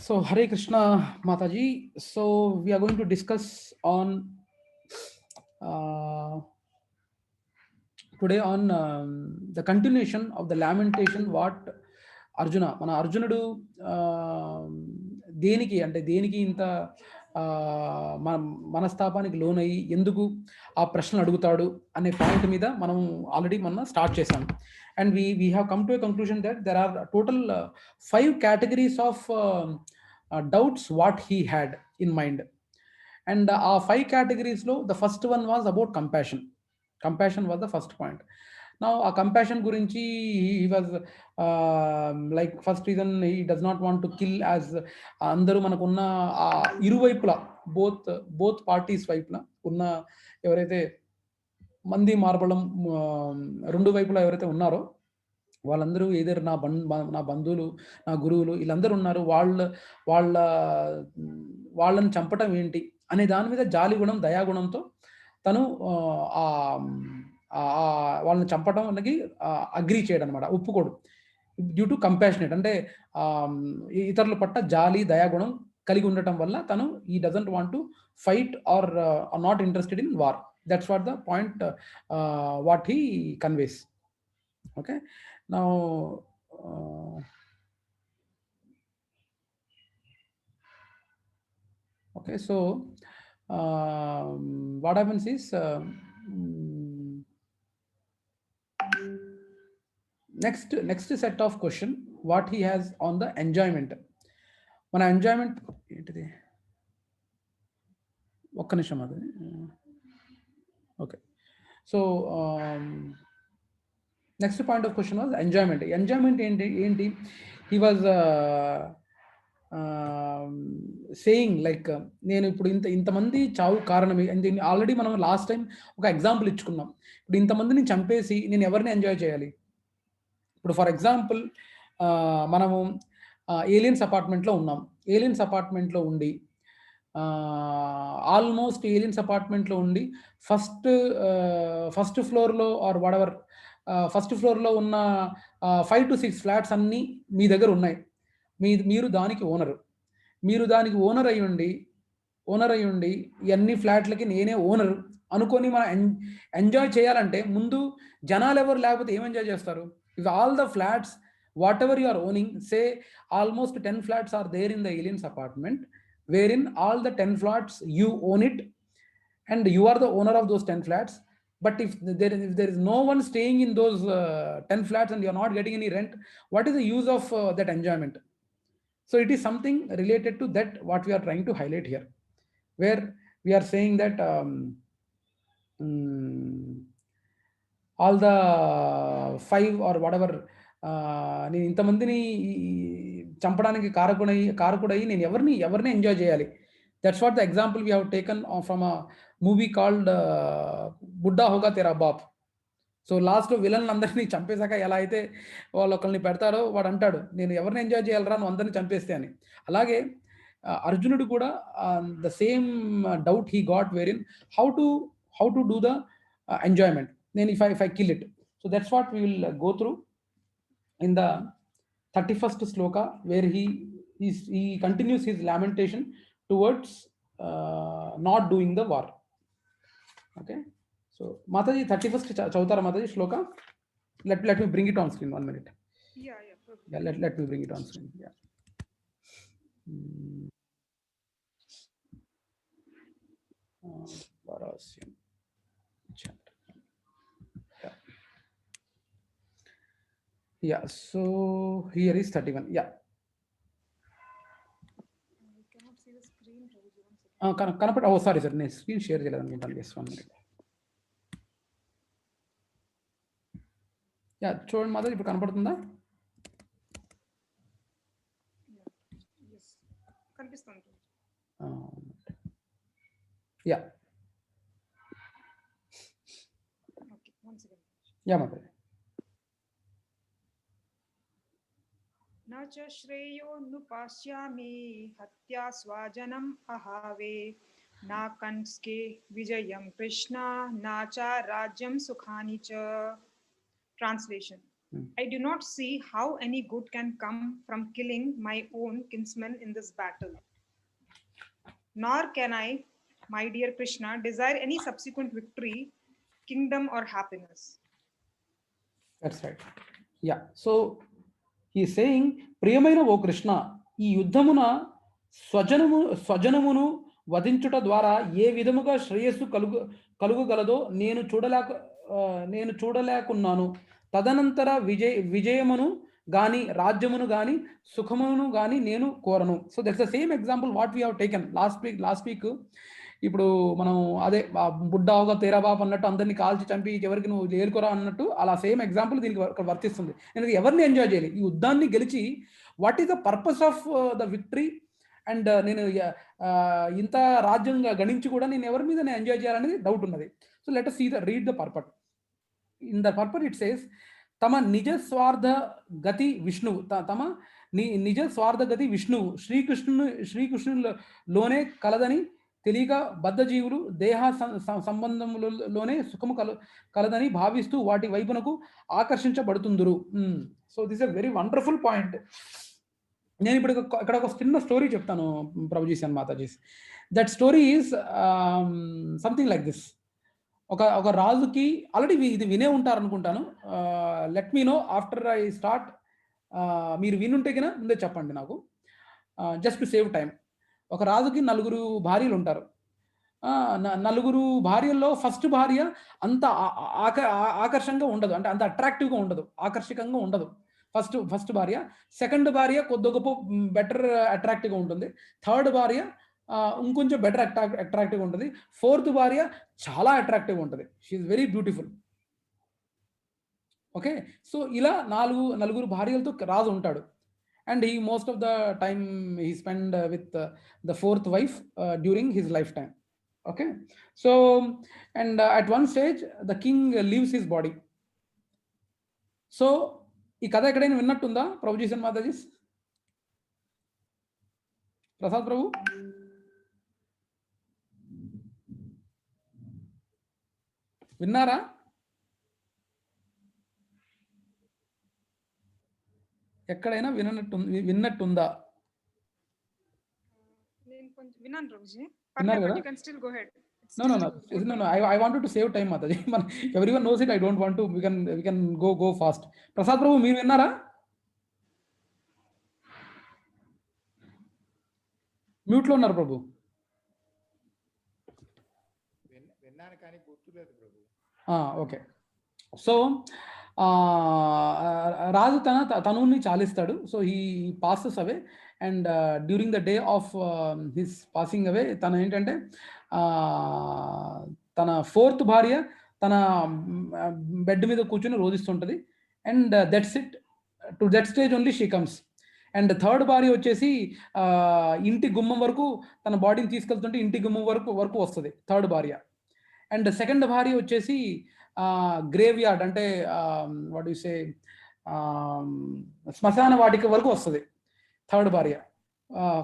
So Hare Krishna Mataji. So we are going to discuss on uh, today on the continuation of the lamentation what Arjuna మన అర్జునుడు దేనికి అంటే దేనికి ఇంత మన మనస్తాపానికి లోనయ్యి ఎందుకు ఆ ప్రశ్నలు అడుగుతాడు అనే పాయింట్ మీద మనం ఆల్రెడీ మొన్న స్టార్ట్ చేసాం and we have come to a conclusion that there are total 5 categories of doubts what he had in mind. And ఆ 5 categories లో the first one was about compassion was the first point. Now a compassion gurinchi he was like first reason he does not want to kill as అందరూ మనకున్న ఇరువైపులా both parties వైపులా ఉన్న ఎవరైతే మంది మార్బలం రెండు వైపులా ఎవరైతే ఉన్నారో వాళ్ళందరూ ఏదైనా నా బంధువులు నా గురువులు వీళ్ళందరూ ఉన్నారు వాళ్ళని చంపటం ఏంటి అనే దాని మీద జాలి గుణం దయాగుణంతో తను వాళ్ళని చంపటం అనేది అగ్రీ చేయడం అనమాట ఒప్పుకోడు డ్యూ టు కంపాషనేట్ అంటే ఇతరుల పట్ల జాలి దయాగుణం కలిగి ఉండటం వల్ల తను ఈ doesn't want to fight or not interested in war that's what the point what he conveys. Okay, now okay, so what happens is next set of question what he has on the enjoyment. మన enjoyment ఏంటిది ఒక్క నిమిషం అది. Okay, so next point of question was enjoyment ఏంటి he was saying like నేను ఇప్పుడు ఇంతమంది చావు కారణం ఆల్రెడీ మనం లాస్ట్ టైం ఒక ఎగ్జాంపుల్ ఇచ్చుకున్నాం. ఇప్పుడు ఇంతమందిని చంపేసి నేను ఎవరిని ఎంజాయ్ చేయాలి? ఇప్పుడు ఫర్ ఎగ్జాంపుల్ మనము ఏలియన్స్ అపార్ట్మెంట్లో ఉన్నాం. ఏలియన్స్ అపార్ట్మెంట్లో ఉండి ఆల్మోస్ట్ ఏలియన్స్ అపార్ట్మెంట్లో ఉండి ఫస్ట్ ఫ్లోర్లో ఆర్ వాడెవర్ ఫస్ట్ ఫ్లోర్లో ఉన్న 5 to 6 ఫ్లాట్స్ అన్నీ మీ దగ్గర ఉన్నాయి. మీరు దానికి ఓనరు. మీరు దానికి ఓనర్ అయ్యుండి ఇవన్నీ ఫ్లాట్లకి నేనే ఓనర్ అనుకొని మనం ఎంజాయ్ చేయాలంటే ముందు జనాలు ఎవరు లేకపోతే ఏం ఎంజాయ్ చేస్తారు? If all the flats whatever you are owning, say almost 10 flats are there in the aliens apartment, wherein all the 10 flats you own it and you are the owner of those 10 flats. But if there is no one staying in those 10 flats and you are not getting any rent, what is the use of that enjoyment? So it is something related to that what we are trying to highlight here, where we are saying that all the 5 or whatever నేను ఇంతమందిని చంపడానికి కారకుడై నేను ఎవరిని enjoy చేయాలి? That's what the example we have taken from a movie called Bbuddah Hoga Terra Baap. So లాస్ట్లో విలన్లు అందరినీ చంపేశాక ఎలా అయితే వాళ్ళు ఒకరిని పెడతారో వాడు అంటాడు నేను ఎవరిని ఎంజాయ్ చేయాలరా నువ్వు అందరినీ చంపేస్తే అని. అలాగే అర్జునుడు కూడా the same doubt he got wherein how to do the enjoyment. నేను if I kill it. So that's what we will go through in the 31st sloka, where he continues his lamentation towards not doing the war. Okay, so Mataji 31st chautara Mataji sloka. Let me bring it on screen. 1 minute. Yeah, let me bring it on screen. Yeah. Parasya chapter. Yeah, so here is 31. Yeah. We cannot see the screen. Oh, sorry, sir. నేను screen share చేయలేదనుకుంటాను. Yes, 1 minute. Yeah, చూడండి మాధవ్, ఇప్పుడు కనపడుతుందా? కనిపిస్తుంది. Yeah, okay, one second. Yeah Madhav. न च श्रेयोऽनुपास्यामि हत्या स्वाजनम् अहावे, न कंस्के विजयं कृष्णा, न च राज्यं सुखानि च. Translation. I do not see how any good can come from killing my own kinsmen in this battle. Nor can I, my dear Krishna, desire any subsequent victory, kingdom, or happiness. That's right. Yeah. So he's saying, ప్రియమైన ఓ కృష్ణ, ఈ యుద్ధమున స్వజనమును వధించుట ద్వారా ఏ విధముగా శ్రేయస్సు కలుగుగలదో నేను చూడలేకున్నాను. తదనంతర విజయమును గాని రాజ్యమును గాని సుఖమును గాని నేను కోరను. So that's the same example what we have taken last week. ఇప్పుడు మనం అదే బుడ్డావుగా తేరాబాబు అన్నట్టు అందరినీ కాల్చి చంపి ఎవరికి నువ్వు ఏలుకోరా అన్నట్టు అలా సేమ్ ఎగ్జాంపుల్ దీనికి వర్తిస్తుంది. ఎందుకంటే ఎవరిని ఎంజాయ్ చేయాలి? ఈ యుద్ధాన్ని గెలిచి what is the purpose of the victory? And నేను ఇంత రాజ్యంగా గణించి కూడా నేను ఎవరి మీద నేను ఎంజాయ్ చేయాలనేది డౌట్ ఉన్నది. So let us read the purport. In the purport it says, తమ నిజ స్వార్థ గతి విష్ణువు, తమ నిజ స్వార్థ గతి విష్ణువు శ్రీకృష్ణులోనే కలదని తెలియక బద్ధజీవులు దేహ సంబంధములలోనే సుఖము కలదని భావిస్తూ వాటి వైపునకు ఆకర్షించబడుతుందురు. So this a very wonderful point. నేను ఇప్పుడు ఇక్కడ ఒక చిన్న స్టోరీ చెప్తాను prabhujis and matajis. That story is something like this. ఒక రాజుకి, ఆల్రెడీ ఇది వినే ఉంటారు అనుకుంటాను, let me know after I start. మీరు వినుంటే కన్నా ముందే చెప్పండి నాకు, జస్ట్ టు సేవ్ టైం. ఒక రాజుకి 4 భార్యలు ఉంటారు. 4 భార్యల్లో ఫస్ట్ భార్య అంత ఆకర్షంగా ఉండదు, అంటే అంత అట్రాక్టివ్గా ఉండదు, ఆకర్షకంగా ఉండదు ఫస్ట్ భార్య. సెకండ్ భార్య కొద్ది గొప్ప బెటర్ అట్రాక్టివ్గా ఉంటుంది. థర్డ్ భార్య ఇంకొంచెం బెటర్ అట్రాక్టివ్గా ఉంటుంది. ఫోర్త్ భార్య చాలా అట్రాక్టివ్గా ఉంటుంది. She is very beautiful. Okay, so ఇలా 4 భార్యలతో రాజు ఉంటాడు. And he most of the time he spend with the fourth wife during his lifetime. Okay, so and at one stage the king leaves his body. So ఈ కథ ఎక్కడైనా విన్నట్టుందా prabhujis and Matajis? Prasad ప్రభు, విన్నారా? ఎక్కడైనా విన్నట్టుందా? విన్నాను ప్రభుజీ. విన్నారు కదా? You can still go ahead. No. I wanted to save time, Mataji. Everyone knows it. I don't want to. We can go fast. Prasad Prabhu, మీరు విన్నారా? మ్యూట్ లో ఉన్నారు ప్రభు. విన్నాను కానీ గుర్తులేదు ప్రభు. ఓకే, సో రాజు తనుని చాలిస్తాడు. So he passes away, and during the day of his passing away తను ఏంటంటే తన ఫోర్త్ భార్య తన బెడ్ మీద కూర్చొని రోధిస్తుంటుంది. And that's it, to that stage only she comes. And third భార్య వచ్చేసి ఇంటి గుమ్మం వరకు తన బాడీని తీసుకెళ్తుంటే ఇంటి గుమ్మం వరకు వస్తుంది థర్డ్ భార్య. అండ్ సెకండ్ భార్య వచ్చేసి గ్రేవ్ యార్డ్, అంటే వాట్ యు సే, శ్మశాన వాటిక వరకు వస్తుంది థర్డ్ భార్య.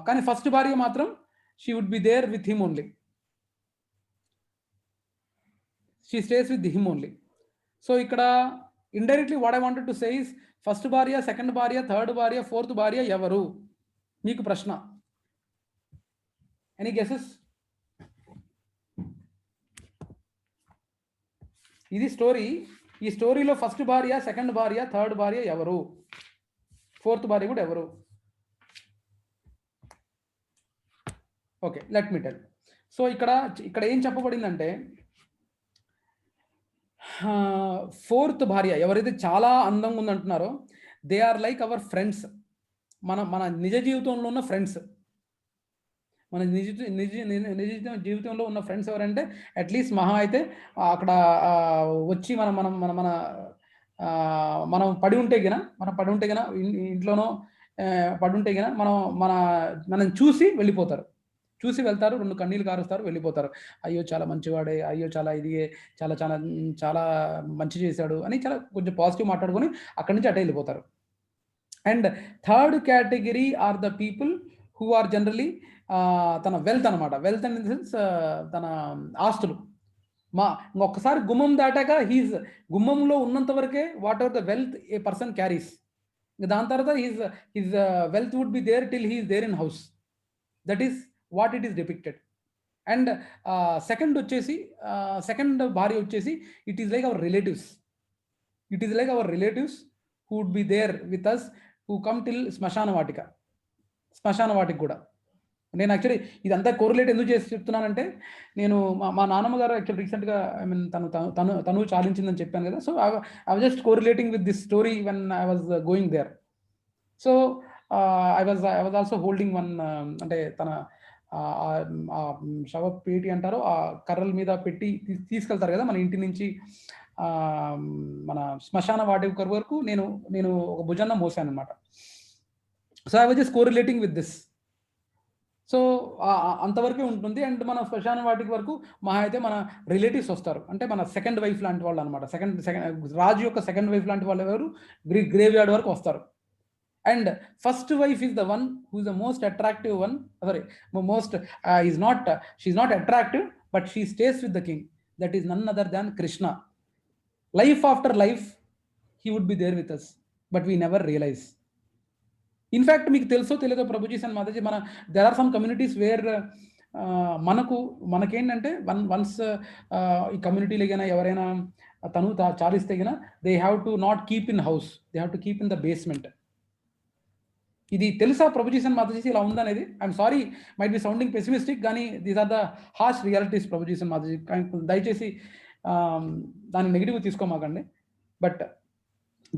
కానీ ఫస్ట్ భార్య మాత్రం she would be there with him only. She stays with him only. So ఇక్కడ indirectly what I wanted to say is, first భార్య, సెకండ్ భార్య, థర్డ్ భార్య, ఫోర్త్ భార్య ఎవరు? మీకు ప్రశ్న. Any guesses? ఇది స్టోరీ. ఈ స్టోరీలో ఫస్ట్ భార్య, సెకండ్ భార్య, థర్డ్ భార్య ఎవరు? ఫోర్త్ భార్య కూడా ఎవరు? Okay, let me tell. So ఇక్కడ ఏం చెప్పబడిందంటే, ఫోర్త్ భార్య ఎవరైతే చాలా అందంగా ఉందంటున్నారో, they are like our friends. మన నిజ జీవితంలో ఉన్న ఫ్రెండ్స్. మన నిజ జీవితంలో ఉన్న ఫ్రెండ్స్ ఎవరంటే, అట్లీస్ట్ మహా అయితే అక్కడ వచ్చి మనం పడి ఉంటే గిన ఇంట్లోనో పడి ఉంటే గిన మనం చూసి వెళ్ళిపోతారు, చూసి వెళ్తారు, 2 కన్నీళ్ళు కారుస్తారు, వెళ్ళిపోతారు. అయ్యో చాలా మంచివాడే, అయ్యో చాలా ఇదిగే, చాలా చాలా చాలా మంచి చేశాడు అని చాలా కొంచెం పాజిటివ్ మాట్లాడుకొని అక్కడి నుంచి అటే వెళ్ళిపోతారు. And third category are the people who are generally తన వెల్త్ అనమాట. వెల్త్ ఇన్ ది సెన్స్ తన ఆస్తులు. ఒక్కసారి గుమ్మం దాటాక గుమ్మంలో ఉన్నంత వరకే whatever the wealth a person carries, దాని తర్వాత his wealth would be there till he is there in house. That is what it is depicted. And second వచ్చేసి సెకండ్ భార్య వచ్చేసి it is like our relatives. It is like our relatives who would be there with us, who come till శ్మశాన వాటికి కూడా. నేను actually ఇదంతా correlate ఎందుకు చేసి చెప్తున్నానంటే, నేను మా నాన్నమ్మ గారు యాక్చువల్ రీసెంట్గా ఐ మీన్ తను చాలించిందని చెప్పాను కదా. So I was just correlating with this story when I was going there. So I was also holding one, అంటే తన శవ పేటి అంటారు, ఆ కర్రల మీద పెట్టి తీసుకెళ్తారు కదా మన ఇంటి నుంచి మన శ్మశాన వాటి వరకు నేను ఒక భుజాన్న మోసాను అనమాట. So I was just correlating with this. So అంతవరకే ఉంటుంది. అండ్ మన శ్మశాన వాటికి వరకు మహా అయితే మన రిలేటివ్స్ వస్తారు, అంటే మన సెకండ్ వైఫ్ లాంటి వాళ్ళు అనమాట. రాజు యొక్క సెకండ్ వైఫ్ లాంటి వాళ్ళు ఎవరు గ్రేవ్ యార్డ్ వరకు వస్తారు. And first wife is the one who is the most attractive one. Sorry, she is not attractive, but she stays with the king. That is none other than Krishna. Life after life he would be there with us, but we never realise. In fact మీకు తెలుసో తెలియదో prabhujis and mataji, there are some communities where మనకేంటంటే once ఈ కమ్యూనిటీలో కానీ ఎవరైనా తను చాలిస్తే గన they have to not keep in house, they have to keep in the basement. ఇది తెలుసా ప్రభుజీస్ అండ్ మాతాజీ ఇలా ఉందనేది? I'm sorry, might be sounding pessimistic, కానీ these are the harsh realities prabhujis and mataji. దయచేసి దాన్ని నెగిటివ్ తీసుకోమాకండి. But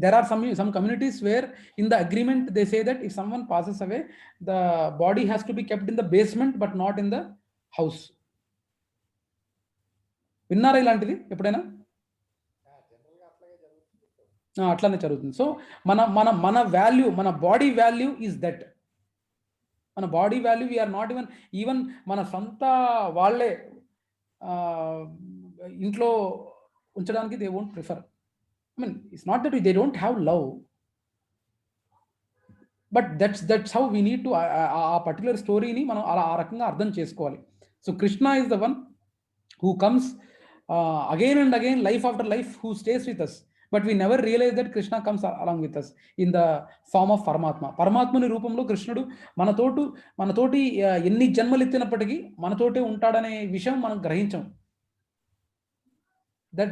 there are some communities where in the agreement they say that if someone passes away, the body has to be kept in the basement but not in the house. విన్నారా ఇలాంటిది ఎప్పుడైనా? అట్లానే జరుగుతుంది. So మన value, మన body value is that. మన body value we are not even మన సొంత వాళ్ళే ఇంట్లో ఉంచడానికి they won't prefer. I mean, it's not that they don't have love, but that's how we need to a particular story ni మనం అలా ఆ రకంగా అర్థం చేసుకోవాలి. So Krishna is the one who comes again and again, life after life, who stays with us, but we never realize that Krishna comes along with us in the form of పరమాత్మని రూపంలో కృష్ణుడు మనతోటి ఎన్ని జన్మలు ఎత్తినప్పటికీ మనతోటే ఉంటాడనే విషయం మనం గ్రహించం.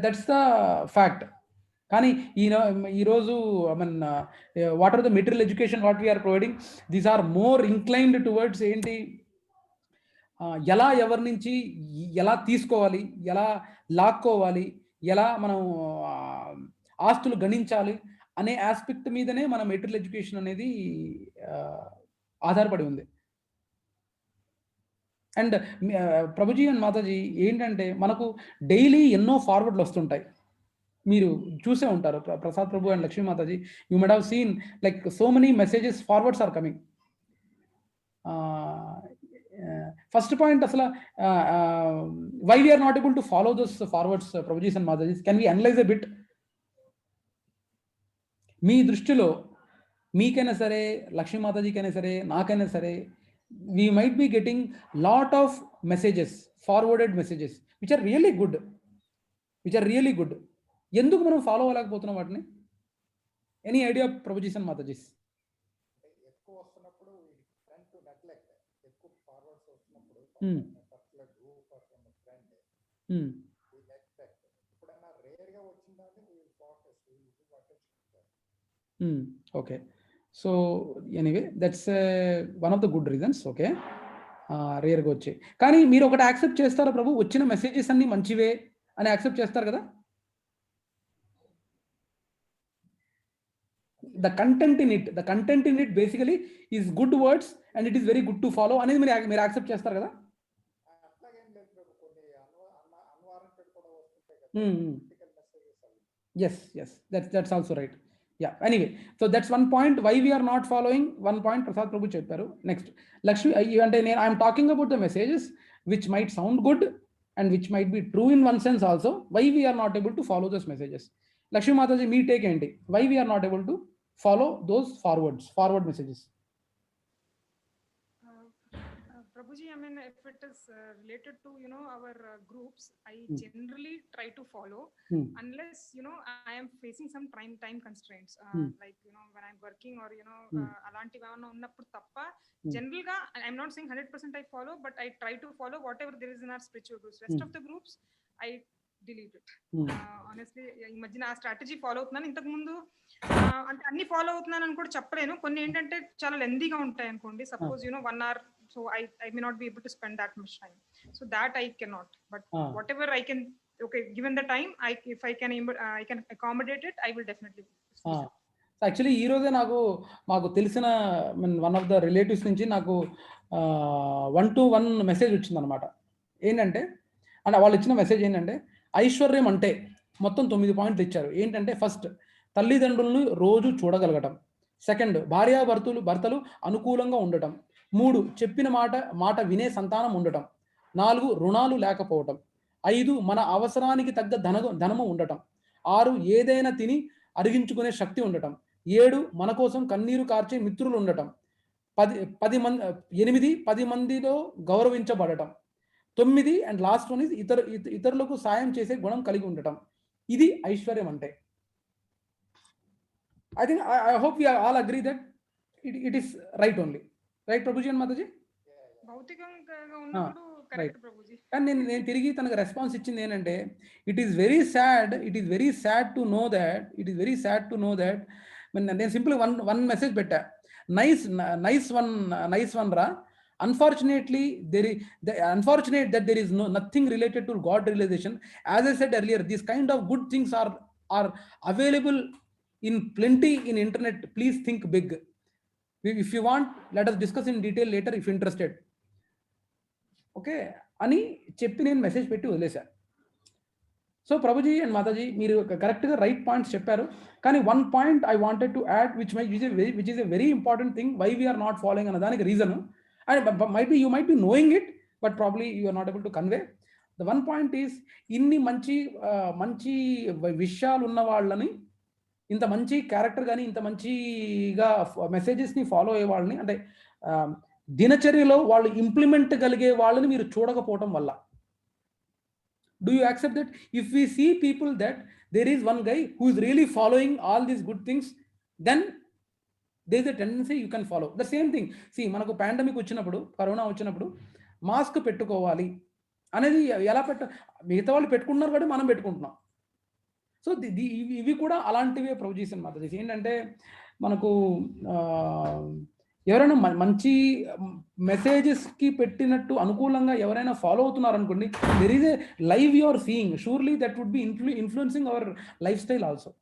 That's the fact. కానీ ఈరోజు I mean what are the material education what we are providing, these are more inclined towards ఏంటి, ఎలా ఎవరి నుంచి ఎలా తీసుకోవాలి, ఎలా లాక్కోవాలి, ఎలా మనం ఆస్తులు గణించాలి అనే ఆస్పెక్ట్ మీదనే మన మెటీరియల్ ఎడ్యుకేషన్ అనేది ఆధారపడి ఉంది. అండ్ ప్రభుజీ అండ్ మాతాజీ ఏంటంటే, మనకు డైలీ ఎన్నో ఫార్వర్డ్లు వస్తుంటాయి. మీరు చూసే ఉంటారు, Prasad prabhu and Lakshmi mataji, you might have seen like so many messages, forwards are coming. First point, అసలు why we are not able to follow those forwards prabhujis and matajis, can we analyse a bit? మీ దృష్టిలో మీకైనా సరే, లక్ష్మీ మాతాజీకైనా సరే, నాకైనా సరే, we might be getting lot of messages, forwarded messages, which are really good. ఎందుకు మనం ఫాలో అవ్వలేకపోతున్నాం వాటిని? Any idea Prabhujis and Matajis? ఎక్కువ వస్తున్నప్పుడు ఫ్రెండ్ టు నెగ్లెక్ట్, ఎక్కువ ఫార్వర్డ్స్ వస్తున్నప్పుడు particular group or some friend we neglect. ఎప్పుడైనా రేర్ గా వచ్చిందంటే we will focus, we will do what it. Okay, so anyway that's one of the good reasons. ఓకే, రేర్గా వచ్చాయి. కానీ మీరు ఒకటి యాక్సెప్ట్ చేస్తారా ప్రభు, వచ్చిన మెసేజెస్ అన్ని మంచివే అని యాక్సెప్ట్ చేస్తారు కదా? the content in it basically is good words and it is very good to follow అనేది మీరు యాక్సెప్ట్ చేస్తారు కదా? yes, that's also right. Yeah, anyway, so that's one point why we are not following. One point Prasad Prabhu చెప్పారు. Next, Lakshmi, అంటే I am talking about the messages which might sound good and which might be true in one sense also. Why we are not able to follow those messages? Lakshmi Mataji, me take ఏంటి? Why we are not able to follow those forward messages? Prabhuji, I mean, if it is related to, our groups, I generally try to follow unless, I am facing some time constraints, like, when I'm working or, alanti vana unnappudu tappa, general ga, I'm not saying 100% I follow, but I try to follow whatever there is in our spiritual groups. Rest of the groups, I delete it. Honestly, ఈ మధ్యన ఆ strategy follow అవుతున్నాను. ఇంతకు ముందు అంటే అన్ని follow అవుతున్నాను అని కూడా చెప్పలేను. కొన్ని ఏంటంటే చాలా లెందీగా ఉంటాయి అనుకోండి. Suppose 1 hour, so I may not be able to spend that much time, so that I cannot, but whatever I can, okay, given the time, if I can accommodate it, I will definitely. Actually ఈ రోజే మాకు తెలిసిన one of the relatives నుంచి నాకు 1-to-1 message వచ్చిందనమాట. ఏంటంటే వాళ్ళు ఇచ్చిన మెసేజ్ ఏంటంటే, ఐశ్వర్యం అంటే మొత్తం 9 పాయింట్లు ఇచ్చారు. ఏంటంటే, ఫస్ట్ తల్లిదండ్రులను రోజు చూడగలగటం, సెకండ్ భర్తలు అనుకూలంగా ఉండటం, 3 చెప్పిన మాట వినే సంతానం ఉండటం, 4 రుణాలు లేకపోవటం, 5 మన అవసరానికి తగ్గ ధనము ఉండటం, 6 ఏదైనా తిని అరిగించుకునే శక్తి ఉండటం, 7 మన కోసం కన్నీరు కార్చే మిత్రులు ఉండటం, 8 10 మందిలో గౌరవించబడటం, 9 అండ్ లాస్ట్ వన్ ఇస్ ఇతరులకు సాయం చేసే గుణం కలిగి ఉండటం. ఇది ఐశ్వర్యం అంటే. I think I hope we all agree that it is right only. Right, Prabhuji and Mataji? భౌతికంగా ఉన్నప్పుడు కరెక్ట్ ప్రభుజీ. కానీ నేను తిరిగి తనకు రెస్పాన్స్ ఇచ్చింది ఏంటంటే, it is very sad to know that నేను సింపుల్ వన్ మెసేజ్ పెట్టా, నైస్ వన్ రా, unfortunately unfortunate that there is nothing related to God realization. As I said earlier, these kind of good things are available in plenty in internet. Please think big. If you want, let us discuss in detail later if interested. Okay అని చెప్పి నేను message పెట్టి వదిలేశాను. So Prabhuji and Mataji, మీరు కరెక్ట్గా right points చెప్పారు. కానీ one point I wanted to add which is a very important thing why we are not following అన్న దానికి reason, and you might be knowing it, but probably you are not able to convey. The one point is, inni manchi vishyalu unna vallani, inta manchi character gaani inta manchiga messages ni follow aye vallani ante దినచర్యలో వాళ్ళు implement కలిగే వాళ్ళని మీరు చూడకపోవటం వల్ల. Do you accept that if we see people that there is one guy who is really following all these good things, then there is a tendency you can follow the same thing. See, మనకు pandemic వచ్చినప్పుడు, corona వచ్చినప్పుడు mask పెట్టుకోవాలి అనేది ఎలా మిగతా వాళ్ళు పెట్టుకుంటున్నారు కాబట్టి మనం పెట్టుకుంటున్నాం. సో ఇవి కూడా అలాంటివే ప్రొడ్యూస్ అన్నమాట. ఏంటంటే మనకు ఎవరైనా మంచి మెసేజెస్కి పెట్టినట్టు అనుకూలంగా ఎవరైనా ఫాలో అవుతున్నారు అనుకోండి, there is a live you are seeing, surely that would be influencing our life style also.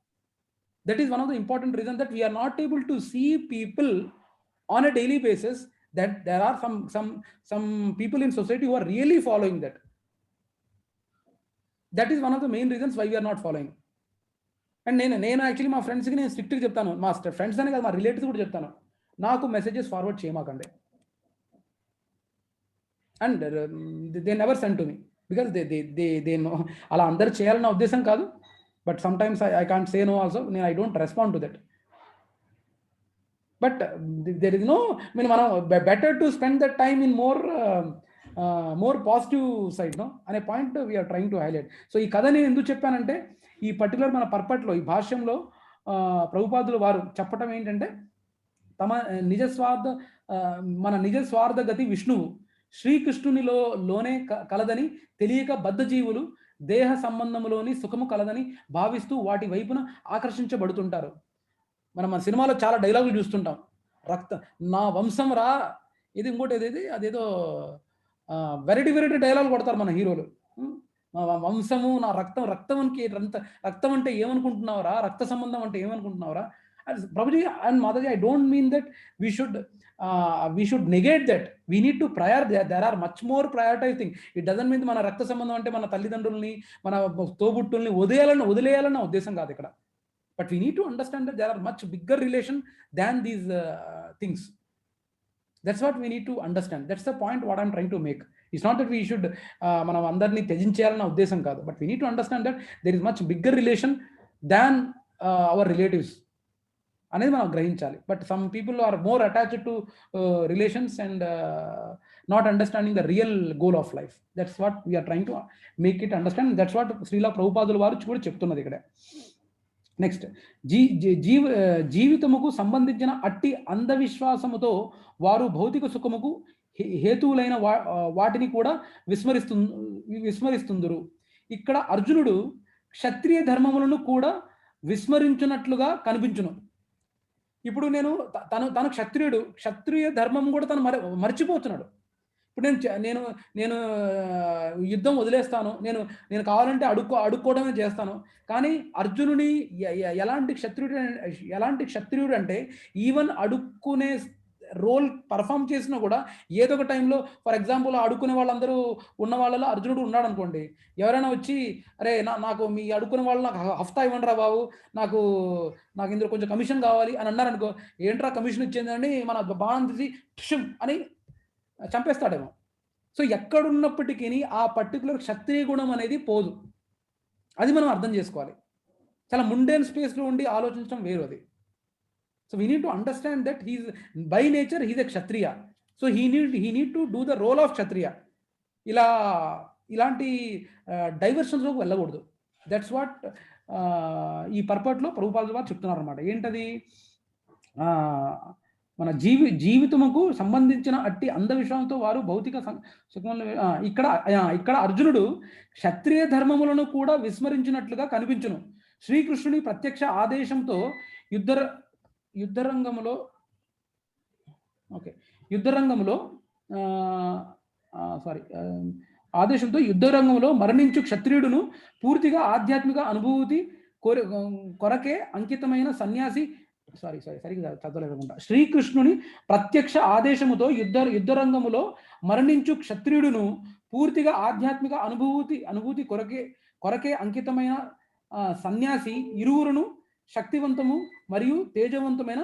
That is one of the important reasons that we are not able to see people on a daily basis, that there are some people in society who are really following that. That is one of the main reasons why we are not following. And నేను actually మా ఫ్రెండ్స్కి నేను స్ట్రిక్ట్గా చెప్తాను, మా friends అనే కాదు, మా రిలేటివ్స్ కూడా చెప్తాను, నాకు మెసేజెస్ ఫార్వర్డ్ చేయమాకండి. And they never send to me, because they know. అలా అందరు చేయాలన్న ఉద్దేశం కాదు, but sometimes I can't say no also. I don't respond to that. But there is no, better to spend that time in more positive side, no, అనే point we're trying to highlight. So ఈ కథ నేను ఎందుకు చెప్పానంటే, ఈ particular మన పర్పట్లో, ఈ భాష్యంలో ప్రభుపాదులు వారు చెప్పటం ఏంటంటే, మన నిజ స్వార్థ గతి విష్ణువు శ్రీకృష్ణునిలోనే కలదని తెలియక బద్ధజీవులు దేహ సంబంధంలోని సుఖము కలదని భావిస్తూ వాటి వైపున ఆకర్షించబడుతుంటారు. మన సినిమాలో చాలా డైలాగులు చూస్తుంటాం, నా వంశం రా, ఇది ఇంకోటి అదేదో వెరైటీ డైలాగులు కొడతారు మన హీరోలు. నా వంశము, నా రక్తం అంటే ఏమనుకుంటున్నావురా, రక్త సంబంధం అంటే ఏమనుకుంటున్నావురా. Prabhuji and Mataji, I don't mean that we should negate that. We need to there are much more prioritizing. It doesn't mean మన రక్త సంబంధం అంటే మన తల్లిదండ్రుల్ని, మన తోబుట్టుల్ని వదిలేయాలన్న ఉద్దేశం కాదు ఇక్కడ. But we need to understand that there are much bigger relation than these things. That's what we need to understand. That's the point what I'm trying to make. It's not that we should మనం అందరినీ త్యజించేయాలన్న ఉద్దేశం కాదు, but we need to understand that there is much bigger relation than our relatives. అనేది మనం గ్రహించాలి. But some people are more attached to relations and not understanding the real goal of life. That's what we're trying to make it understand. That's what Srila ప్రభుపాదుల వారు కూడా చెప్తున్నది ఇక్కడ. Next, జీవితముకు సంబంధించిన అట్టి అంధవిశ్వాసముతో వారు భౌతిక సుఖముకు హేతువులైన వాటిని కూడా విస్మరిస్తుందరు. ఇక్కడ అర్జునుడు క్షత్రియ ధర్మములను కూడా విస్మరించున్నట్లుగా కనిపించును. ఇప్పుడు తను క్షత్రియుడు, క్షత్రియ ధర్మం కూడా తను మర్చిపోతున్నాడు. ఇప్పుడు నేను యుద్ధం వదిలేస్తాను, నేను కావాలంటే అడుక్కోవడమే చేస్తాను. కానీ అర్జునుని ఎలాంటి క్షత్రియుడు అంటే ఈవెన్ అడుక్కునే రోల్ పర్ఫామ్ చేసినా కూడా ఏదో ఒక టైంలో, ఫర్ ఎగ్జాంపుల్ అడుక్కునే వాళ్ళందరూ ఉన్న వాళ్ళలో అర్జునుడు ఉన్నాడు అనుకోండి, ఎవరైనా వచ్చి అరే నాకు మీ అడుక్కునే వాళ్ళు నాకు హఫ్తా ఇవ్వండి రా బాబు, నాకు ఇందులో కొంచెం కమిషన్ కావాలి అని అన్నారనుకో, ఏంట్రా కమిషన్ ఇచ్చిందని మన బాణం తీసి క్షుమ్ అని చంపేస్తాడేమో. సో ఎక్కడున్నప్పటికీ ఆ పర్టికులర్ క్షత్రియ గుణం అనేది పోదు. అది మనం అర్థం చేసుకోవాలి. చాలా ముండేన్ స్పేస్లో ఉండి ఆలోచించడం వేరు అది. So we need to understand that he's by nature he's a kshatriya. So he need to do the role of kshatriya. ఇలాంటి డైవర్షన్స్లోకి వెళ్ళకూడదు. దట్స్ వాట్ ఈ పర్పట్లో ప్రభుపాదుల వారు చెప్తున్నారు అనమాట. ఏంటది? మన జీవితముకు సంబంధించిన అట్టి అంధవిశ్వాసంతో వారు భౌతిక సుఖంలో ఇక్కడ అర్జునుడు క్షత్రియ ధర్మములను కూడా విస్మరించినట్లుగా కనిపించును. శ్రీకృష్ణుని ప్రత్యక్ష ఆదేశంతో యుద్ధరంగంలో మరణించు క్షత్రియుడును పూర్తిగా ఆధ్యాత్మిక అనుభూతి కొరకే అంకితమైన సన్యాసి సరిగ్గా చదవలేకుండా, శ్రీకృష్ణుని ప్రత్యక్ష ఆదేశముతో యుద్ధరంగములో మరణించు క్షత్రియుడును పూర్తిగా ఆధ్యాత్మిక అనుభూతి కొరకే అంకితమైన సన్యాసి ఇరువురును శక్తివంతము మరియు తేజవంతమైన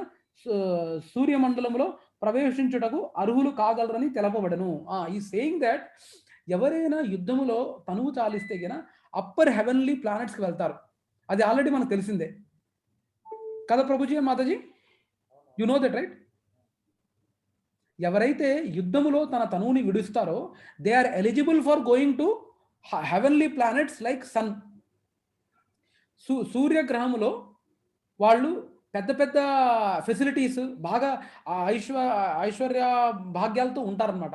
సూర్యమండలములో ప్రవేశించుటకు అర్హులు కాగలరని తెలపబడను. ఈ సేయింగ్ దట్ ఎవరైనా యుద్ధములో తనువు చాలిస్తే గన అప్పర్ హెవెన్లీ ప్లానెట్స్కి వెళ్తారు. అది ఆల్రెడీ మనకు తెలిసిందే కదా Prabhuji, Mataji, you know that right? ఎవరైతే యుద్ధములో తన తనువుని విడుస్తారో they are eligible for going to heavenly planets like sun. సూర్యగ్రహములో వాళ్ళు పెద్ద పెద్ద ఫెసిలిటీస్, బాగా ఐశ్వర్య భాగ్యాలతో ఉంటారనమాట.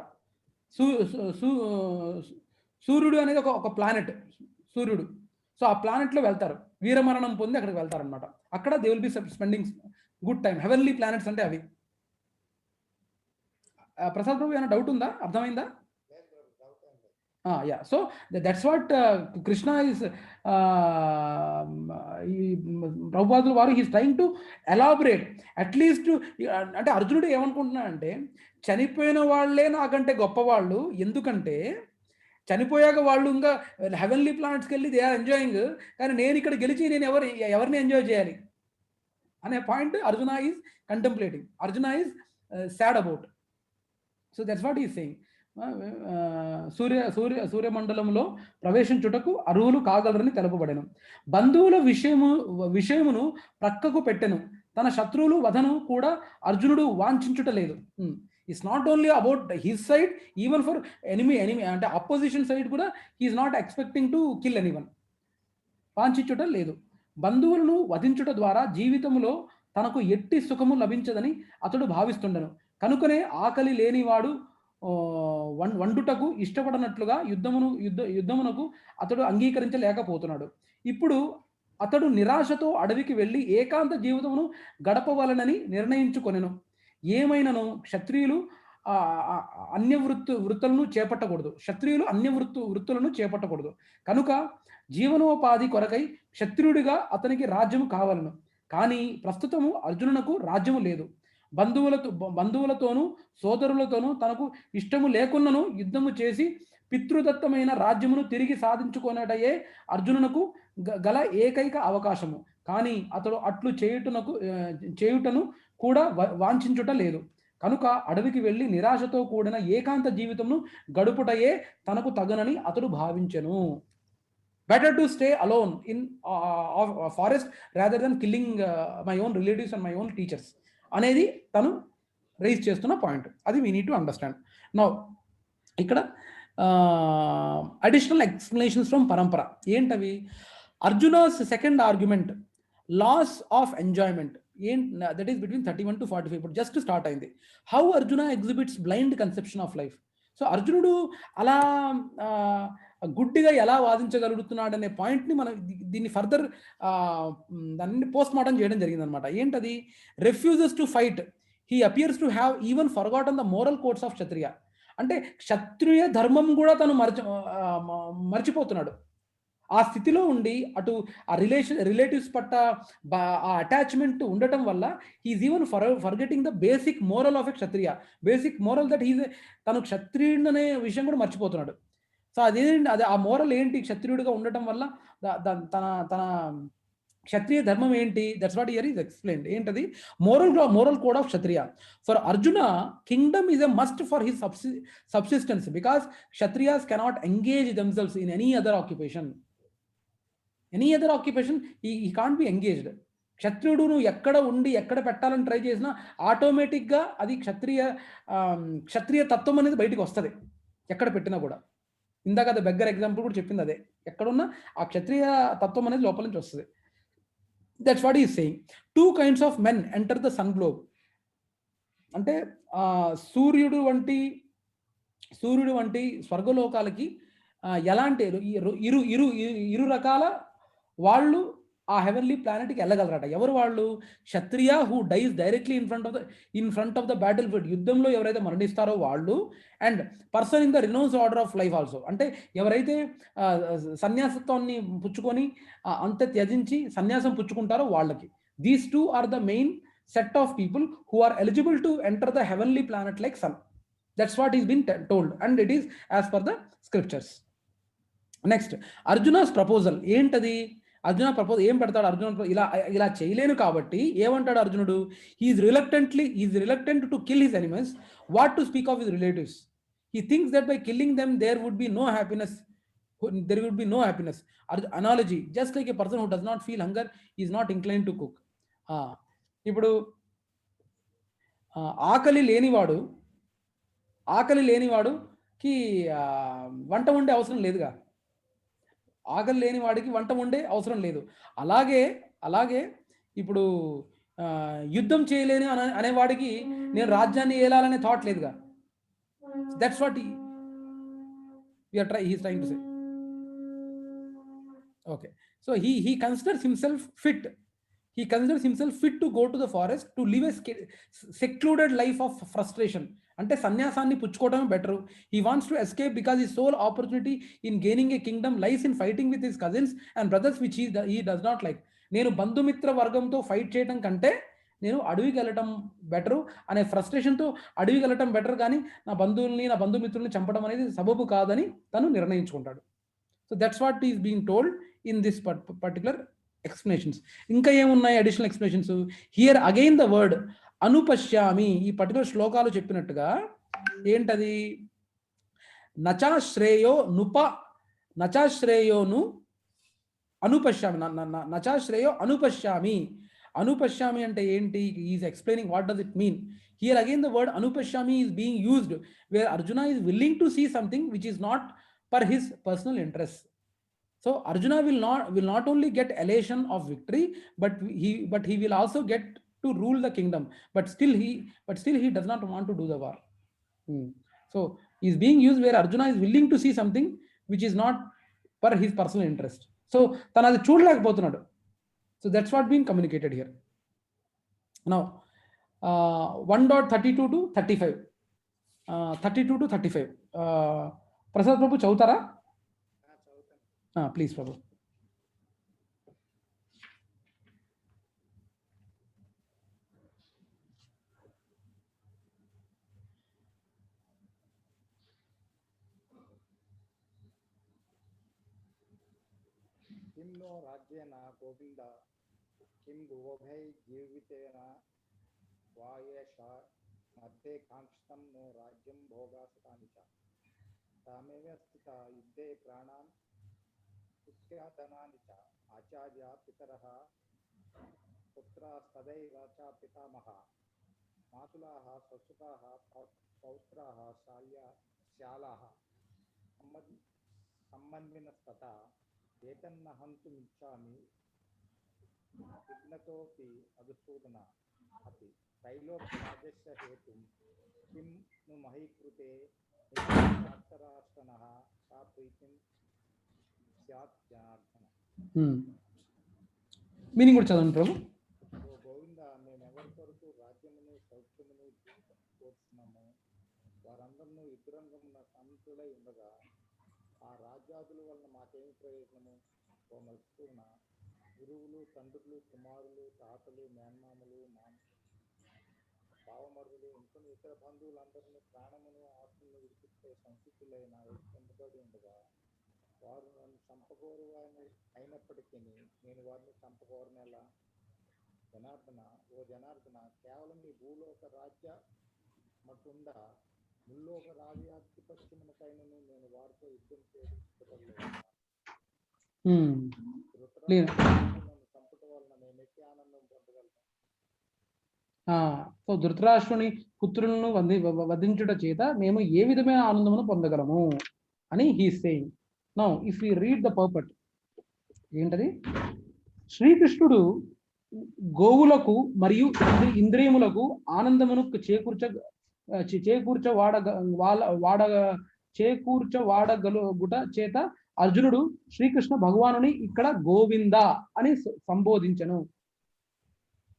సూర్యుడు అనేది ఒక ప్లానెట్, సూర్యుడు. సో ఆ ప్లానెట్లో వెళ్తారు, వీరమరణం పొంది అక్కడికి వెళ్తారనమాట. అక్కడ they will be spending good time. Heavenly planets అంటే అవి. ప్రసాద్ ప్రభు, ఏమైనా డౌట్ ఉందా? అర్థమైందా? Yeah. So that's what Krishna is ప్రభుపాదుల వారు he's trying to elaborate. At least అంటే అర్జునుడు ఏమనుకుంటున్నాడంటే చనిపోయిన వాళ్ళే నాకంటే గొప్పవాళ్ళు, ఎందుకంటే చనిపోయాక వాళ్ళు ఇంకా హెవెన్లీ ప్లానెట్స్కి వెళ్ళి దే ఆర్ ఎంజాయింగ్, కానీ నేను ఇక్కడ గెలిచి నేను ఎవరిని ఎంజాయ్ చేయాలి అనే point Arjuna is contemplating, Arjuna is sad about. So that's what is saying. సూర్యమండలంలో ప్రవేశించుటకు అర్హులు కాగలరని తెలపబడెను. బంధువుల విషయమును ప్రక్కకు పెట్టెను. తన శత్రువులు వధను కూడా అర్జునుడు వాంఛించుటలేదు. It's not only about his side, even for enemy అంటే అపోజిషన్ సైడ్ కూడా he is not expecting to kill anyone. వాంఛించుట లేదు. బంధువులను వధించుట ద్వారా జీవితంలో తనకు ఎట్టి సుఖము లభించదని అతడు భావిస్తుండను. కనుకనే ఆకలి లేనివాడు వండుటకు ఇష్టపడనట్లుగా యుద్ధమునకు అతడు అంగీకరించలేకపోతున్నాడు. ఇప్పుడు అతడు నిరాశతో అడవికి వెళ్ళి ఏకాంత జీవితమును గడపవలనని నిర్ణయించుకొనెను. ఏమైనను క్షత్రియులు అన్య వృత్తులను చేపట్టకూడదు. క్షత్రియులు అన్య వృత్తులను చేపట్టకూడదు. కనుక జీవనోపాధి కొరకై క్షత్రియుడిగా అతనికి రాజ్యము కావాలను. కానీ ప్రస్తుతము అర్జునునకు రాజ్యము లేదు. బంధువులతోనూ సోదరులతోనూ తనకు ఇష్టము లేకున్నను యుద్ధము చేసి పితృదత్తమైన రాజ్యమును తిరిగి సాధించుకొనటయే అర్జునునకు గల ఏకైక అవకాశము. కానీ అతడు అట్లు చేయుటను కూడా వాంఛించుట లేదు. కనుక అడవికి వెళ్ళి నిరాశతో కూడిన ఏకాంత జీవితమును గడుపుటయే తనకు తగనని అతడు భావించెను. better to stay alone in a forest rather than killing my own relatives and my own teachers అనేది తను రైజ్ చేస్తున్న పాయింట్. అది we need to understand. Now ఇక్కడ అడిషనల్ ఎక్స్ప్లెనేషన్స్ ఫ్రమ్ పరంపర ఏంటవి? Arjuna's second argument loss of enjoyment that is between 31 to 45. ఇప్పుడు just start అయింది. How Arjuna exhibits blind conception of life. So అర్జునుడు అలా గుడ్డిగా ఎలా వాదించగలుగుతున్నాడు అనే పాయింట్ని మనం దీన్ని ఫర్దర్ దాన్ని పోస్ట్ మార్టం చేయడం జరిగింది అనమాట. ఏంటది? Refuses to fight, he appears to have even forgotten the moral codes of kshatriya. అంటే క్షత్రియ ధర్మం కూడా తను మర్చిపోతున్నాడు. ఆ స్థితిలో ఉండి అటు ఆ రిలేటివ్స్ పట్ల ఆ అటాచ్మెంట్ ఉండటం వల్ల he is even forgetting the basic moral of a kshatriya, basic moral that తను క్షత్రియుడు అనే విషయం కూడా మర్చిపోతున్నాడు. సో అదేంటి, అది ఆ మోరల్ ఏంటి? క్షత్రియుడిగా ఉండటం వల్ల తన క్షత్రియ ధర్మం ఏంటి? That's what here is explained. ఏంటది? Moral code of kshatriya. For Arjuna kingdom is a must for his subsistence because kshatriyas cannot engage themselves in any other occupation. Any other occupation he can't be engaged. క్షత్రియుడు నువ్వు ఎక్కడ ఉండి ఎక్కడ పెట్టాలని try చేసినా ఆటోమేటిక్గా అది క్షత్రియ తత్వం అనేది బయటికి వస్తుంది ఎక్కడ పెట్టినా కూడా. ఇందాక అది బెగ్గర్ ఎగ్జాంపుల్ కూడా చెప్పింది అదే. ఎక్కడున్నా ఆ క్షత్రియ తత్వం అనేది లోపల నుంచి వస్తుంది. That's what is saying. 2 kinds of men enter the sun globe. అంటే సూర్యుడు వంటి స్వర్గలోకాలకి ఎలాంటి ఇరు రకాల వాళ్ళు ఆ హెవెన్లీ ప్లానెట్కి వెళ్ళగలరట. ఎవరు వాళ్ళు? Kshatriya who dies directly in front of the battle field. యుద్ధంలో ఎవరైతే మరణిస్తారో వాళ్ళు. And person in the renounce order of life also. అంటే ఎవరైతే సన్యాసత్వాన్ని పుచ్చుకొని అంత త్యజించి సన్యాసం పుచ్చుకుంటారో వాళ్ళకి. These 2 are the main set of people who are eligible to enter the heavenly planet like sun. That's what is been told and it is as per the scriptures. Next Arjuna's proposal ఏంటది? Arjuna propose ఏం పెడతాడు? అర్జున ఇలా చేయలేను కాబట్టి ఏమంటాడు అర్జునుడు? Is reluctant to kill his enemies, what to speak of his relatives. He thinks that by killing them there would be no happiness. Analogy just like a person who does not feel hunger is not incline to cook. ఇప్పుడు ఆకలి లేనివాడుకి వంట వండే అవసరం లేదుగా. ఆకలి లేని వాడికి వంట వండే అవసరం లేదు. అలాగే ఇప్పుడు యుద్ధం చేయలేని అనేవాడికి నేను రాజ్యాన్ని ఏలాలనే థాట్ లేదుగా. That's what he's trying to say. Okay, so he considers himself fit. He considers himself fit to go to the forest to live a secluded life of frustration. అంటే సన్యాసాన్ని పుచ్చుకోవడమే better. He wants to escape because his sole opportunity in gaining a kingdom lies in fighting with his cousins and brothers which he does not like. నేను బంధుమిత్ర వర్గంతో fight చేయడం కంటే నేను అడవికి వెళ్ళటం బెటరు అనే ఫ్రస్ట్రేషన్తో అడవికి వెళ్ళటం బెటర్, కానీ నా బంధుమిత్రుల్ని చంపడం అనేది సబబు కాదని తను నిర్ణయించుకుంటాడు. So that's what is being told in this particular explanations. ఇంకా ఏమున్నాయి additional explanations? Here again the word అనుపశ్యామి. ఈ పర్టికులర్ శ్లోకాలు చెప్పినట్టుగా ఏంటది? నచాశ్రేయోను అనుపశ్యామి. అనుపశ్యామి అంటే ఏంటి? Is explaining what does it mean. Here again the word అనుపశ్యామి is being used where Arjuna is willing to see something which is not for his personal interest. So Arjuna will not only get elation of victory, but he will also get to rule the kingdom. But still he does not want to do the war. So he is being used where Arjuna is willing to see something which is not for his personal interest. So tana adi chudalekapothunadu. So that's what being communicated here. Now 1.32 to 35. 32 to 35. Prasad Prabhu chautara? Please, Prabhu. किं no राज्येन Govind किं भुवभै जीवितेन वा एषा मध्ये काङ्क्षितं no राज्यं भोगासुतानि च तामेव स्थिता युद्धे प्राणान् ముఖ్యాధనాని చ ఆచార్య పితరః పుత్రాస్తదైవ చ పితామహ మాతులాః స్వసుతాః పౌత్రాः శాలాः సంబంధినస్తథా ఏతన్న హంతుమిచ్చామి విఘ్నతోపి మధుసూదన అపి త్రైలోక్యరాజస్య హేతుం కిం ను మహీకృతే అక్షరాష్టనః సా ప్రీతిం స్యాత్ జనార్దన. మీనింగ్ కూడా చదవండి ప్రభు. ఓ గోవింద, మేము ఎవరి కొరకు రాజ్యమును సౌఖ్యమును జీవితం కోరుతున్నాము, వారందరూ యుద్ధరంగమున సంతులై ఉండగా ఆ రాజ్యాదుల వలన మాకేమి ప్రయోజనము? ఓ మధుసూదన, గురువులు, తండ్రులు, కుమారులు, తాతలు, మేనమామలు, భావమరుదులు, ఇంకా ఇతర బంధువులందరినీ ప్రాణమును ఆత్మను విడిచితే సంసిద్ధులైన పొందబడి ఉండగా వారు నన్ను చంపగోరు అయినప్పటికీ నేను వారిని చంపగోరనేలా? జనార్దన, ఓ జనార్దన, కేవలం ఈ భూలోక రాజ్య మటుండ ముల్లోక రాజ్యాధిపత్యమునకైనను నేను వారితో యుద్ధం చేయించబడలేదు. నన్ను చంపుట వలన నేను ఎట్టి ఆనందం పొందగలను? సో ధృతరాష్ట్రుని పుత్రులను వధించుట చేత మేము ఏ విధమైన ఆనందమును పొందగలము అని he saying. Now if we read the purport, ఏంటది? శ్రీకృష్ణుడు గోవులకు మరియు ఇంద్రియములకు ఆనందమును చేకూర్చవాడగలుగుట చేత అర్జునుడు శ్రీకృష్ణ భగవానుని ఇక్కడ గోవింద అని సంబోధించను.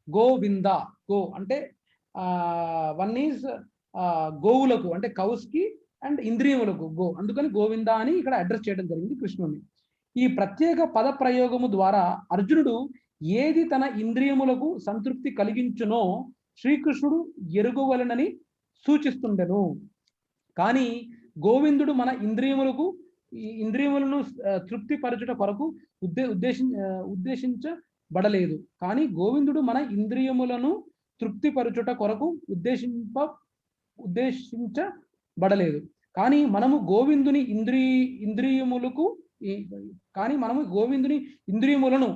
గోవింద, గో అంటే వన్ ఈజ్ గోవులకు అంటే కౌస్ కి అండ్ ఇంద్రియములకు గో, అందుకని గోవింద అని ఇక్కడ అడ్రస్ చేయడం జరిగింది కృష్ణుని. ఈ ప్రత్యేక పద ప్రయోగము ద్వారా అర్జునుడు ఏది తన ఇంద్రియములకు సంతృప్తి కలిగించునో శ్రీకృష్ణుడు ఎరుగవలనని సూచిస్తుండెను. కానీ గోవిందుడు మన ఇంద్రియములను తృప్తిపరచుట కొరకు ఉద్దేశించబడలేదు. కానీ గోవిందుడు మన ఇంద్రియములను తృప్తిపరచుట కొరకు ఉద్దేశించబడలేదు. కానీ మనము గోవిందుని ఇంద్రియములను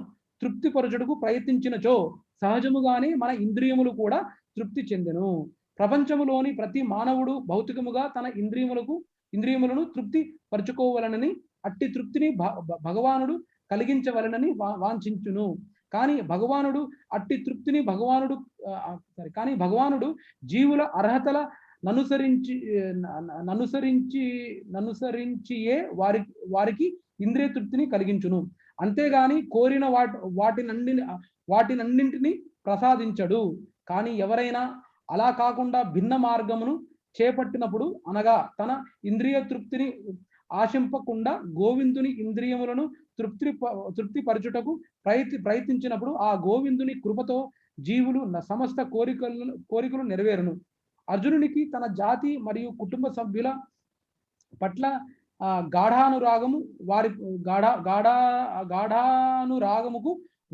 తృప్తిపరచుటకు ప్రయత్నించినచో సహజముగానే మన ఇంద్రియములు కూడా తృప్తి చెందెను. ప్రపంచములోని ప్రతి మానవుడు భౌతికముగా తన ఇంద్రియములను తృప్తి పరచుకోవాలనని, అట్టి తృప్తిని భగవానుడు కలిగించవలనని వాంఛించును. కానీ భగవానుడు జీవుల అర్హతల ననుసరించియే వారికి ఇంద్రియ తృప్తిని కలిగించును. అంతేగాని కోరిన వాటినన్నింటినీ ప్రసాదించడు. కానీ ఎవరైనా అలా కాకుండా భిన్న మార్గమును చేపట్టినప్పుడు, అనగా తన ఇంద్రియ తృప్తిని ఆశింపకుండా గోవిందుని ఇంద్రియములను తృప్తిపరచుటకు ప్రయత్నించినప్పుడు ఆ గోవిందుని కృపతో జీవులు సమస్త కోరికలు నెరవేరును. అర్జునునికి తన జాతి మరియు కుటుంబ సభ్యుల పట్ల గాఢానురాగముకు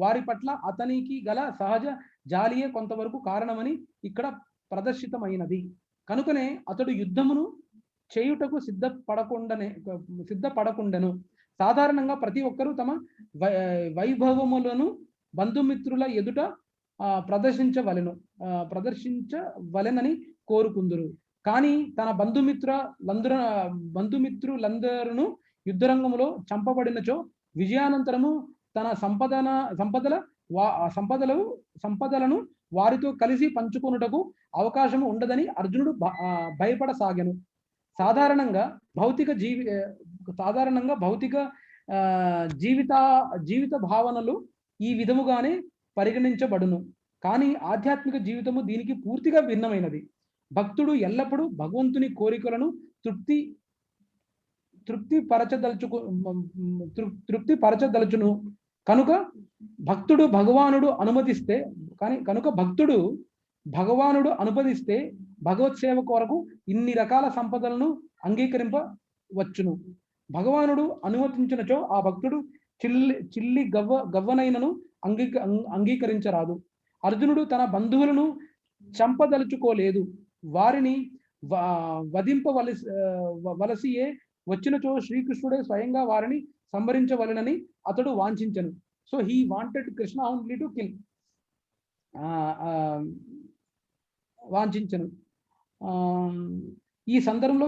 వారి పట్ల అతనికి గల సహజ జాలియే కొంతవరకు కారణమని ఇక్కడ ప్రదర్శితమైనది. కనుకనే అతడు యుద్ధమును చేయుటకు సిద్ధపడకుండెను. సాధారణంగా ప్రతి ఒక్కరూ తమ వైభవములను బంధుమిత్రుల ఎదుట ప్రదర్శించవలెనని కోరుకుందురు. కానీ తన బంధుమిత్రులందరూ యుద్ధరంగములో చంపబడినచో విజయానంతరము తన సంపదలను వారితో కలిసి పంచుకొనుటకు అవకాశం ఉండదని అర్జునుడు భయపడసాగెను. సాధారణంగా భౌతిక జీవిత భావనలు ఈ విధముగానే పరిగణించబడును. కానీ ఆధ్యాత్మిక జీవితము దీనికి పూర్తిగా భిన్నమైనది. భక్తుడు ఎల్లప్పుడూ భగవంతుని కోరికలను తృప్తిపరచదలుచును. కనుక భక్తుడు భగవానుడు అనుమతిస్తే భగవత్ సేవ కొరకు ఇన్ని రకాల సంపదలను అంగీకరింపవచ్చును. భగవానుడు అనుమతించినచో ఆ భక్తుడు చిల్లి గవ్వనైనను అంగీకరించరాదు. అర్జునుడు తన బంధువులను చంపదలుచుకోలేదు. వారిని వధింపవలసియే వచ్చినచో శ్రీకృష్ణుడే స్వయంగా వారిని సంహరించవలెనని అతడు వాంఛించెను. So he wanted Krishna only to kill, వాంఛించెను. ఈ సందర్భంలో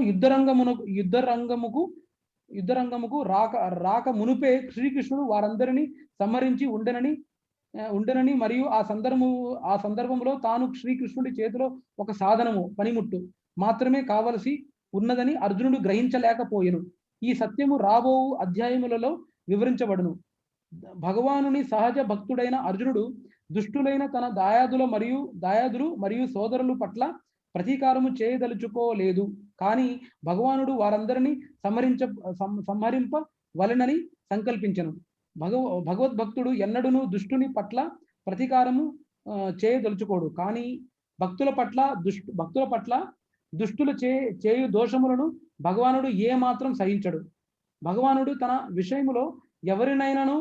యుద్ధరంగముకు రాక మునుపే శ్రీకృష్ణుడు వారందరినీ సంహరించి ఉండెనని మరియు ఆ సందర్భంలో తాను శ్రీకృష్ణుడి చేతిలో ఒక సాధనము, పనిముట్టు మాత్రమే కావలసి ఉన్నదని అర్జునుడు గ్రహించలేకపోయెను. ఈ సత్యము రాబో అధ్యాయములలో వివరించబడును. భగవానుని సహజ భక్తుడైన అర్జునుడు దుష్టులైన తన దాయాదులు మరియు సోదరుల పట్ల ప్రతీకారము చేయదలుచుకోలేదు. కానీ భగవానుడు వారందరినీ సంహరింపవలెనని సంకల్పించెను. భగవద్భక్తుడు ఎన్నడూను దుష్టుని పట్ల ప్రతీకారము చేయదలుచుకోడు. కానీ భక్తుల పట్ల దుష్టులు చేయు దోషములను భగవానుడు ఏ మాత్రం సహించడు. భగవానుడు తన విషయములో ఎవరినైనాను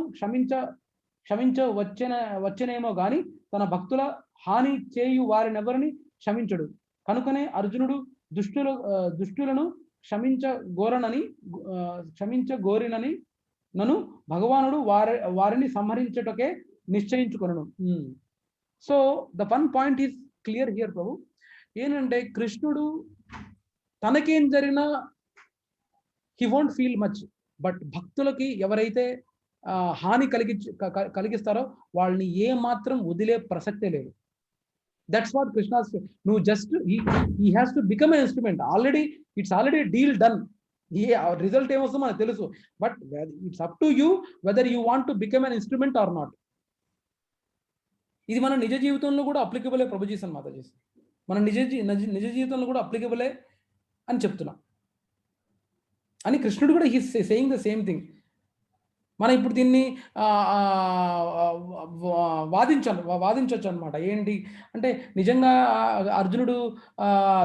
వచ్చనేమో గాని తన భక్తుల హాని చేయు వారినెవరిని క్షమించడు. కనుకనే అర్జునుడు దుష్టులను క్షమించగోరినని నన్ను భగవానుడు వారిని సంహరించుటకే నిశ్చయించుకొనను. So the one point is clear here Prabhu. ఏంటంటే కృష్ణుడు తనకేం జరిగినా he won't feel much, but భక్తులకి ఎవరైతే హాని కలిగిస్తారో వాళ్ళని ఏ మాత్రం వదిలే ప్రసక్తే లేదు. దట్స్ వాట్ కృష్ణ, నువ్వు just he has to become a instrument. It's already deal done. Result ఏమొస్తుందో మనకు తెలుసు, but it's up to you whether you want to become an instrument or not. ఇది మన నిజ జీవితంలో కూడా అప్లికబులే ప్రభుజీసన్ మాతాజీస్, మన నిజ జీవితంలో కూడా అప్లికబులే అని చెప్తున్నా. అని కృష్ణుడు కూడా he saying the same thing. మనం ఇప్పుడు దీన్ని వాదించవచ్చు అనమాట. ఏంటి అంటే నిజంగా అర్జునుడు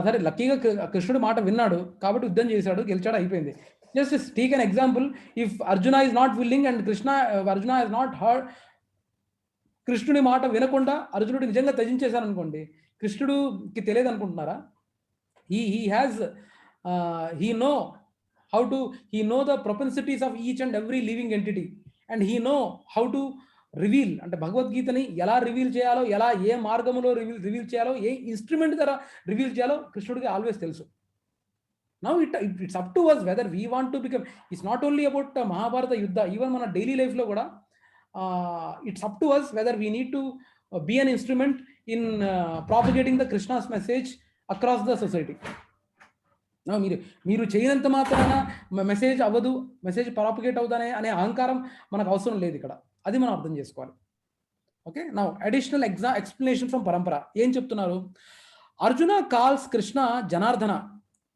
సరే లక్కీగా కృష్ణుడు మాట విన్నాడు కాబట్టి యుద్ధం చేశాడు, గెలిచాడు, అయిపోయింది. Just take an example, if Arjuna is not willing and Arjuna is not heard, కృష్ణుడి మాట వినకుండా అర్జునుడు నిజంగా త్యజించేశాను అనుకోండి, కృష్ణుడికి తెలియదు అనుకుంటున్నారా? he know the propensities of each and every living entity, and he know how to reveal. అంటే భగవద్గీతని ఎలా రివీల్ చేయాలో, ఎలా ఏ మార్గంలో రివీల్ చేయాలో, ఏ ఇన్స్ట్రుమెంట్ ద్వారా రివీల్ చేయాలో కృష్ణుడికి ఆల్వేస్ తెలుసు. Now it's up to us whether we want to become. It's not only about Mahabharata యుద్ధ, ఈవెన్ మన డైలీ లైఫ్లో కూడా it's up to us whether we need to be an instrument in propagating the Krishna's message across the society. మీరు చేయనంత మాత్రాన message అవ్వదు, message propagate అవుతానే అనే అహంకారం మనకు అవసరం లేదు ఇక్కడ. అది మనం అర్థం చేసుకోవాలి. Okay, now additional explanation from parampara ఏం చెప్తున్నారు? Arjuna calls Krishna Janardana.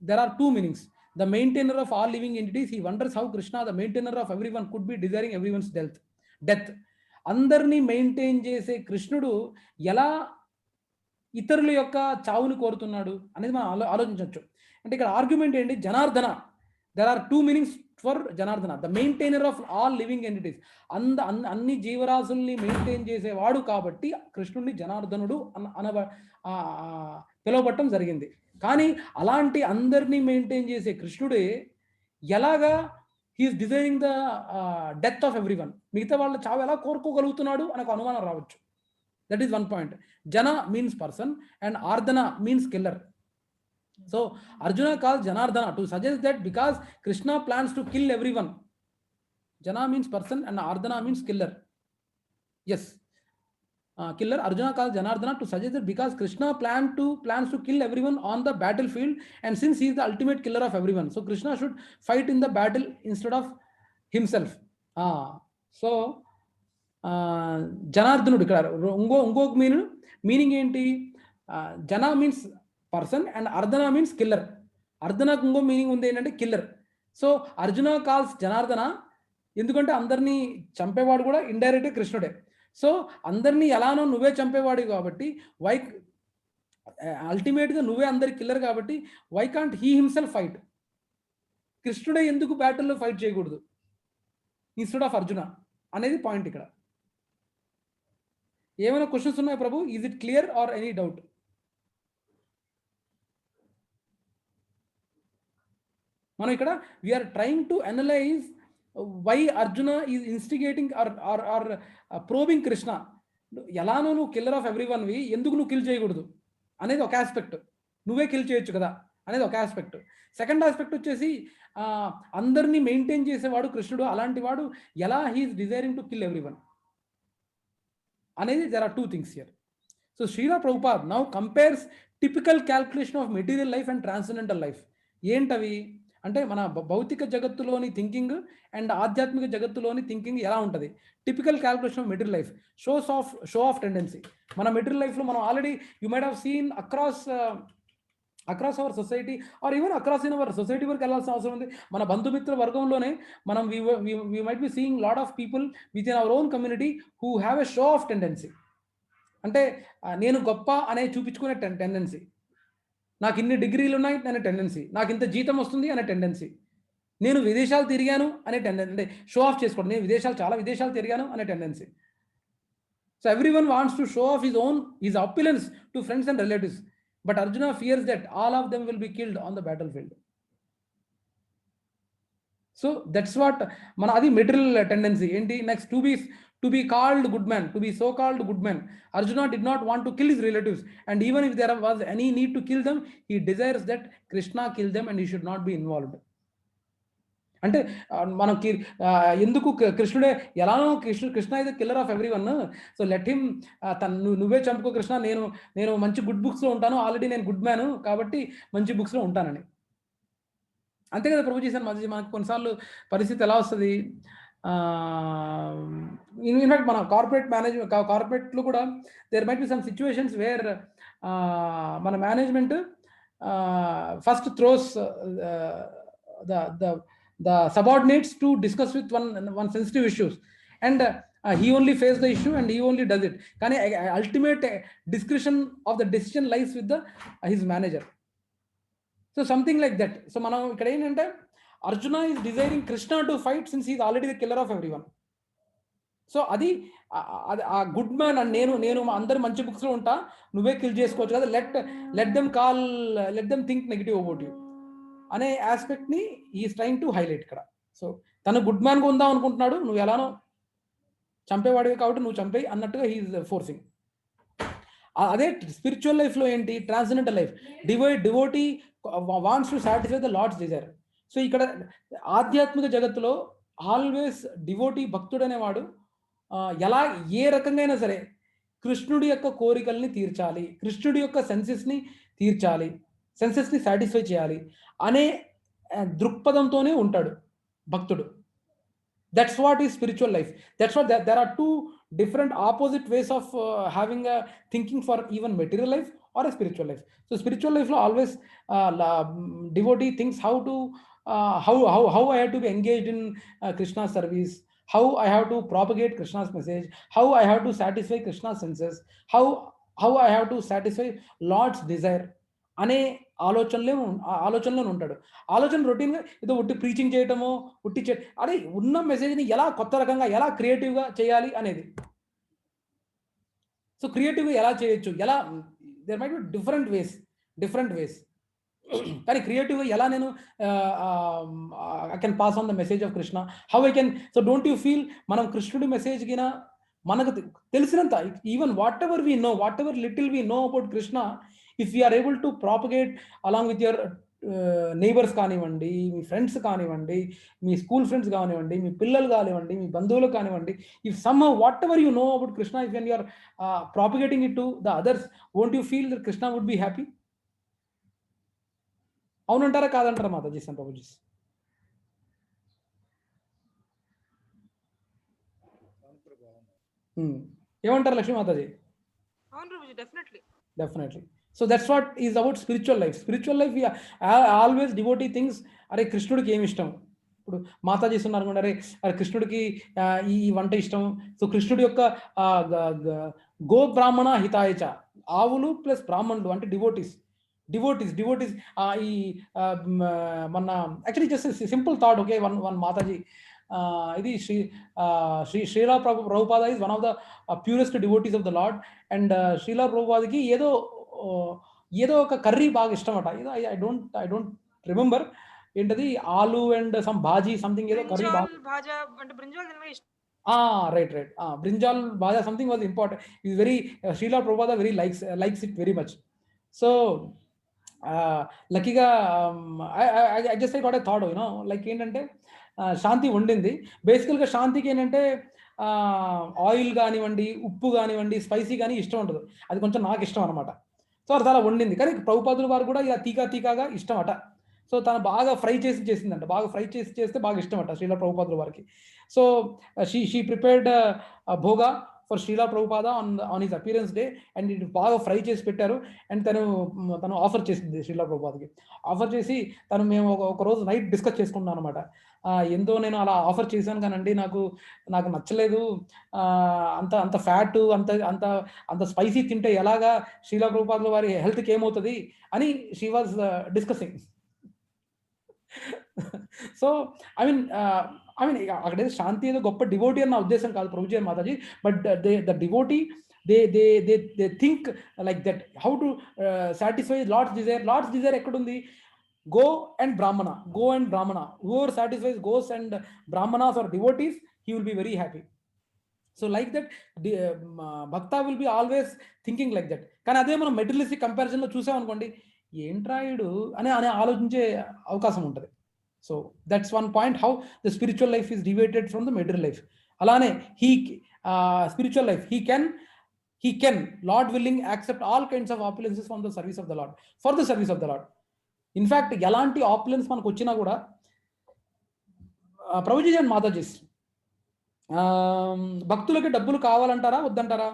There are two meanings. The maintainer of all living entities. He wonders how Krishna the maintainer of every one could be desiring everyone's death. అందరినీ మెయింటైన్ చేసే కృష్ణుడు ఎలా ఇతరుల యొక్క చావుని కోరుతున్నాడు అనేది మనం ఆలోచించవచ్చు. అంటే ఇక్కడ ఆర్గ్యుమెంట్ ఏంటి? Janardana. There are two meanings for Janardana. The maintainer of all living entities. అన్ని జీవరాశుల్ని మెయింటైన్ చేసేవాడు కాబట్టి కృష్ణుడిని జనార్దనుడు పిలువబట్టడం జరిగింది. కానీ అలాంటి అందరినీ మెయింటైన్ చేసే కృష్ణుడే ఎలాగా he is designing the death of every one, మిగతా వాళ్ళ చావు ఎలా కోరుకోగలుగుతున్నాడు అనే ఒక అనుమానం రావచ్చు. That is one point. జన మీన్స్ పర్సన్ అండ్ ఆర్దన means killer. So Arjuna calls Janardana to suggest that because Krishna plans to kill everyone. Jana means person and Ardana means killer. Yes, killer. Arjuna calls Janardana to suggest that because Krishna plans to kill everyone on the battlefield, and since he is the ultimate killer of everyone, so Krishna should fight in the battle instead of himself. So Janardanudu ikkada ఇంకొక meaning ఏంటి? జన means person and అర్ధన means killer. అర్ధనకు ఇంకో meaning ఉంది ఏంటంటే killer. So Arjuna calls Janardana ఎందుకంటే అందరినీ చంపేవాడు కూడా ఇండైరెక్ట్గా కృష్ణుడే. సో అందరినీ ఎలానో నువ్వే చంపేవాడు కాబట్టి అల్టిమేట్గా నువ్వే అందరి కిల్లర్ కాబట్టి why can't he himself fight? కృష్ణుడే ఎందుకు బ్యాటిల్లో ఫైట్ చేయకూడదు ఇన్స్టెడ్ ఆఫ్ అర్జున అనేది పాయింట్ ఇక్కడ. ఏమైనా క్వశ్చన్స్ ఉన్నాయా Prabhu? Is it clear or any doubt? మనం ఇక్కడ we are trying to analyse why Arjuna is instigating or probing Krishna, ఎలానో నువ్వు కిల్లర్ ఆఫ్ ఎవ్రీ వన్వి, ఎందుకు నువ్వు కిల్ చేయకూడదు అనేది ఒక ఆస్పెక్ట్, నువ్వే కిల్ చేయొచ్చు కదా అనేది ఒక ఆస్పెక్ట్. సెకండ్ ఆస్పెక్ట్ వచ్చేసి అందరినీ మెయింటైన్ చేసేవాడు కృష్ణుడు, అలాంటి వాడు ఎలా he is desiring to kill every one అనేది, there are 2 things here. So Srila Prabhupad now compares typical calculation of material life and transcendental life. ఏంటవి అంటే మన భౌతిక జగత్తులోని థింకింగ్ అండ్ ఆధ్యాత్మిక జగత్తులోని థింకింగ్ ఎలా ఉంటుంది. Typical calculation of material life show off tendency. మన material లైఫ్లో మనం already you might have seen across our society or even across in our society వరకు వెళ్ళాల్సిన అవసరం ఉంది. మన బంధుమిత్ర వర్గంలోనే మనం we might be seeing lot of people within our own community who have a show off tendency. అంటే నేను గొప్ప అనే చూపించుకునే టెండెన్సీ, నాకు ఇన్ని డిగ్రీలు ఉన్నాయి అనే టెండెన్సీ, నాకు ఇంత జీతం వస్తుంది అనే టెండెన్సీ, నేను విదేశాలు తిరిగాను అనే టెండెన్సీ, అంటే షో ఆఫ్ చేసుకోవడం, నేను చాలా విదేశాలు తిరిగాను అనే tendency. So every one wants to show off his opulence to friends and relatives. But Arjuna fears that all of them will be killed on the battlefield. So that's what మన అది material tendency ఏంటి. Next to be called good man, to be so called good man. Arjuna did not want to kill his relatives, and even if there was any need to kill them, he desires that Krishna kill them and he should not be involved. అంటే మనకి ఎందుకు కృష్ణుడే ఎలానో Krishna is the killer of every one, so let him, నువ్వే చంపుకో కృష్ణ, నేను మంచి good బుక్స్లో ఉంటాను, ఆల్రెడీ నేను గుడ్ మ్యాన్ కాబట్టి మంచి బుక్స్లో ఉంటానని. అంతే కదా ప్రభు చేశాను. మనకు కొన్నిసార్లు పరిస్థితి ఎలా వస్తుంది, ఇన్ఫాక్ట్ మన కార్పొరేట్లో కూడా there might be some situations where మన management first throws the subordinates to discuss with one sensitive issues, and he only faced the issue and he only does it. Kani ultimate discretion of the decision lies with his manager. So something like that. So manam ikkada ఏంటంటే Arjuna is desiring Krishna to fight since he is already the killer of everyone. So అది ఆ good man and నేను అందరు మంచి బుక్స్లో ఉంటా, నువ్వే kill చేసుకోవచ్చు కదా, let them think negative about you అనే ఆస్పెక్ట్ని ఈజ్ ట్రైంగ్ టు హైలైట్ ఇక్కడ. సో తను గుడ్ మ్యాన్గా ఉందాం అనుకుంటున్నాడు, నువ్వు ఎలానో చంపేవాడివి కాబట్టి నువ్వు చంపేయి అన్నట్టుగా హీఈస్ ఫోర్సింగ్. అదే స్పిరిచువల్ లైఫ్లో ఏంటి, transcendental life, devotee wants to satisfy the Lord's desire. So ఇక్కడ ఆధ్యాత్మిక జగత్తులో ఆల్వేస్ డివోటీ భక్తుడు అనేవాడు ఎలా ఏ రకంగా అయినా సరే కృష్ణుడి యొక్క కోరికల్ని తీర్చాలి, కృష్ణుడి యొక్క సెన్సెస్ని తీర్చాలి, సెన్సెస్ని సాటిస్ఫై చేయాలి అనే దృక్పథంతోనే ఉంటాడు భక్తుడు. That's what is spiritual life. That's what there are 2 different opposite ways of having a thinking for even material life or a spiritual life. So spiritual life lo always devotee thinks how I have to be engaged in Krishna's service, how I have to propagate Krishna's message, how I have to satisfy Krishna's senses, how I have to satisfy Lord's desire అనే ఆలోచనలో ఉంటాడు. ఆలోచన రొటీన్గా ఏదో ఉట్టి preaching చేయటమో అదే ఉన్న మెసేజ్ని ఎలా కొత్త రకంగా ఎలా క్రియేటివ్గా చేయాలి అనేది. సో క్రియేటివ్గా ఎలా చేయొచ్చు, ఎలా there might be different ways కానీ క్రియేటివ్గా ఎలా నేను I can pass on the message of Krishna, how I can. So don't you feel మనం కృష్ణుడి మెసేజ్ కిన మనకు తెలిసినంత, even whatever little we know about Krishna, if we are able to propagate along with your neighbors కానివ్వండి, మీ friends కానివ్వండి, మీ school friends కానివ్వండి, మీ పిల్లలు కానివ్వండి, మీ బంధువులు కానివ్వండి, if somehow whatever you know about Krishna, if when you are propagating it to the others, won't you feel that Krishna would be happy? అవునంటారా కాదంటారా మాతాజీ సంత ప్రభుజీ? ఏమంటారు లక్ష్మీ మాతాజీ? అవును Prabhuji, definitely. So that's what is about spiritual life. Spiritual life, we always devotee things, అరే కృష్ణుడికి ఏమి ఇష్టం, ఇప్పుడు మాతాజీ ఉన్నారు అనుకోండి, అరే కృష్ణుడికి ఈ వంట ఇష్టం. సో కృష్ణుడి యొక్క గో బ్రాహ్మణ హితాయచ, ఆవులు ప్లస్ బ్రాహ్మణులు అంటే డివోటీస్ ఈ మన actually just simple thought. Okay, one Mataji, ఇది Srila Prabhupada is one of the purest devotees of the Lord, and Srila ప్రభుపాదకి ఏదో ఒక కర్రీ బాగా ఇష్టం అట. I don't remember. ఏంటది aloo and some bhaji something ఏదో కర్రీ బ్రింజాల్ భాజా అంటే బ్రింజాల్ తినడం ఇష్టం. Right brinjal bhaja something was important. Is very Srila Prabhupada very likes it very much. So లక్కీగా I just I got a thought like ఏంటంటే శాంతి వండింది. బేసికల్గా శాంతికి ఏంటంటే ఆయిల్ కానివ్వండి, ఉప్పు కానివ్వండి, స్పైసీ కానీ ఇష్టం ఉంటుంది. అది కొంచెం నాకు ఇష్టం అనమాట. సో అది అలా వండింది. కానీ ప్రభుపాదుల వారు కూడా ఇలా తీకాగా ఇష్టం అట. సో తను బాగా ఫ్రై చేసిందంట. బాగా ఫ్రై చేస్తే బాగా ఇష్టం అట శ్రీలా ప్రభుపాదుల వారికి. So she prepared bhoga for Srila Prabhupada on his appearance day and ఇది బాగా ఫ్రై చేసి పెట్టారు. అండ్ తను ఆఫర్ చేసింది శ్రీలా ప్రభుపాదకి. ఆఫర్ చేసి మేము ఒక రోజు నైట్ డిస్కస్ చేసుకున్నాం అనమాట. ఎంతో నేను అలా ఆఫర్ చేశాను కానండి, నాకు నచ్చలేదు, అంత ఫ్యాట్ అంత స్పైసీ తింటే ఎలాగా శ్రీలా ప్రభుపాదుల వారి హెల్త్కి ఏమవుతుంది అని she was discussing. So I mean అక్కడైతే శాంతి ఏదో గొప్ప డివోటీ అని నా ఉద్దేశం కాదు Prabhuji and Mataji, but the devotee they think like that how to satisfy Lord's desire. Lord's desire ఎక్కడుంది? Go and Brahmana. Whoever satisfies goes and Brahmanas or devotees, he will be very happy. So like that, Bhakta will be always thinking like that. కానీ అదే మనం materialistic కంపారిజన్లో చూసామనుకోండి, ఏంట్రాయుడు అని ఆలోచించే అవకాశం ఉంటుంది. So that's one point how the spiritual life is divided from the material life. అలానే spiritual life he can Lord willing accept all kinds of opulences from the service of the Lord, for the service of the Lord. In fact ఎలాంటి opulence మనకు వచ్చినా కూడా Prabhuji and Matajis భక్తులకి డబ్బులు కావాలంటారా వద్దంటారా?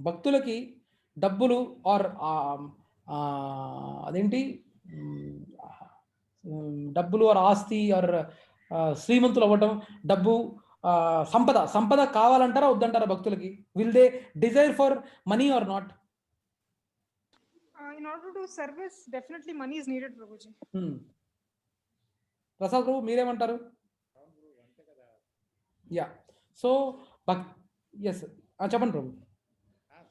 భక్తులకి డబ్బులు ఆర్ అదేంటి డబ్బులు ఆర్ ఆస్తి ఆర్ శ్రీమంతులు అవ్వటం, డబ్బు, సంపద కావాలంటారా వద్దంటారా భక్తులకి? Will they desire for money or not? In order to service, definitely money is needed, Prabhuji. Prasad Prabhu మీరేమంటారు? యా. సో ఎస్ చెప్పండి ప్రభు.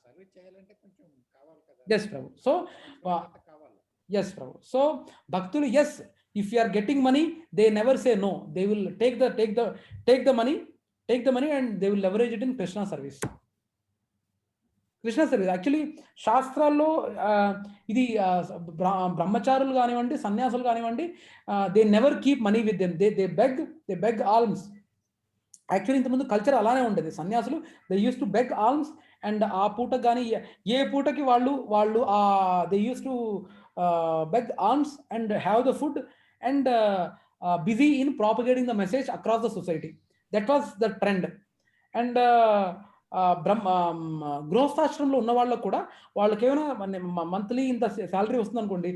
సర్వీస్ చేయాలంటే కొంచెం కావాలి కదా. Yes Prabhu. So yes Prabhu. So భక్తులు yes, if you are getting money they never say no. They will take the money and they will leverage it in Krishna service. Actually శాస్త్రాల్లో ఇది బ్రహ్మచారులు కానివ్వండి, సన్యాసులు కానివ్వండి, they never keep money with them. They beg alms. Actually ఇంతకుముందు culture అలానే ఉండేది. సన్యాసులు they use to beg alms and ఆ పూటకు కానీ ఏ పూటకి వాళ్ళు they use to beg alms and have the food and busy in propagating the message across the society. That was the trend. And గృహస్థాశ్రమంలో ఉన్న వాళ్ళకు కూడా వాళ్ళకి ఏమైనా మంత్లీ ఇంత శాలరీ వస్తుంది అనుకోండి,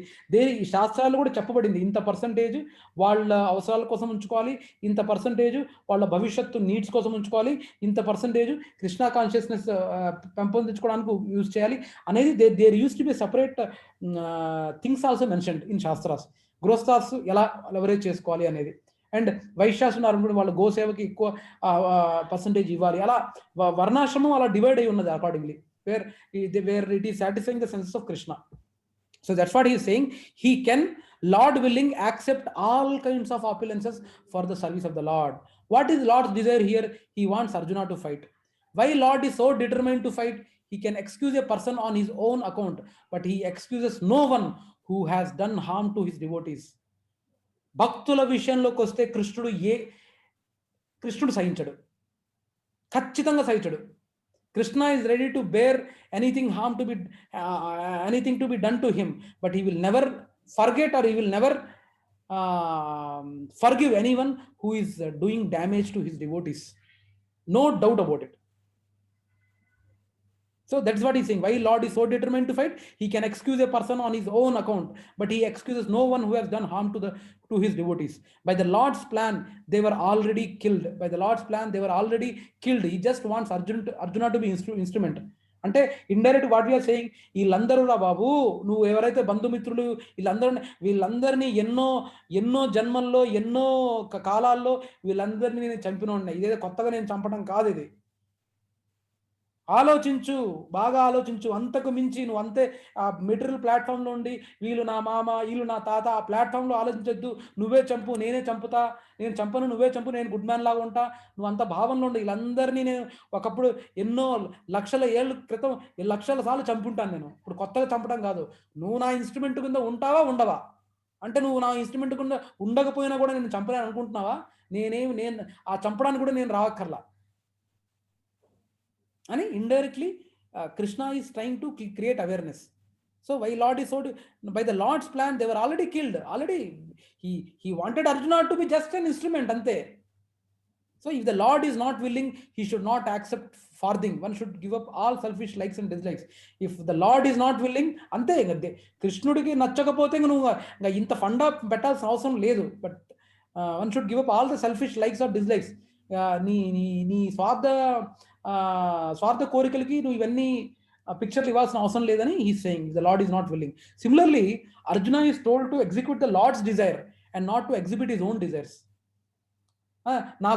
ఈ శాస్త్రాలు కూడా చెప్పబడింది ఇంత పర్సంటేజ్ వాళ్ళ అవసరాల కోసం ఉంచుకోవాలి, ఇంత పర్సంటేజ్ వాళ్ళ భవిష్యత్తు నీడ్స్ కోసం ఉంచుకోవాలి, ఇంత పర్సంటేజ్ కృష్ణ కాన్షియస్నెస్ పెంపొందించుకోవడానికి యూజ్ చేయాలి అనేది there use to be separate things also mentioned in shastras. Grihasthas ఎలా లెవరేజ్ చేసుకోవాలి అనేది. అండ్ వైశ్యాస్ ఉన్నారు, వాళ్ళ గోసేవకి ఎక్కువ పర్సంటేజ్ ఇవ్వాలి. అలా వర్ణాశ్రమం అలా డివైడ్ అయి ఉన్నది accordingly, where it is satisfying the senses of Krishna. So that's what he is saying. He can, Lord willing, accept all kinds of opulences for the service of the Lord. What is Lord's desire here? He wants Arjuna to fight. Why Lord is so determined to fight? He can excuse a person on his own account, but he excuses no one who has done harm to his devotees. భక్తుల విషయంలోకి వస్తే కృష్ణుడు సహించడు, ఖచ్చితంగా సహించడు. Krishna is ready to bear anything to be done to him, but he will never forget or he will never forgive anyone who is doing damage to his devotees. No doubt about it. So that's what he's saying. Why Lord is so determined to fight? He can excuse a person on his own account, but he excuses no one who has done harm to his devotees. By the Lord's plan, they were already killed. He just wants Arjuna to be instrument. అంటే indirect what we are saying, వీళ్ళందరూ రా బాబు, నువ్వు ఎవరైతే బంధుమిత్రులు వీళ్ళందరినీ ఎన్నో జన్మల్లో ఎన్నో కాలాల్లో వీళ్ళందరినీ నేను చంపిన ఉన్నాయి. ఇదేదో కొత్తగా నేను చంపడం కాదు. ఇది ఆలోచించు, బాగా ఆలోచించు. అంతకు మించి నువ్వు అంతే ఆ మెటీరియల్ ప్లాట్ఫామ్లో ఉండి వీళ్ళు నా మామ, వీళ్ళు నా తాత, ఆ ప్లాట్ఫామ్లో ఆలోచించొద్దు. నువ్వే చంపు, నేనే చంపుతా, నేను చంపను, నువ్వే చంపు, నేను గుడ్ మ్యాన్ లాగా ఉంటా, నువ్వు అంత భావనలో ఉండి వీళ్ళందరినీ నేను ఒకప్పుడు ఎన్నో లక్షల ఏళ్ళ క్రితం లక్షల సార్లు చంపుంటాను నేను. ఇప్పుడు కొత్తగా చంపడం కాదు. నువ్వు నా ఇన్స్ట్రుమెంట్ కింద ఉంటావా, ఉండవా? అంటే నువ్వు నా ఇన్స్ట్రుమెంట్ కింద ఉండకపోయినా కూడా నేను చంపలేను అనుకుంటున్నావా? నేను ఆ చంపడానికి కూడా నేను రావక్కర్లా అని indirectly Krishna is trying to create awareness. So why Lord is so by the Lord's plan they were already killed. Already he wanted Arjuna to be just an instrument ante. So if the Lord is not willing, he should not accept farthing. One should give up all selfish likes and dislikes. If the Lord is not willing, ante కృష్ణుడికి నచ్చకపోతే నువ్వు ఇంత ఫండా పెట్టాల్సిన అవసరం లేదు. But one should give up all the selfish likes or dislikes. నీ స్వార్థ కోరికలకి నువ్వు ఇవన్నీ పిక్చర్లు ఇవ్వాల్సిన అవసరం లేదని he's saying the Lord is not willing. Similarly Arjuna is told to execute the Lord's desire and not to exhibit his own desires. నా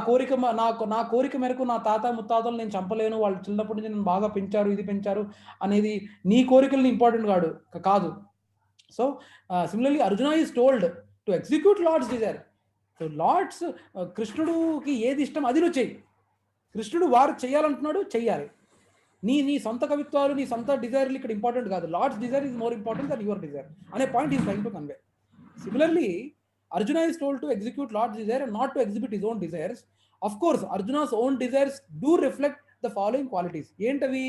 కోరిక మేరకు నా తాత ముత్తాతలు నేను చంపలేను, వాళ్ళు చిన్నప్పటి నుంచి నేను బాగా పెంచారు, ఇది పెంచారు అనేది నీ కోరికల్ని ఇంపార్టెంట్ కాదు. So similarly Arjuna is told to execute Lord's desire. So Lord's కృష్ణుడికి ఏది ఇష్టం అది నువ్వు చెయ్యి. కృష్ణుడు వారు చేయాలంటున్నాడు, చెయ్యాలి. నీ సొంత కవిత్వాలు, నీ సొంత డిజైర్లు ఇక్కడ ఇంపార్టెంట్ కాదు. Lord's desire is more important than your desire అనే point is trying to convey. Similarly Arjuna is told to execute Lord's desire and not to exhibit his own desires. Of course, Arjuna's own desires do reflect the following qualities. Entavi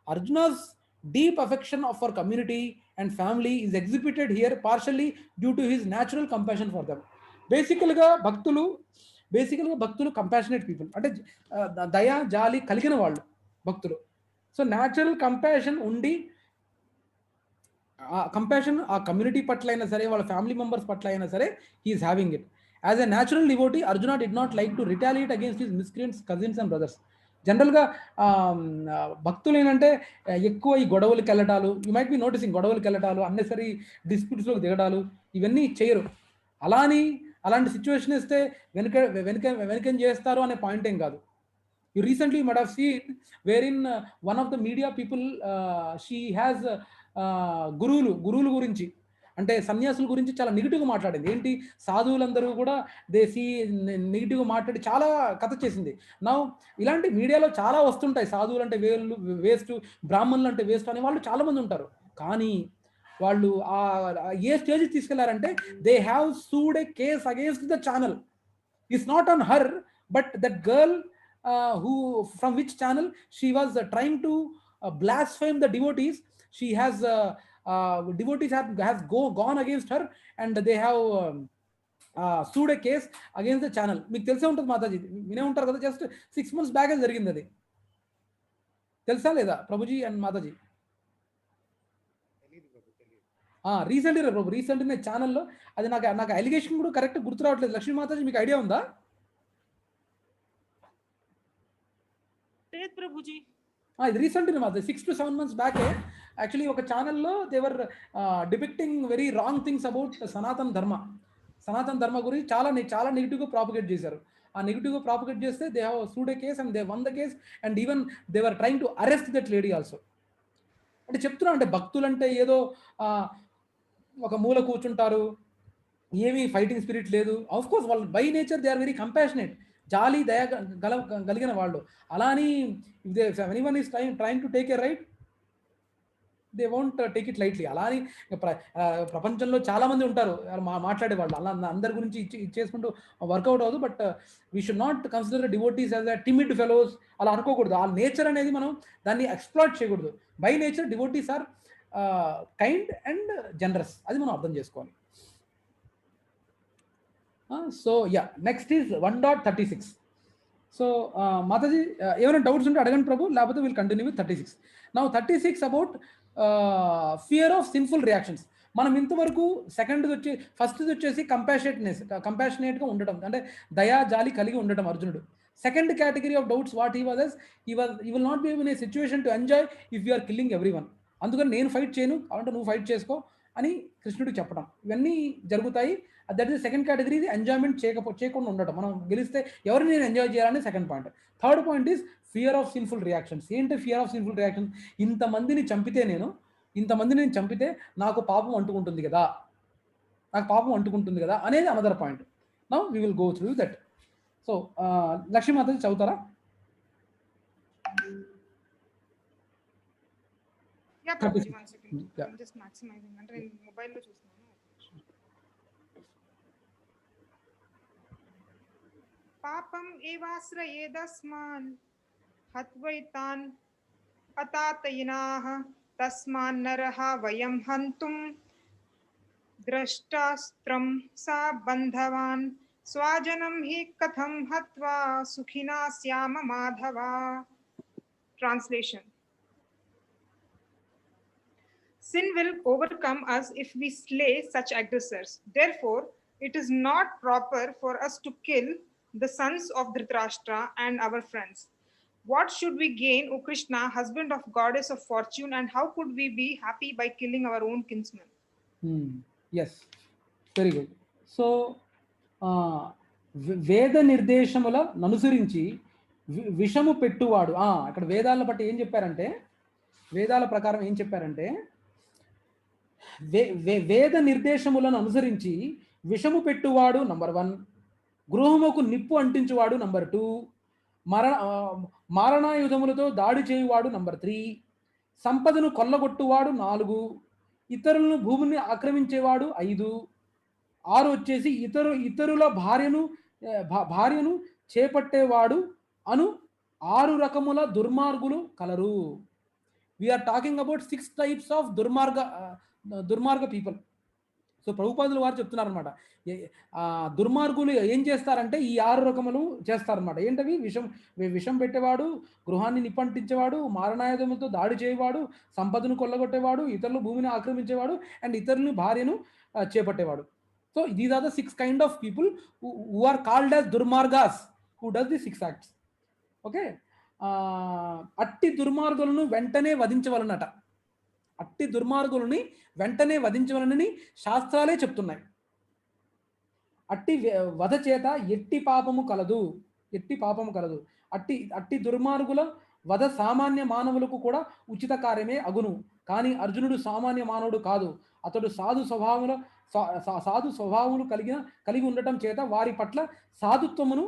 Arjuna's deep affection for community and family is exhibited here partially due to his natural compassion for them. Basically భక్తులు compassionate people, అంటే దయ జాలి కలిగిన వాళ్ళు భక్తులు. సో natural compassion ఉండి compassion ఆ కమ్యూనిటీ పట్ల అయినా సరే, వాళ్ళ ఫ్యామిలీ మెంబర్స్ పట్ల అయినా సరే, he is having it. As a natural devotee Arjuna did not like to retaliate against his miscreants cousins and brothers. జనరల్గా భక్తులు ఏంటంటే ఎక్కువ ఈ గొడవలకి వెళ్ళటాలు, యూ మైట్ బి నోటీసింగ్, గొడవలకి వెళ్ళటాలు, అన్నెసరీ డిస్ప్యూట్స్లోకి దిగడాలు ఇవన్నీ చేయరు. అలాంటి సిచ్యువేషన్ ఇస్తే వెనుకం చేస్తారు అనే పాయింట్ ఏం కాదు. You recently might have seen wherein one of the media people she has గురువులు గురించి, అంటే సన్యాసుల గురించి చాలా నెగిటివ్గా మాట్లాడింది. ఏంటి, సాధువులందరూ కూడా దేశీ నెగిటివ్గా మాట్లాడి చాలా కథ చేసింది. నా ఇలాంటి మీడియాలో చాలా వస్తుంటాయి. సాధువులు అంటే వేస్ట్, బ్రాహ్మణులు అంటే వేస్ట్ అని వాళ్ళు చాలామంది ఉంటారు. కానీ వాళ్ళు ఏ స్టేజ్కి తీసుకెళ్లారంటే they have sued a case against the channel. It's not on her but that girl who from which channel she was trying to blaspheme the devotees. She has devotees has gone against her and they have sued a case against the channel. మీకు తెలిసే ఉంటుంది మాతాజీ, వినే ఉంటారు కదా. Just 6 months back జరిగింది అది. తెలుసా లేదా ప్రభుజీ అండ్ మాతాజీ? రీసెంట్గా ప్రభు, రీసెంట్గా ఛానల్లో అది నాకు అలిగేషన్ కూడా కరెక్ట్ గుర్తు రావట్లేదు. లక్ష్మీ మాతాజీ మీకు ఐడియా ఉందా? ప్రభుజీ ఇది రీసెంట్ మాది 6 to 7 months బ్యాకే యాక్చువల్లీ ఒక ఛానల్లో they were depicting very wrong things about Sanatana Dharma గురించి చాలా నెగిటివ్గా ప్రాపగేట్ చేశారు. ఆ నెగిటివ్గా ప్రాపగేట్ చేస్తే they have sued a case and they won the case and even they were trying to arrest that lady also. అంటే చెప్తున్నా, అంటే భక్తులంటే ఏదో ఒక మూల కూర్చుంటారు, ఏమీ ఫైటింగ్ స్పిరిట్ లేదు. ఆఫ్ కోర్స్ వాళ్ళు by nature they are very compassionate, జాలి దయ కలిగిన వాళ్ళు. అలా అని anyone is trying to take a right, they won't take it lightly. అలా అని ప్రపంచంలో చాలా మంది ఉంటారు మాట్లాడేవాళ్ళు, అలా అందరి గురించి ఇచ్చేసుకుంటూ వర్కౌట్ అవ్వదు. But we should not consider devotees as a timid fellows, అలా అనుకోకూడదు. ఆ నేచర్ అనేది మనం దాన్ని ఎక్స్ప్లాయిట్ చేయకూడదు. By nature devotees are kind and generous, అది మనం అర్థం చేసుకోవాలి. So next is 1.36. So Mataji ఏమైనా డౌట్స్ ఉంటే అడగండి ప్రభు, లేకపోతే will continue with 36. Now 36 about fear of sinful reactions. మనం ఇంతవరకు ఫస్ట్ వచ్చేసి కంపాషనేట్గా ఉండటం, అంటే దయా జాలి కలిగి ఉండటం అర్జునుడు. Second category of doubts what he will not be in a situation to enjoy if you are killing everyone. అందుకని నేను ఫైట్ చేయను, అంటే నువ్వు ఫైట్ చేసుకో అని కృష్ణుడు చెప్పడం, ఇవన్నీ జరుగుతాయి. That is second category. ఇది ఎంజాయ్మెంట్ చేయకుండా ఉండటం. మనం గెలిస్తే ఎవరిని నేను ఎంజాయ్ చేయాలని second point. Third point is fear of sinful reactions. ఏంటి ఫియర్ ఆఫ్ సిన్ఫుల్ రియాక్షన్స్? ఇంతమందిని చంపితే నాకు పాపం అంటుకుంటుంది కదా, అనేది another point. Now we will go through that. So లక్ష్మీమాతజీ చదువుతారా? Yeah, Prabhuji, 1 second. Yeah. I'm just maximizing. అంటే నేను మొబైల్లో చూస్తున్నాను. పాపం ఏవాశ్రయేదస్మాన్ హత్వైతాన్ అతాతయినాః తస్మాన్ నరః వయం హంతుం ద్రష్టాస్త్రం సా బంధవాన్ స్వాజనం హి కథం హత్వా సుఖినా స్యామ Madhava. Translation: Sin will overcome us if we slay such aggressors. Therefore, it is not proper for us to kill the sons of Dhritarashtra and our friends. What should we gain, O Krishna, husband of goddess of fortune, and how could we be happy by killing our own kinsmen? Yes, very good. So, వేద నిర్దేశముల అనుసరించి విషము పెట్టువాడు. అక్కడ వేదాల బట్టి ఏం చెప్పారంటే, వేదాల ప్రకారం ఏం చెప్పారంటే, వేద నిర్దేశములను అనుసరించి విషము పెట్టువాడు నంబర్ 1, గృహముకు నిప్పు అంటించువాడు నంబర్ 2, మారణాయుధములతో దాడి చేయువాడు నంబర్ 3, సంపదను కొల్లగొట్టువాడు 4, ఇతరులను భూమిని ఆక్రమించేవాడు 5, 6 వచ్చేసి ఇతరుల భార్యను చేపట్టేవాడు అను 6 రకముల దుర్మార్గులు కలరు. We're talking about 6 types of దుర్మార్గ పీపుల్. సో ప్రభుపాదులు వారు చెప్తున్నారనమాట, దుర్మార్గులు ఏం చేస్తారంటే ఈ 6 రకములు చేస్తారనమాట. ఏంటవి? విషం పెట్టేవాడు, గృహాన్ని నిప్పంటించేవాడు, మారణాయుధములతో దాడి చేయవాడు, సంపదను కొల్లగొట్టేవాడు, ఇతరుల భూమిని ఆక్రమించేవాడు, అండ్ ఇతరులని భార్యను చేపట్టేవాడు. So these are the 6 kind of people who are called as దుర్మార్గాస్ who does the 6 acts. Okay, అట్టి దుర్మార్గులను వెంటనే వధించవలనట. అట్టి దుర్మార్గులని వెంటనే వధించవలనని శాస్త్రాలే చెప్తున్నాయి. అట్టి వధ చేత ఎట్టి పాపము కలదు. అట్టి దుర్మార్గుల వధ సామాన్య మానవులకు కూడా ఉచిత కార్యమే అగును. కానీ అర్జునుడు సామాన్య మానవుడు కాదు. అతడు సాధు స్వభావములు కలిగి ఉండటం చేత వారి పట్ల సాధుత్వమును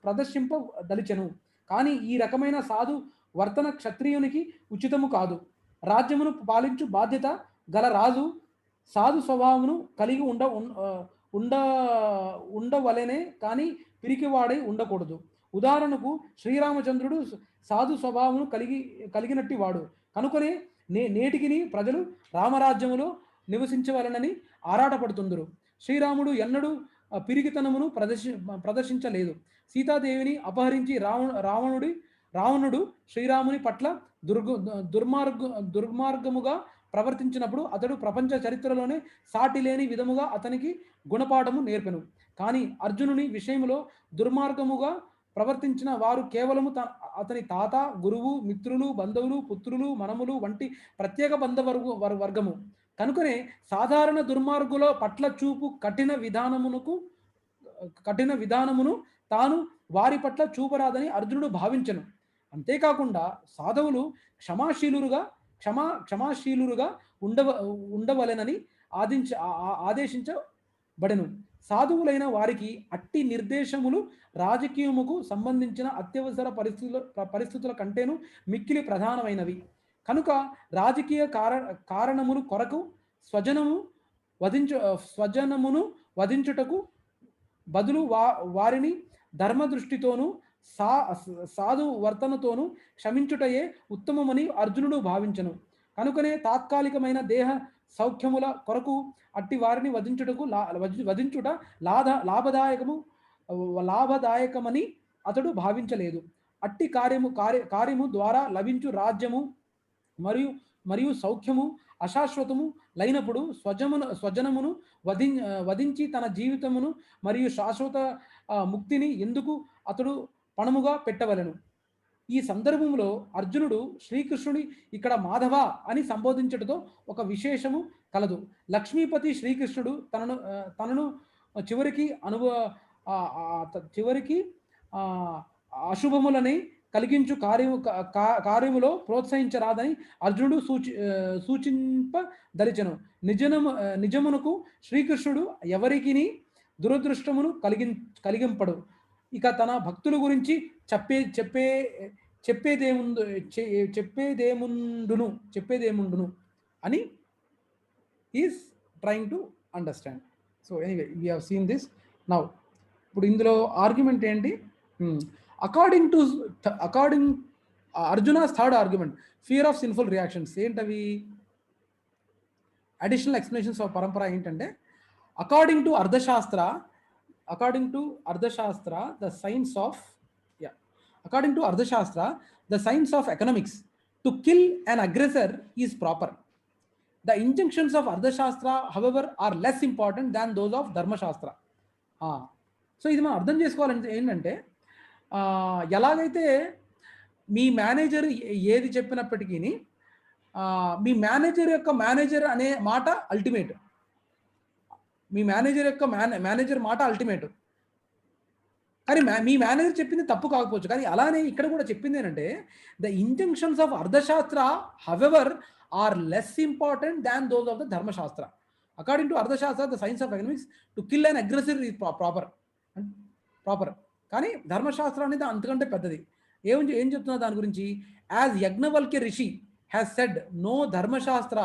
ప్రదర్శింపదలిచెను. కానీ ఈ రకమైన సాధు వర్తన క్షత్రియునికి ఉచితము కాదు. రాజ్యమును పాలించు బాధ్యత గల రాజు సాధు స్వభావమును కలిగి ఉండవలెనే కానీ పిరికివాడై ఉండకూడదు. ఉదాహరణకు శ్రీరామచంద్రుడు సాధు స్వభావమును కలిగినట్టి వాడు. కనుకనే నేటికిని ప్రజలు రామరాజ్యములో నివసించవలనని ఆరాటపడుతుందరు. శ్రీరాముడు ఎన్నడూ పిరికితనమును ప్రదర్శించలేదు. సీతాదేవిని అపహరించి రావణుడు శ్రీరాముని పట్ల దుర్మార్గముగా ప్రవర్తించినప్పుడు అతడు ప్రపంచ చరిత్రలోనే సాటి లేని విధముగా అతనికి గుణపాఠము నేర్పెను. కానీ అర్జునుని విషయంలో దుర్మార్గముగా ప్రవర్తించిన వారు కేవలము అతని తాత, గురువు, మిత్రులు, బంధువులు, పుత్రులు, మనములు వంటి ప్రత్యేక వర్గము. కనుకనే సాధారణ దుర్మార్గుల పట్ల చూపు కఠిన విధానమును తాను వారి పట్ల చూపరాదని అర్జునుడు భావించను. అంతేకాకుండా సాధువులు క్షమాశీలురుగా ఉండవలెనని ఆదేశించబడెను. సాధువులైన వారికి అట్టి నిర్దేశములు రాజకీయముకు సంబంధించిన అత్యవసర పరిస్థితుల కంటేను మిక్కిలి ప్రధానమైనవి. కనుక రాజకీయ కారణములు కొరకు స్వజనమును వధించుటకు బదులు వారిని ధర్మదృష్టితోనూ సాధు వర్తనతోనూ క్షమించుటయే ఉత్తమమని అర్జునుడు భావించను. కనుకనే తాత్కాలికమైన దేహ సౌఖ్యముల కొరకు అట్టి వారిని వధించుట లాభదాయకమని అతడు భావించలేదు. అట్టి కార్యము ద్వారా లభించు రాజ్యము మరియు సౌఖ్యము అశాశ్వతము లైనప్పుడు స్వజనమును వధించి తన జీవితమును మరియు శాశ్వత ముక్తిని ఎందుకు అతడు పణముగా పెట్టవలెను? ఈ సందర్భంలో అర్జునుడు శ్రీకృష్ణుని ఇక్కడ మాధవ అని సంబోధించడంతో ఒక విశేషము కలదు. లక్ష్మీపతి శ్రీకృష్ణుడు తనను చివరికి చివరికి అశుభములని కలిగించు కార్యములో ప్రోత్సహించరాదని అర్జునుడు సూచింపదలిచెను. నిజమునకు శ్రీకృష్ణుడు ఎవరికి దురదృష్టమును కలిగింపడు. ఇక తన భక్తుల గురించి చెప్పేదేముండును అని is trying to understand. So anyway we have seen this. Now ఇప్పుడు ఇందులో ఆర్గ్యుమెంట్ ఏంటి? According Arjuna's third argument, fear of sinful reactions. ఏంటవి? అడిషనల్ ఎక్స్ప్లెనేషన్స్ ఆఫ్ పరంపర ఏంటంటే, అకార్డింగ్ టు అర్థశాస్త్ర the science of economics, to kill an aggressor is proper. The injunctions of Ardhashastra, however, are less important than those of Dharmashastra. So ఇది మనం అర్థం చేసుకోవాలంటే ఏంటంటే, ఎలాగైతే మీ మేనేజర్ ఏది చెప్పినప్పటికీ మీ మేనేజర్ అనే మాట అల్టిమేట్. మీ మేనేజర్ మాట అల్టిమేట్. కానీ మీ మేనేజర్ చెప్పింది తప్పు కాకపోవచ్చు, కానీ అలానే ఇక్కడ కూడా చెప్పింది ఏంటంటే, the injunctions of Arthashastra however are less important than those of the Dharmashastra. According to Arthashastra, the science of economics, to kill and aggressor is proper. కానీ ధర్మశాస్త్రం అనేది అంతకంటే పెద్దది. ఏం చెప్తున్నా దాని గురించి? As Yajnavalkya rishi has said, know Dharmashastra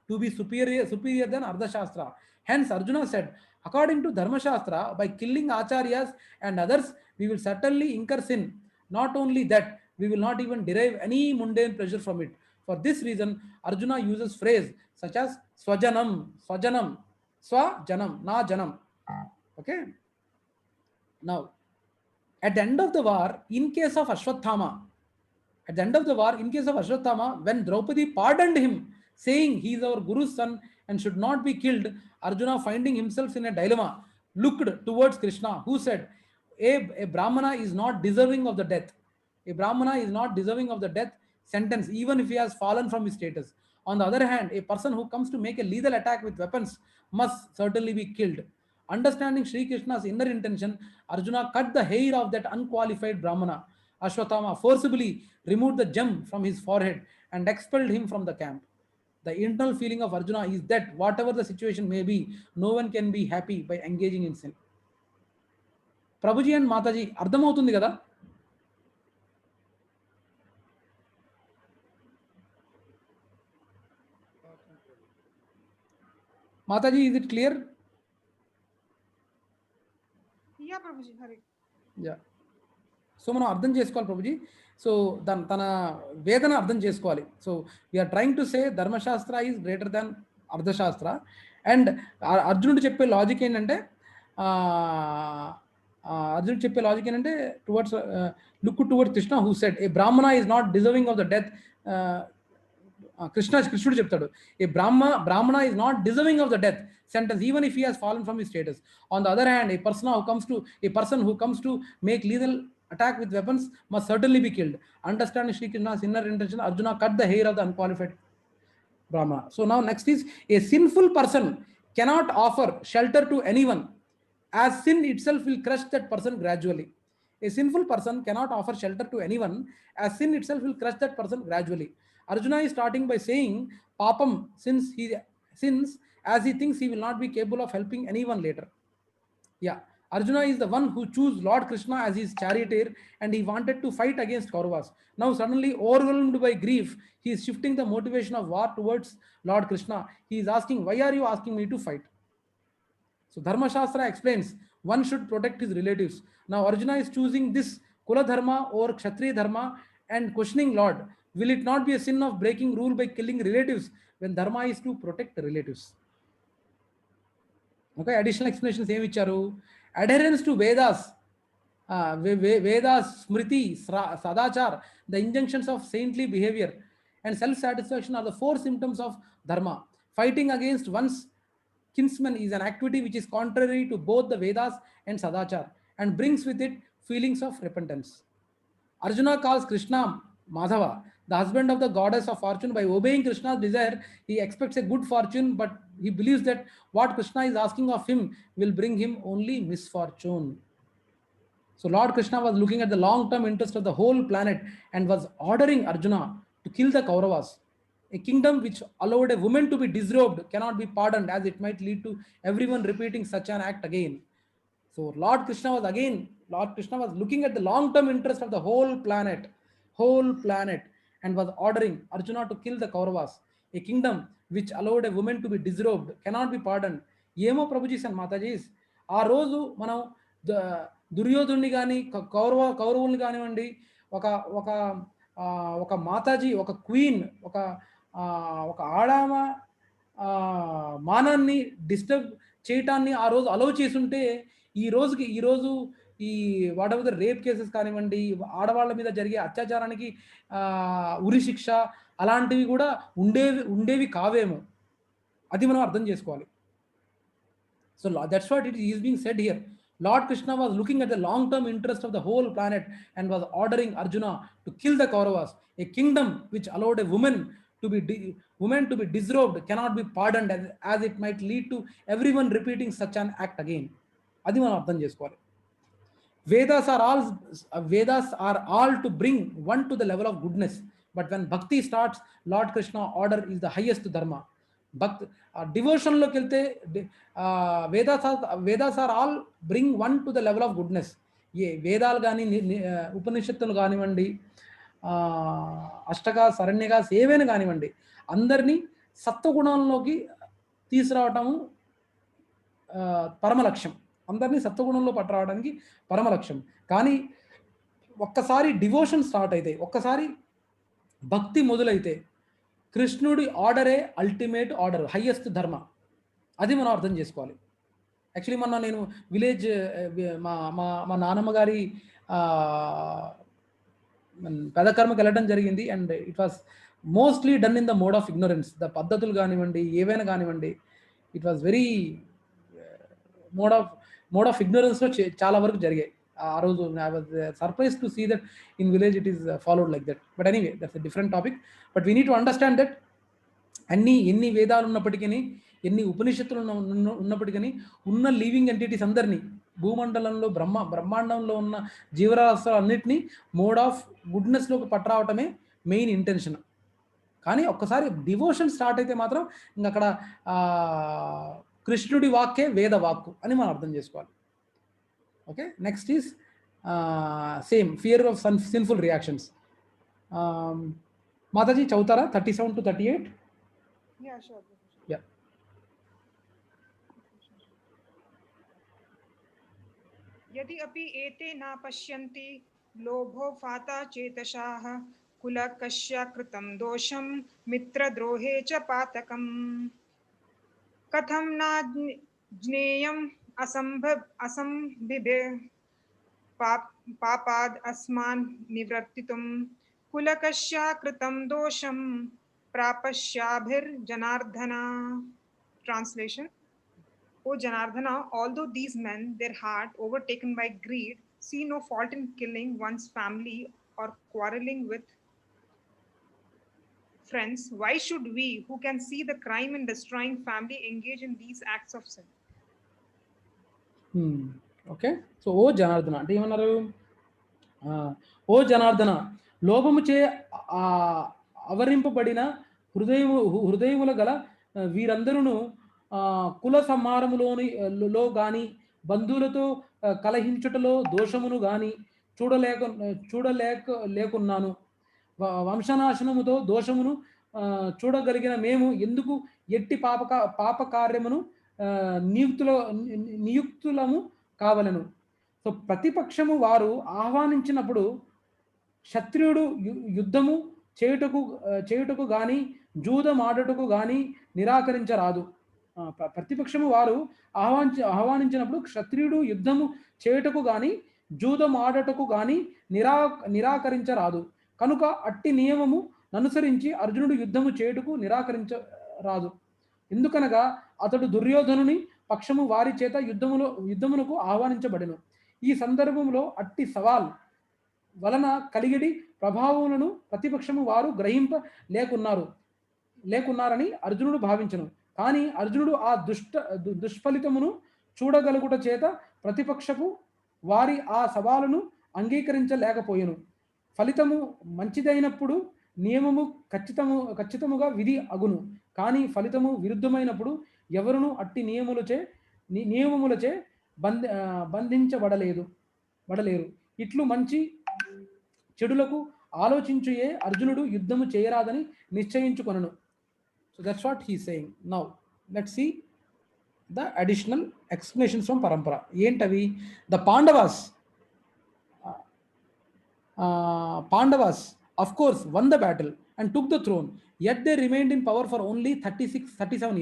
to be superior than Arthashastra. Hence Arjuna said, according to Dharmashastra, by killing acharyas and others, we will certainly incur sin. Not only that, we will not even derive any mundane pleasure from it. For this reason, Arjuna uses phrase such as swajanam, na janam. Okay. Now, at the end of the war, in case of Ashwatthama, when Draupadi pardoned him, saying he is our Guru's son and should not be killed, Arjuna, finding himself in a dilemma, looked towards Krishna, who said, a Brahmana is not deserving of the death. Sentence, even if he has fallen from his status. On the other hand, a person who comes to make a lethal attack with weapons must certainly be killed. Understanding Sri Krishna's inner intention, Arjuna cut the hair of that unqualified Brahmana. Ashwatthama forcibly removed the gem from his forehead and expelled him from the camp. The internal feeling of Arjuna is that whatever the situation may be, no one can be happy by engaging in sin. Prabhuji and Mataji, అర్థమవుతుంది కదా? Mataji, is it clear? Yeah, Prabhuji, Hari. Yeah. So మనం అర్థం చేసుకోవాలి Prabhuji. So తన వేదన అర్థం చేసుకోవాలి. So we're trying to say Dharmashastra is greater than అర్థశాస్త్ర. అండ్ అర్జునుడు చెప్పే లాజిక్ ఏంటంటే towards look towards Krishna, who said a Brahmana is not deserving of the death. కృష్ణుడు చెప్తాడు, a Brahmana is not deserving of the death sentence, even if he has fallen from his status. On the other hand, a person who comes to make lethal attack with weapons must certainly be killed. Understanding Sri Krishna's inner intention, Arjuna cut the hair of the unqualified Brahmana. So now next is, a sinful person cannot offer shelter to anyone, as sin itself will crush that person gradually. A sinful person cannot offer shelter to anyone, as sin itself will crush that person gradually. Arjuna is starting by saying papam, since as he thinks he will not be capable of helping anyone later. Yeah, Arjuna is the one who chose Lord Krishna as his charioteer, and he wanted to fight against Kauravas. Now suddenly, overwhelmed by grief, he is shifting the motivation of war towards Lord Krishna. He is asking, why are you asking me to fight? So Dharma Shastra explains one should protect his relatives. Now Arjuna is choosing this Kula Dharma over Kshatriya Dharma and questioning Lord, will it not be a sin of breaking rule by killing relatives when Dharma is to protect the relatives? Okay, additional explanations ఏమి ఇచ్చారు? Adherence to Vedas, Vedas, Smriti, Sadachar, the injunctions of saintly behavior and self-satisfaction are the 4 symptoms of Dharma. Fighting against one's kinsman is an activity which is contrary to both the Vedas and Sadachar and brings with it feelings of repentance. Arjuna calls Krishna Madhava, the husband of the goddess of fortune. By obeying Krishna's desire, he expects a good fortune, but he believes that what Krishna is asking of him will bring him only misfortune. So Lord Krishna was looking at the long-term interest of the whole planet and was ordering Arjuna to kill the Kauravas. A kingdom which allowed a woman to be disrobed cannot be pardoned, as it might lead to everyone repeating such an act again. So Lord Krishna was looking at the long-term interest of the whole planet, and was ordering Arjuna to kill the Kauravas. A kingdom which allowed a woman to be disrobed cannot be pardoned. ఏమో prabhujis and Matajis, ఆ రోజు మనం దుర్యోధుని కానీ కౌరవుల్ని కానివ్వండి, ఒక ఒక ఒక మాతాజీ, ఒక క్వీన్, ఒక ఆడామ మానాన్ని డిస్టర్బ్ చేయటాన్ని ఆ రోజు అలౌ చేసుంటే ఈరోజు ఈ what ever the rape cases కానివ్వండి, ఆడవాళ్ళ మీద జరిగే అత్యాచారానికి ఉరి శిక్ష అలాంటివి కూడా ఉండేవి కావేమో. అది మనం అర్థం చేసుకోవాలి. So that's what it is being said here. Lord Krishna was looking at the long-term interest of the whole planet and was ordering Arjuna to kill the Kauravas. A kingdom which allowed a woman to be disrobed cannot be pardoned, as it might lead to everyone repeating such an act again. అది మనం అర్థం చేసుకోవాలి. Vedas are all to bring one to the level of goodness, but when bhakti starts, Lord Krishna order is the highest dharma. డివోషన్లోకి వెళ్తే Vedas are all bring one to the level of goodness. వేదాలు కానీ ఉపనిషత్తులు కానివ్వండి, అష్టకా శరణ్యకాస్ ఏవైనా కానివ్వండి, అందరినీ సత్వగుణంలోకి తీసుకురావటము పరమ లక్ష్యం. అందరినీ సత్వగుణంలో పట్టరావడానికి పరమ లక్ష్యం. కానీ ఒక్కసారి డివోషన్ స్టార్ట్ అయితే, ఒక్కసారి భక్తి మొదలైతే, కృష్ణుడి ఆర్డరే అల్టిమేట్ ఆర్డర్, హైయెస్ట్ ధర్మ. అది మనం అర్థం చేసుకోవాలి. యాక్చువల్లీ మొన్న నేను విలేజ్ మా నాన్నమ్మ గారి పెదకర్మకి వెళ్ళడం జరిగింది. And it was mostly done in the mode of ignorance. The పద్ధతులు కానివ్వండి, ఏవైనా కానివ్వండి, it was very mode of ఇగ్నోరెన్స్లో చాలా వరకు జరిగాయి. ఆ రోజు I was surprise to see that in village it is followed like that. But anyway, that's a different topic. But we need to understand that ఎన్ని వేదాలు ఉన్నప్పటికీ, ఎన్ని ఉపనిషత్తులు ఉన్నప్పటికీ, ఉన్న లివింగ్ ఎంటిటీస్ అందరినీ, భూమండలంలో బ్రహ్మాండంలో ఉన్న జీవరాశులన్నింటినీ మోడ్ ఆఫ్ గుడ్నెస్లోకి పట్టరావటమే మెయిన్ ఇంటెన్షన్. కానీ ఒక్కసారి డివోషన్ స్టార్ట్ అయితే మాత్రం ఇంకక్కడ కృష్ణుడి వాక్కే వేద వాక్కు అని మనం అర్థం చేసుకోవాలి. Okay, next is same fear of sinful reactions. Mataji చదువుతారా 37 to 38? Yeah, sure. Yeah. यदि अपि एते न पश्यन्ति लोभो फाता चेतसाः कुलकस्य कृतं दोषं मित्रद्रोहे च पातकम् कथं न ज्ञेयम् असंभिभे पापाद् अस्मान् निवर्तितुं कुलकस्य कृतं दोषं प्रापश्याभिर्जनार्दना. Translation: O Janardhana, although these men, their heart overtaken by greed, see no fault in killing one's family or quarreling with friends, why should we, who can see the crime in destroying family, engage in these acts of sin? Okay, so ఓ జనార్దన అంటే ఏమన్నారు? ఓ జనార్దన, లోభముచే అవరింపబడిన హృదయముల గల వీరందరూ కుల సంహారములో గాని, బంధువులతో కలహించుటలో దోషమును గాని చూడలేకున్నాను. వంశనాశనముతో దోషమును చూడగలిగిన మేము ఎందుకు ఎట్టి పాప కార్యమును నియుక్తులము కావలను. సో ప్రతిపక్షము వారు ఆహ్వానించినప్పుడు క్షత్రియుడు యుద్ధము చేయుటకు గాని, జూదమాడుటకు గాని నిరాకరించరాదు. ప్రతిపక్షము వారు ఆహ్వానించినప్పుడు క్షత్రియుడు యుద్ధము చేయుటకు గాని, జూదమాడుటకు గాని నిరాకరించరాదు. కనుక అట్టి నియమము అనుసరించి అర్జునుడు యుద్ధము చేయుటకు నిరాకరించరాదు. ఎందుకనగా అతడు దుర్యోధనుని పక్షము వారి చేత యుద్ధమునకు ఆహ్వానించబడెను. ఈ సందర్భంలో అట్టి సవాల్ వలన కలిగిడి ప్రభావములను ప్రతిపక్షము వారు గ్రహింప లేకున్నారని అర్జునుడు భావించను. కానీ అర్జునుడు ఆ దుష్ఫలితమును చూడగలుగుట చేత ప్రతిపక్షపు వారి ఆ సవాలును అంగీకరించలేకపోయెను. ఫలితము మంచిదైనప్పుడు నియమము ఖచ్చితముగా విధి అగును. కానీ ఫలితము విరుద్ధమైనప్పుడు ఎవరును అట్టి నియమములచే బంధించబడలేరు. ఇట్లు మంచి చెడులకు ఆలోచించుయే అర్జునుడు యుద్ధము చేయరాదని నిశ్చయించుకొనను. So that's what he saying. Now let's see the additional explanations from పరంపర. ఏంటవి? The Pandavas of course won the battle and took the throne, yet they remained in power for only 37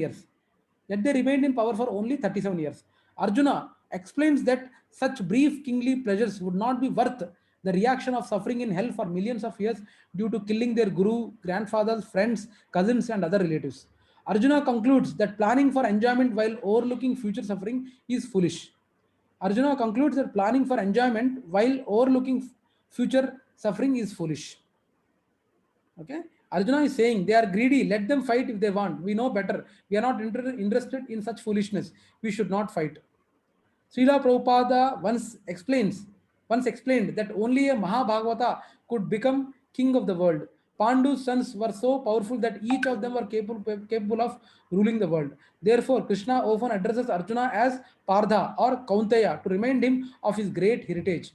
years. Arjuna explains that such brief kingly pleasures would not be worth the reaction of suffering in hell for millions of years due to killing their guru, grandfathers, friends, cousins and other relatives. Arjuna concludes that planning for enjoyment while overlooking future suffering is foolish. Arjuna concludes that planning for enjoyment while overlooking future suffering is foolish. Okay, Arjuna is saying they are greedy, let them fight if they want, we know better, we are not interested in such foolishness, we should not fight. Srila Prabhupada once explained that only a Mahabhagavata could become king of the world. Pandu's sons were so powerful that each of them were capable of ruling the world. Therefore, Krishna often addresses Arjuna as Partha or Kaunteya to remind him of his great heritage.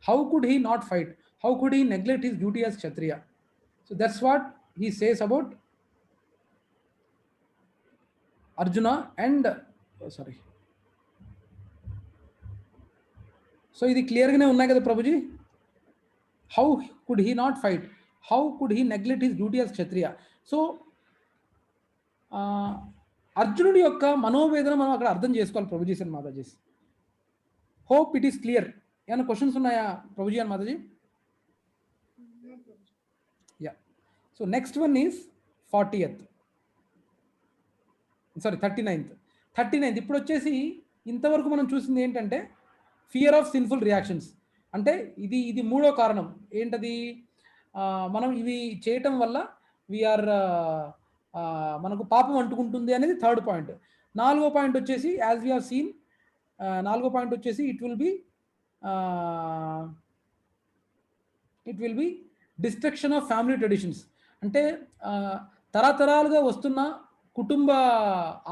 How could he not fight? How could he neglect his duty as Kshatriya? So that's what he says about Arjuna and so ఇది క్లియర్గానే ఉన్నాయి కదా Prabhuji. How could he not fight, how could he neglect his duty as Kshatriya. So అర్జునుడి యొక్క మనోవేదన మనం అక్కడ అర్థం చేసుకోవాలి prabhujis and Matajis. Hope it is clear. ఏమైనా క్వశ్చన్స్ ఉన్నాయా Prabhuji and Mataji? Yeah. So next one is 39th. ఇప్పుడు వచ్చేసి ఇంతవరకు మనం చూసింది ఏంటంటే ఫియర్ ఆఫ్ సిన్ఫుల్ రియాక్షన్స్. అంటే ఇది మూడో కారణం. ఏంటది? మనం ఇవి చేయటం వల్ల మనకు పాపం అంటుకుంటుంది అనేది థర్డ్ పాయింట్. నాలుగో పాయింట్ వచ్చేసి as we have seen, it will be destruction of family traditions. అంటే తరతరాలుగా వస్తున్న కుటుంబ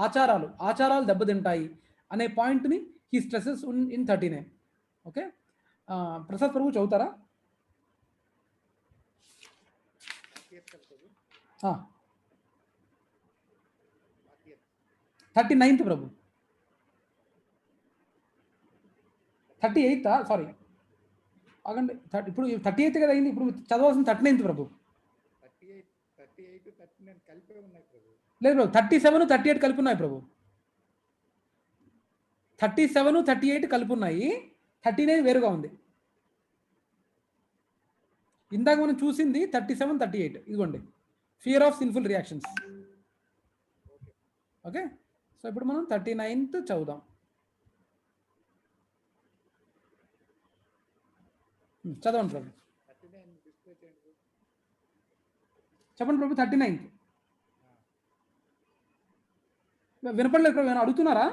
ఆచారాలు దెబ్బతింటాయి అనే పాయింట్ని he stresses in 39. Okay, Prasad Prabhu చదువుతారా? 39th ప్రభు. 38th సారీ ఆగండి. ఇప్పుడు 38th కదా అయింది. ఇప్పుడు చదవాల్సిన 39th ప్రభు. 38 కలిపే ఉన్నాయి ప్రభు. లేదు ప్రభు, 37 38 కలిపి ఉన్నాయి ప్రభు. 37 38 కలిపి ఉన్నాయి, 39 వేరుగా ఉంది. ఇందాక మనం చూసింది 37 38. ఇదిగోండి, fear of sinful reactions. Okay, so ఇప్పుడు మనం 39th చదువుదాం. చదవండి ప్రభు. చెప్పండి ప్రభు. 39th వినపడలేదు ప్రభు. ఏమైనా అడుగుతున్నారా?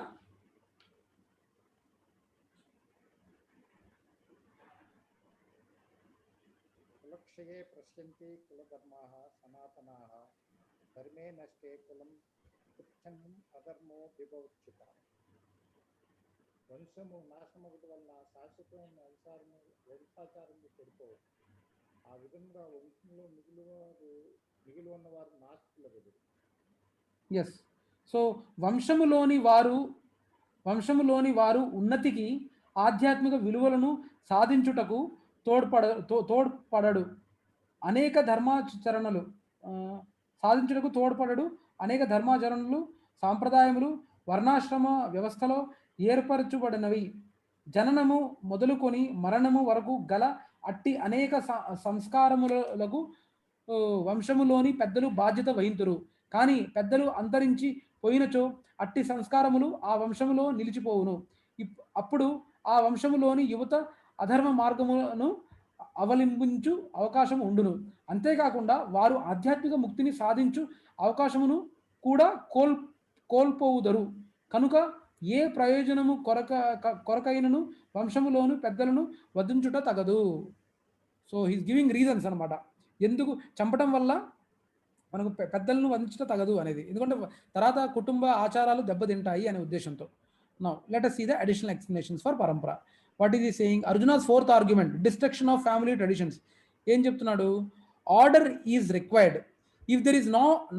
కులక్షయే ప్రశ్యంతి కులధర్మాః సనాతనాః ధర్మే నష్టే కులం ఉచ్ఛన్నం అధర్మో విభవచ్యుత. వంశము నాశనమగుట వలన శాశ్వతమైన వంశాచారం చెడిపోవచ్చు. ఆ విధంగా వంశంలో మిగిలి ఉన్నవారు నాస్తికులగుదురు. ఎస్. సో వంశములోని వారు ఉన్నతికి, ఆధ్యాత్మిక విలువలను సాధించుటకు తోడ్పడడు అనేక ధర్మాచరణలు సాంప్రదాయములు వర్ణాశ్రమ వ్యవస్థలో ఏర్పరచబడినవి. జననము మొదలుకొని మరణము వరకు గల అట్టి అనేక సంస్కారములకు వంశములోని పెద్దలు బాధ్యత వహింతురు. కానీ పెద్దలు అంతరించి పోయినచో అట్టి సంస్కారములు ఆ వంశములో నిలిచిపోవును. అప్పుడు ఆ వంశములోని యువత అధర్మ మార్గములను అవలంబించు అవకాశం ఉండును. అంతేకాకుండా వారు ఆధ్యాత్మిక ముక్తిని సాధించు అవకాశమును కూడా కోల్పోవుదరు. కనుక ఏ ప్రయోజనము కొరకైనను వంశములోను పెద్దలను వధించుట తగదు. సో హీస్ గివింగ్ రీజన్స్ అనమాట, ఎందుకు చంపడం వల్ల మనకు పెద్దలను వధించడం తగదు అనేది. ఎందుకంటే తర్వాత కుటుంబ ఆచారాలు దెబ్బతింటాయి అనే ఉద్దేశంతో. Now let us see the additional explanations for parampara. What is he saying? Arjuna's fourth argument, destruction of family traditions. ఏం చెప్తున్నాడు? Order is required. If there is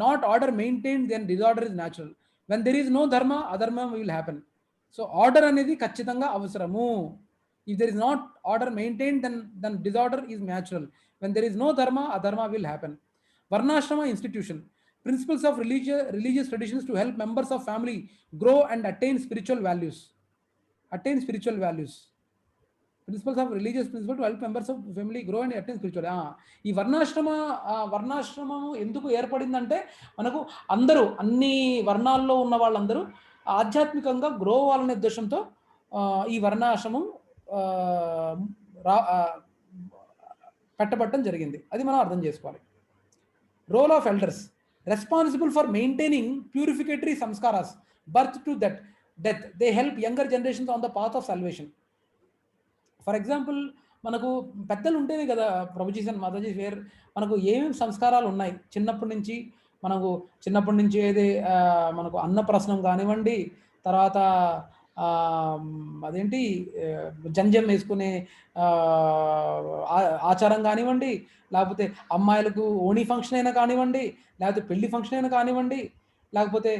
not order maintain, then disorder is natural. When there is no dharma, adharma will happen. So order అనేది ఖచ్చితంగా అవసరము. If there is not order maintain, then disorder is natural. When there is no dharma, adharma will happen. Varnashrama institution, principles of religious traditions to help members of family grow and attain spiritual values. Principles of religious principle to help members of family grow and attain spiritual. ఈ వర్ణాశ్రమము ఎందుకు ఏర్పడిందంటే మనకు అందరూ అన్ని వర్ణాల్లో ఉన్న వాళ్ళందరూ ఆధ్యాత్మికంగా grow అవ్వాలనే ఉద్దేశంతో ఈ వర్ణాశ్రమం పెట్టబట్టడం జరిగింది. అది మనం అర్థం చేసుకోవాలి. Role of elders, responsible for maintaining purificatory samskaras, birth to death. They help younger generations on the path of salvation. For example, మనకు పెద్దలు ఉంటేనే కదా ప్రభుజీస్ అండ్ మాతాజీస్ వేర్ మనకు ఏమేమి సంస్కారాలు ఉన్నాయి చిన్నప్పటి నుంచి ఏది మనకు అన్నప్రసనం కానివ్వండి, తర్వాత అదేంటి జంజం వేసుకునే ఆచారం కానివ్వండి, లేకపోతే అమ్మాయిలకు ఓణీ ఫంక్షన్ అయినా కానివ్వండి, లేకపోతే పెళ్లి ఫంక్షన్ అయినా కానివ్వండి, లేకపోతే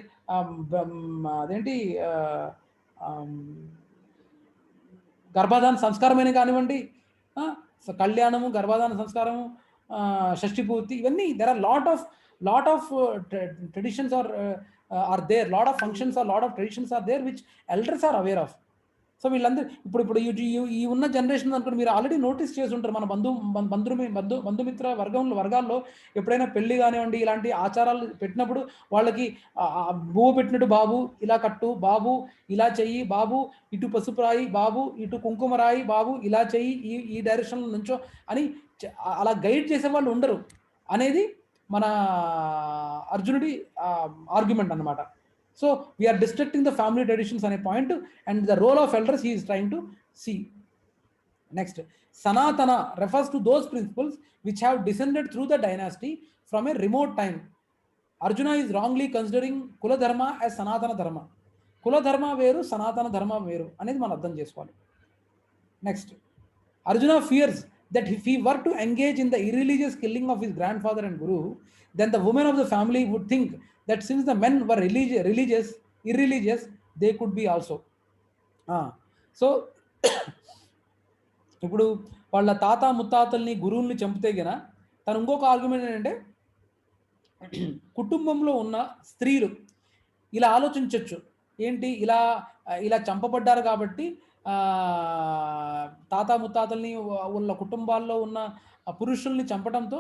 అదేంటి గర్భాధాన సంస్కారమైన కానివ్వండి, కళ్యాణము, గర్భాధాన సంస్కారము, షష్ఠి పూర్తి, ఇవన్నీ there are lot of traditions are there, lot of functions or lot of traditions are there which elders are aware of. So వీళ్ళందరూ ఇప్పుడు ఈ ఉన్న జనరేషన్ అనుకుంటే మీరు ఆల్రెడీ నోటీస్ చేసి ఉంటారు. మన బంధుమిత్ర వర్గాల్లో ఎప్పుడైనా పెళ్లి కానివ్వండి, ఇలాంటి ఆచారాలు పెట్టినప్పుడు వాళ్ళకి బువ్వ పెట్టినట్టు బాబు ఇలా కట్టు, బాబు ఇలా చెయ్యి, బాబు ఇటు పసుపు రాయి, బాబు ఇటు కుంకుమ రాయి, బాబు ఇలా చెయ్యి, ఈ డైరెక్షన్లో నుంచో అని అలా గైడ్ చేసే వాళ్ళు ఉండరు అనేది మన అర్జునుడి ఆర్గ్యుమెంట్ అన్నమాట. So we are destructing the family traditions on a point, and the role of elders he is trying to see. Next, Sanatana refers to those principles which have descended through the dynasty from a remote time. Arjuna is wrongly considering Kula Dharma as Sanatana Dharma. Kula Dharma veru, Sanatana Dharma veru అనేది మనం అర్థం చేసుకోవాలి. Next, Arjuna fears that if he were to engage in the irreligious killing of his grandfather and guru, then the women of the family would think that since the men were irreligious, they could be also. So ఇప్పుడు వాళ్ళ తాత ముత్తాతల్ని గురువుల్ని చంపితే గన తను ఇంకొక argument ఏంటంటే కుటుంబంలో ఉన్న స్త్రీలు ఇలా ఆలోచించవచ్చు, ఏంటి ఇలా చంపబడ్డారు కాబట్టి తాత ముత్తాతల్ని వాళ్ళ కుటుంబాల్లో ఉన్న పురుషుల్ని చంపడంతో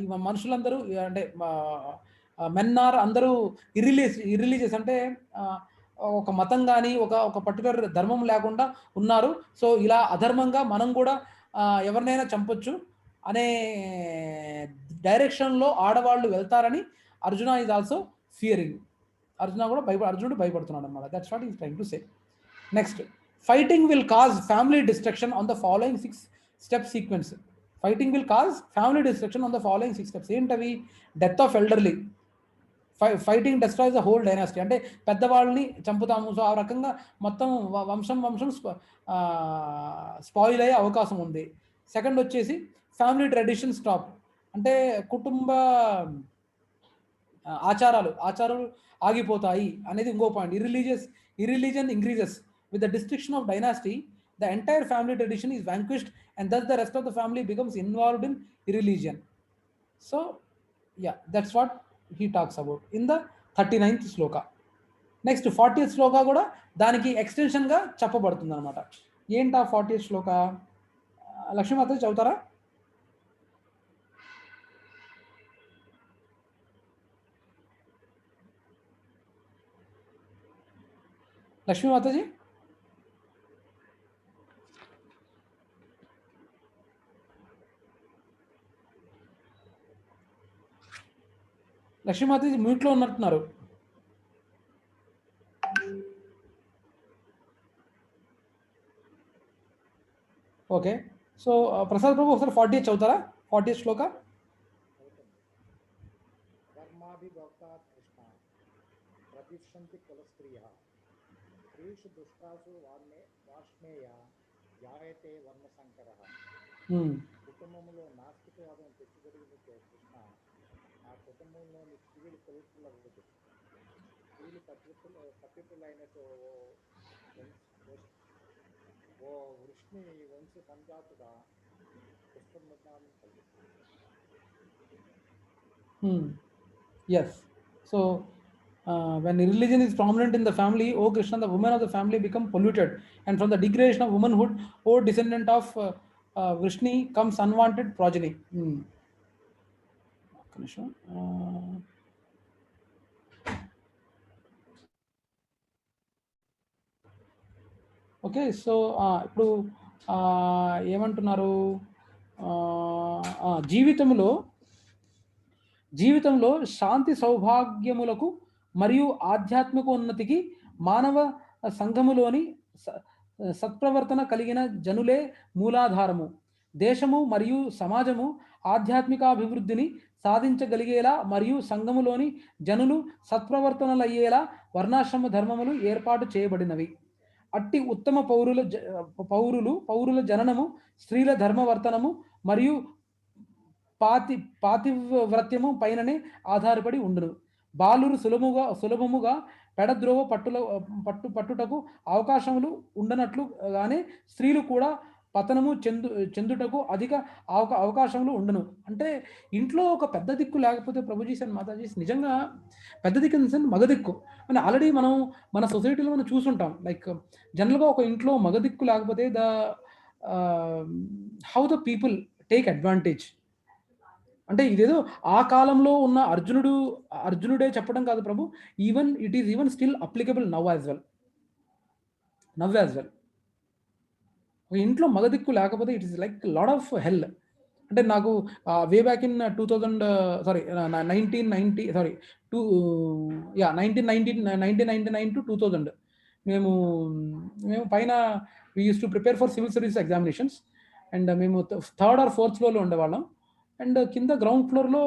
ఈ మనుషులందరూ అంటే మెన్నార్ అందరూ ఇర్రిలీజియస్ అంటే ఒక మతం కానీ ఒక పర్టికులర్ ధర్మం లేకుండా ఉన్నారు. సో ఇలా అధర్మంగా మనం కూడా ఎవరినైనా చంపొచ్చు అనే డైరెక్షన్లో ఆడవాళ్ళు వెళ్తారని అర్జున ఈజ్ ఆల్సో ఫియరింగ్. అర్జునుడు భయపడుతున్నాడు అన్నమాట. That's what is trying to say. Next, fighting will cause family destruction on the following 6 step sequence. Fighting will cause family destruction on the following 6 steps. ఏంటవి? Death of elderly, fighting destroys the whole dynasty, అంటే పెద్దవాళ్ళని చంపుతాము. So ఆ రకంగా మొత్తం వంశం spoil అయ్యే అవకాశం ఉంది. సెకండ్ వచ్చేసి ఫ్యామిలీ ట్రెడిషన్ స్టాప్, అంటే కుటుంబ ఆచారాలు ఆగిపోతాయి అనేది ఇంకో point. irreligion increases with the destruction of dynasty. The entire family tradition is vanquished and thus the rest of the family becomes involved in irreligion. So yeah, that's what he talks about in the 39th Shloka. Next 40th శ్లోక కూడా దానికి ఎక్స్టెన్షన్గా చెప్పబడుతుంది అనమాట. ఏంటా 40th శ్లోక? లక్ష్మీమాత చదువుతారా? లక్ష్మీమాతాజీ. లక్ష్మీమాతాజీ మ్యూట్లో ఉన్నట్టున్నారు. Okay, so Prasad ప్రభు ఒకసారి 40 చదువుతారా? 40 శ్లోక. ధర్మాభిభక్తాత్ కృష్ణ ప్రతిష్ఠంతి కుల స్త్రియ స్త్రీషు దుష్టాసు వాష్ణేయ యాయతే వర్ణశంకర. కుటుంబంలో నాస్తికవాదం తెచ్చిపెట్టిన కృష్ణ ఆ కుటుంబంలోని స్త్రీలు పవిత్రులవుతుంది. స్త్రీలు పతితులైన ఓ వృష్ణి వంశ సంజాతుగా పుష్పముద్దానం కలుగుతుంది. Yes. So, when religion is prominent in the family, O Krishna, the women of the family become polluted, and from the degradation of womanhood, O descendant of Vrishni, comes unwanted progeny. Okay, so ఇప్పుడు ఏమంటున్నారు, జీవితంలో శాంతి సౌభాగ్యములకు మరియు ఆధ్యాత్మిక ఉన్నతికి మానవ సంఘములోని సత్ప్రవర్తన కలిగిన జనులే మూలాధారము. దేశము మరియు సమాజము ఆధ్యాత్మికాభివృద్ధిని సాధించగలిగేలా మరియు సంఘములోని జనులు సత్ప్రవర్తనలయ్యేలా వర్ణాశ్రమ ధర్మములు ఏర్పాటు చేయబడినవి. అట్టి ఉత్తమ పౌరుల జననము స్త్రీల ధర్మవర్తనము మరియు పాతివ్రత్యము పైననే ఆధారపడి ఉండును. బాలురు సులభముగా పెడద్రోవ పట్టుటకు అవకాశములు ఉండనట్లు గానే స్త్రీలు కూడా పతనము చెందుటకు అధిక అవకాశములు ఉండను. అంటే ఇంట్లో ఒక పెద్ద దిక్కు లేకపోతే ప్రభుజీస్ అండ్ మాతాజీస్ నిజంగా పెద్ద దిక్కు ఇన్ సెన్స్ మగ దిక్కు అని ఆల్రెడీ మనం మన సొసైటీలో మనం చూసుంటాం. లైక్ జనరల్గా ఒక ఇంట్లో మగ దిక్కు లేకపోతే how the people take advantage. అంటే ఇదేదో ఆ కాలంలో ఉన్న అర్జునుడే చెప్పడం కాదు ప్రభు, even it is even still applicable now as well. ఒక ఇంట్లో మగ దిక్కు లేకపోతే it is like lot of hell. అంటే నాకు వే బ్యాక్ ఇన్ 1999 to 2000 మేము పైన we use to prepare for civil service examinations. And మేము 3rd or 4th ఫ్లోర్లో ఉండేవాళ్ళం. అండ్ కింద గ్రౌండ్ ఫ్లోర్లో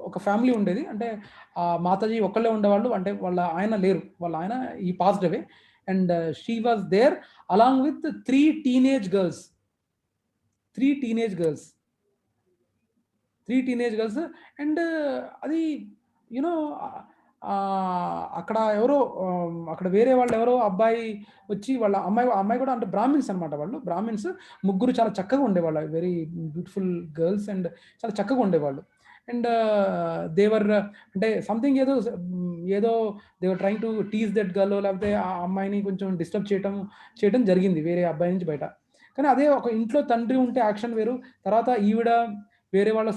ఒక ఫ్యామిలీ ఉండేది. అంటే మాతాజీ ఒక్కళ్ళే ఉండేవాళ్ళు. అంటే వాళ్ళ ఆయన లేరు, వాళ్ళ ఆయన ఈ passed away. And she was there along with 3 teenage girls. అండ్ అది యూనో అక్కడ వేరే వాళ్ళు ఎవరో అబ్బాయి వచ్చి వాళ్ళ అమ్మాయి కూడా అంటే బ్రాహ్మిన్స్ అనమాట. వాళ్ళు బ్రాహ్మిన్స్ ముగ్గురు చాలా చక్కగా ఉండేవాళ్ళు, వెరీ బ్యూటిఫుల్ గర్ల్స్ అండ్ చాలా చక్కగా ఉండేవాళ్ళు. అండ్ దేవర్ అంటే సంథింగ్ ఏదో దేవర్ trying to tease that girl, లేకపోతే ఆ అమ్మాయిని కొంచెం డిస్టర్బ్ చేయడం జరిగింది వేరే అబ్బాయి నుంచి బయట. కానీ అదే ఒక ఇంట్లో తండ్రి ఉంటే యాక్షన్ వేరు. తర్వాత ఈవిడ వేరే వాళ్ళ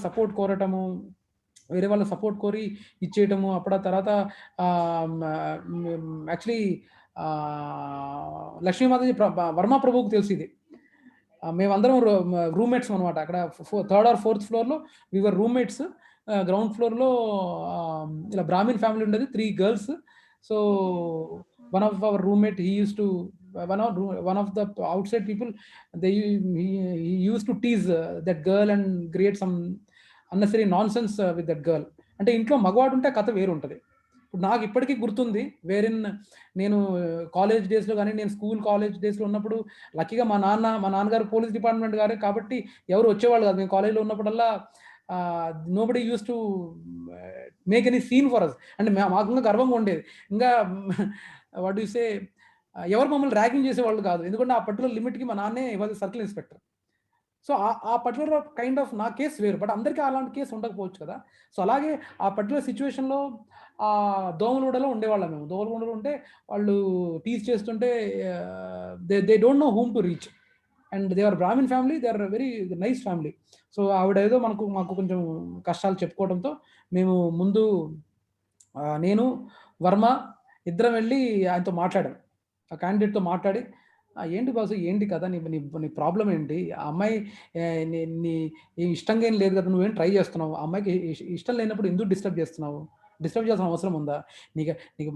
సపోర్ట్ కోరి ఇచ్చేయటము. అప్పుడు తర్వాత యాక్చువల్లీ లక్ష్మీమాతాజీ వర్మ ప్రభువుకు తెలిసి ఇది. మేమందరం రూమ్మేట్స్ అనమాట. అక్కడ 3rd or 4th ఫ్లోర్లో వీఆర్ రూమ్మేట్స్. గ్రౌండ్ ఫ్లోర్లో ఇలా బ్రాహ్మిన్ ఫ్యామిలీ ఉండేది, 3 girls. So one of our roommate, he used to one of the outside people, he used to tease that girl and create some unnecessary nonsense with that girl. అంటే ఇంట్లో మగవాడు ఉంటే కథ వేరు ఉంటుంది. ఇప్పుడు నాకు ఇప్పటికీ గుర్తుంది, నేను కాలేజ్ డేస్లో కానీ నేను కాలేజ్ డేస్లో ఉన్నప్పుడు లక్కీగా మా నాన్నగారు పోలీస్ డిపార్ట్మెంట్ గారే కాబట్టి ఎవరు వచ్చేవాళ్ళు కాదు. మేము కాలేజ్లో ఉన్నప్పుడల్లా nobody used to make any scene for us. అంటే మాకు ఇంకా గర్వంగా ఉండేది. ఇంకా వాట్ యు సే, ఎవరు మమ్మల్ని ర్యాగింగ్ చేసేవాళ్ళు కాదు. ఎందుకంటే ఆ పర్టికులర్ లిమిట్కి మా నాన్నే ఇవాళ సర్కిల్ ఇన్స్పెక్టర్. సో ఆ పర్టికులర్ కైండ్ ఆఫ్ నా కేసు వేరు, బట్ అందరికీ అలాంటి కేసు ఉండకపోవచ్చు కదా. సో అలాగే ఆ పర్టికులర్ సిచ్యువేషన్లో ఆ దోమలగూడలో ఉండేవాళ్ళం మేము. దోమలగూడలో ఉంటే వాళ్ళు టీజ్ చేస్తుంటే they don't know whom to reach. And they are Brahmin family, they are very nice family. So ఆవిడ ఏదో మాకు కొంచెం కష్టాలు చెప్పుకోవడంతో మేము ముందు నేను వర్మ ఇద్దరం వెళ్ళి ఆయనతో మాట్లాడాం. ఆ క్యాండిడేట్తో మాట్లాడి, ఏంటి బాసు, ఏంటి కదా నీ ప్రాబ్లం ఏంటి? ఆ అమ్మాయి నీ ఇష్టంగా ఏం లేదు కదా, నువ్వేం ట్రై చేస్తున్నావు? ఆ అమ్మాయికి ఇష్టం లేనప్పుడు ఎందుకు డిస్టర్బ్ చేస్తున్నావు డిస్టర్బ్ చేయాల్సిన అవసరం ఉందా? నీకు నీకు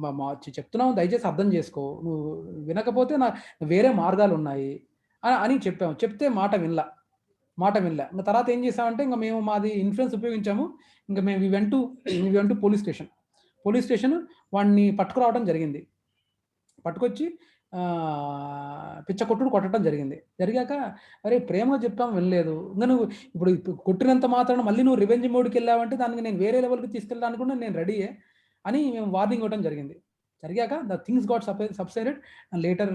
చెప్తున్నావు, దయచేసి అర్థం చేసుకో, నువ్వు వినకపోతే వేరే మార్గాలు ఉన్నాయి అని చెప్పాము. చెప్తే మాట వినలా. ఇంకా తర్వాత ఏం చేసామంటే, ఇంకా మేము మాది ఇన్ఫ్లుయెన్స్ ఉపయోగించాము. ఇంకా మేము we went to police station వాడిని పట్టుకురావడం జరిగింది. పట్టుకొచ్చి పిచ్చ కొట్టుడు కొట్టడం జరిగాక, అరే ప్రేమగా చెప్తాము, వినలేదు. ఇంకా నువ్వు ఇప్పుడు కొట్టినంత మాత్రాన మళ్ళీ నువ్వు రివెంజ్ మోడ్కి వెళ్ళావంటే దానికి నేను వేరే లెవెల్కి తీసుకెళ్ళడానికి కూడా నేను రెడీయే అని మేము వార్నింగ్ ఇవ్వడం జరిగాక the things got subsided and later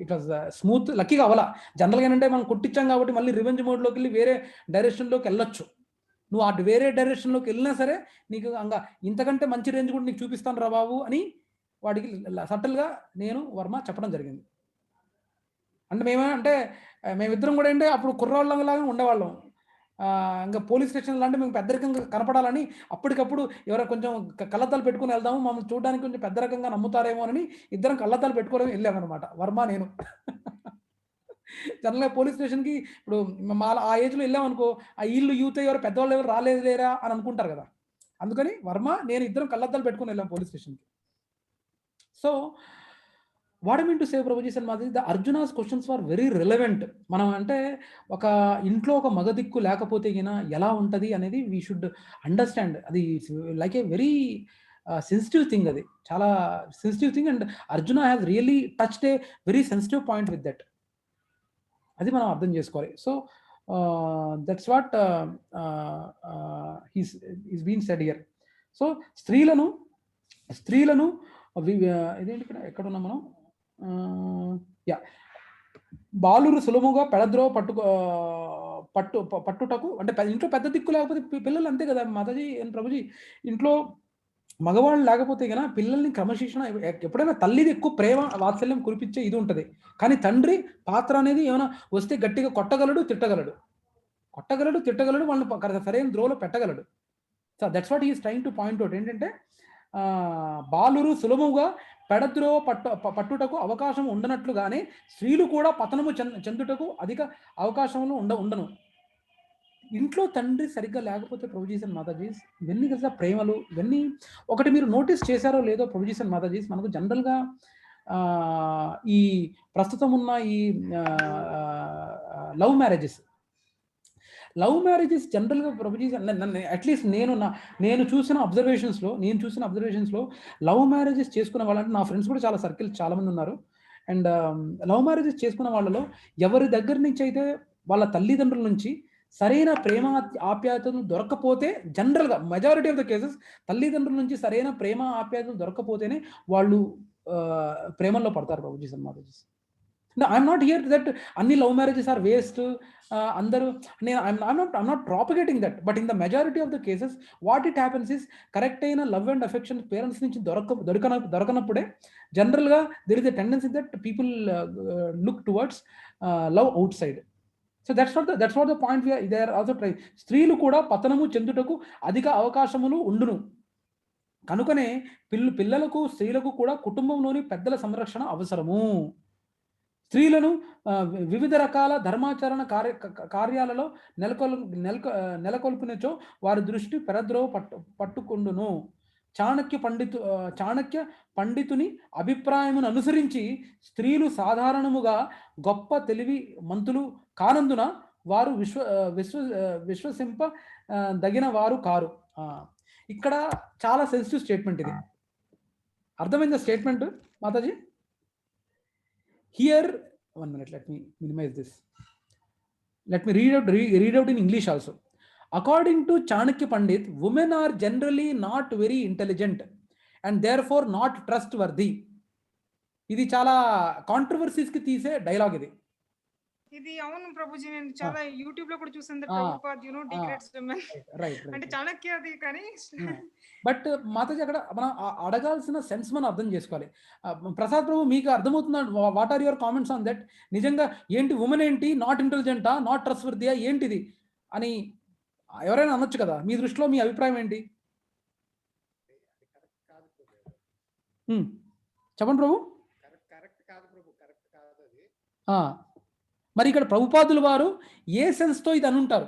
it was smooth. లక్కీగా అవ్వాల. జనరల్గా ఏంటంటే మనం కొట్టించాం కాబట్టి మళ్ళీ రివెంజ్ మోడ్లోకి వెళ్ళి వేరే డైరెక్షన్లోకి వెళ్ళొచ్చు. నువ్వు అటు వేరే డైరెక్షన్లోకి వెళ్ళినా సరే నీకు ఇంకా ఇంతకంటే మంచి రేంజ్ కూడా నీకు చూపిస్తాను రా బాబు అని వాడికి సటిల్గా నేను వర్మ చెప్పడం జరిగింది. అంటే మేమిద్దరం కూడా అంటే అప్పుడు కుర్రాళ్ళలాగా ఉండేవాళ్ళం. ఇంకా పోలీస్ స్టేషన్లో అంటే మేము పెద్దరికంగా కనపడాలని అప్పటికప్పుడు ఎవరో కొంచెం కళ్ళద్దాలు పెట్టుకుని వెళ్దాము, మమ్మల్ని చూడడానికి కొంచెం పెద్ద రకంగా నమ్ముతారేమో అని ఇద్దరం కళ్ళద్దాలు పెట్టుకోవడం వెళ్ళామన్నమాట, వర్మ నేను. జనరల్గా పోలీస్ స్టేషన్కి ఇప్పుడు ఆ ఏజ్లో వెళ్ళామనుకో, ఆ వీళ్ళు యూత్ ఎవరు పెద్దవాళ్ళు ఎవరు రాలేదు లేరా అని అనుకుంటారు కదా. అందుకని వర్మ నేను ఇద్దరం కళ్ళద్దాలు పెట్టుకుని వెళ్ళాం పోలీస్ స్టేషన్కి. So what I mean to say Prabhujis and Madhavi, the Arjuna's questions are very relevant. మనం అంటే ఒక ఇంట్లో ఒక మగ దిక్కు లేకపోతే ఎలా ఉంటుంది అనేది వీ షుడ్ అండర్స్టాండ్. అది like a very sensitive thing, అది చాలా sensitive thing. And Arjuna has really touched a very sensitive point with that. అది మనం అర్థం చేసుకోవాలి. So that's what is been said here. So స్త్రీలను ఇదేంటి ఎక్కడ ఉన్నాం మనం, బాలురు సులభంగా పెడద్రో పట్టుటకు అంటే ఇంట్లో పెద్ద దిక్కు లేకపోతే పిల్లలు అంతే కదా మాతాజీ అండ్ ప్రభుజీ. ఇంట్లో మగవాళ్ళు లేకపోతే కన్నా పిల్లల్ని క్రమశిక్షణ, ఎప్పుడైనా తల్లిది ఎక్కువ ప్రేమ వాత్సల్యం కురిపించే ఇది ఉంటుంది, కానీ తండ్రి పాత్ర అనేది ఏమైనా వస్తే గట్టిగా కొట్టగలడు, తిట్టగలడు, వాళ్ళని సరైన ద్రోవలో పెట్టగలడు. So that's what is trying to point out. ఏంటంటే బాలురు సులభంగా పెడద్రో పట్టుటకు అవకాశం ఉండనట్లుగానే స్త్రీలు కూడా పతనము చెందుటకు అధిక అవకాశములు ఉండను. ఇంట్లో తండ్రి సరిగ్గా లేకపోతే ప్రభుజీస్ అండ్ మాతాజీస్, ఇవన్నీ కదా ప్రేమలు, ఇవన్నీ ఒకటి మీరు నోటీస్ చేశారో లేదో ప్రభుజీస్ అండ్ మాతాజీస్, మనకు జనరల్గా ఈ ప్రస్తుతం ఉన్న ఈ లవ్ మ్యారేజెస్ జనరల్గా ప్రభుజీస్, అట్లీస్ట్ నేను చూసిన అబ్జర్వేషన్స్లో లవ్ మ్యారేజెస్ చేసుకున్న వాళ్ళంటే నా ఫ్రెండ్స్ కూడా చాలా మంది ఉన్నారు. అండ్ లవ్ మ్యారేజెస్ చేసుకున్న వాళ్ళలో ఎవరి దగ్గర నుంచి అయితే వాళ్ళ తల్లిదండ్రుల నుంచి సరైన ప్రేమ ఆప్యాయతలు దొరకపోతే, జనరల్గా మెజారిటీ ఆఫ్ ద కేసెస్ తల్లిదండ్రుల నుంచి సరైన ప్రేమ ఆప్యాయతలు దొరకపోతేనే వాళ్ళు ప్రేమల్లో పడతారు prabhujis and Matajis. I'm not here that అన్ని లవ్ మ్యారేజెస్ ఆర్ వేస్ట్ అందరూ, I'm not propagating that, but in the majority of the cases what it happens is, correct అయిన లవ్ అండ్ అఫెక్షన్ పేరెంట్స్ నుంచి దొరకనప్పుడే జనరల్గా there is a tendency that people look towards love outside. So that's what the point they are also trying. స్త్రీలు కూడా పతనము చెందుటకు అధిక అవకాశములు ఉండును, కనుకనే పిల్లలకు స్త్రీలకు కూడా కుటుంబంలోని పెద్దల సంరక్షణ అవసరము. స్త్రీలను వివిధ రకాల ధర్మాచరణ కార్యాలలో నెలకొల్పినచో వారి దృష్టి పెరద్రోవ పట్టుకుండును. చాణక్య పండితుని అభిప్రాయమును అనుసరించి స్త్రీలు సాధారణముగా గొప్ప తెలివి మంతులు కానందున వారు విశ్వసింప దగిన వారు కారు. ఇక్కడ చాలా సెన్సిటివ్ స్టేట్మెంట్ ఇది. అర్థమైందా statement Mataji? Here, 1 minute, let me minimize this. Let me read out in English also. According to Chanakya Pandit, women are generally not very intelligent and therefore not trustworthy. ఇది చాలా controversies కి తీసే dialogue ఇది. ఇది అవును ప్రభుజీ, నేను చాలా యూట్యూబ్ లో కూడా చూసాను. ప్రభుపాద్ డిగ్రేడ్స్ విమెన్ అంటే చాణక్య అది. కానీ బట్ మాతాజీ అక్కడ మనం అడగాల్సిన సెన్స్ మనం అర్థం చేసుకోవాలి. ప్రసాద్ ప్రభు మీకు అర్థమవుతుందా? What are your comments on that? నిజంగా ఏంటి ఉమెన్ ఏంటి, నాట్ ఇంటెలిజెంటా, నాట్ ట్రస్ట్వర్దియా, ఏంటిది అని ఎవరైనా అనొచ్చు కదా. మీ దృష్టిలో మీ అభిప్రాయం ఏంటి? చెప్పండి ప్రభు. మరి ఇక్కడ ప్రభుపాదులు వారు ఏ సెన్స్తో ఇది అనుంటారు?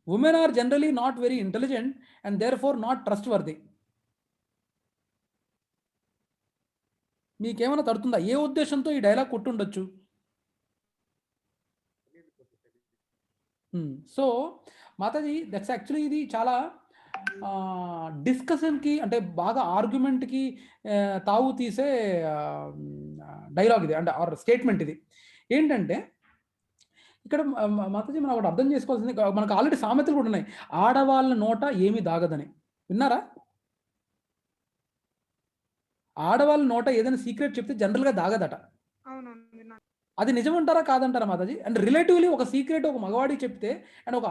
Women are generally not very intelligent and therefore not trustworthy. మీకేమైనా తడుతుందా? ఏ ఉద్దేశంతో ఈ డైలాగ్ కొట్టుండొచ్చు? సో మాతాజీ దట్స్ యాక్చువల్లీ ఇది చాలా డిస్కషన్కి అంటే బాగా ఆర్గ్యుమెంట్కి తావు తీసే డైలాగ్ ఇది, అంటే ఆర్ స్టేట్మెంట్ ఇది. ఏంటంటే ఇక్కడ మాతాజీ మనం ఒకటి అర్థం చేసుకోవాల్సింది, మనకు ఆల్రెడీ సామెతలు కూడా ఉన్నాయి, ఆడవాళ్ళ నోట ఏమీ దాగదని. విన్నారా? ఆడవాళ్ళ నోట ఏదైనా సీక్రెట్ చెప్తే జనరల్గా దాగదట. అది నిజమంటారా కాదంటారా మాతాజీ? అండ్ రిలేటివ్లీ ఒక సీక్రెట్ ఒక మగవాడికి చెప్తే అండ్ ఒక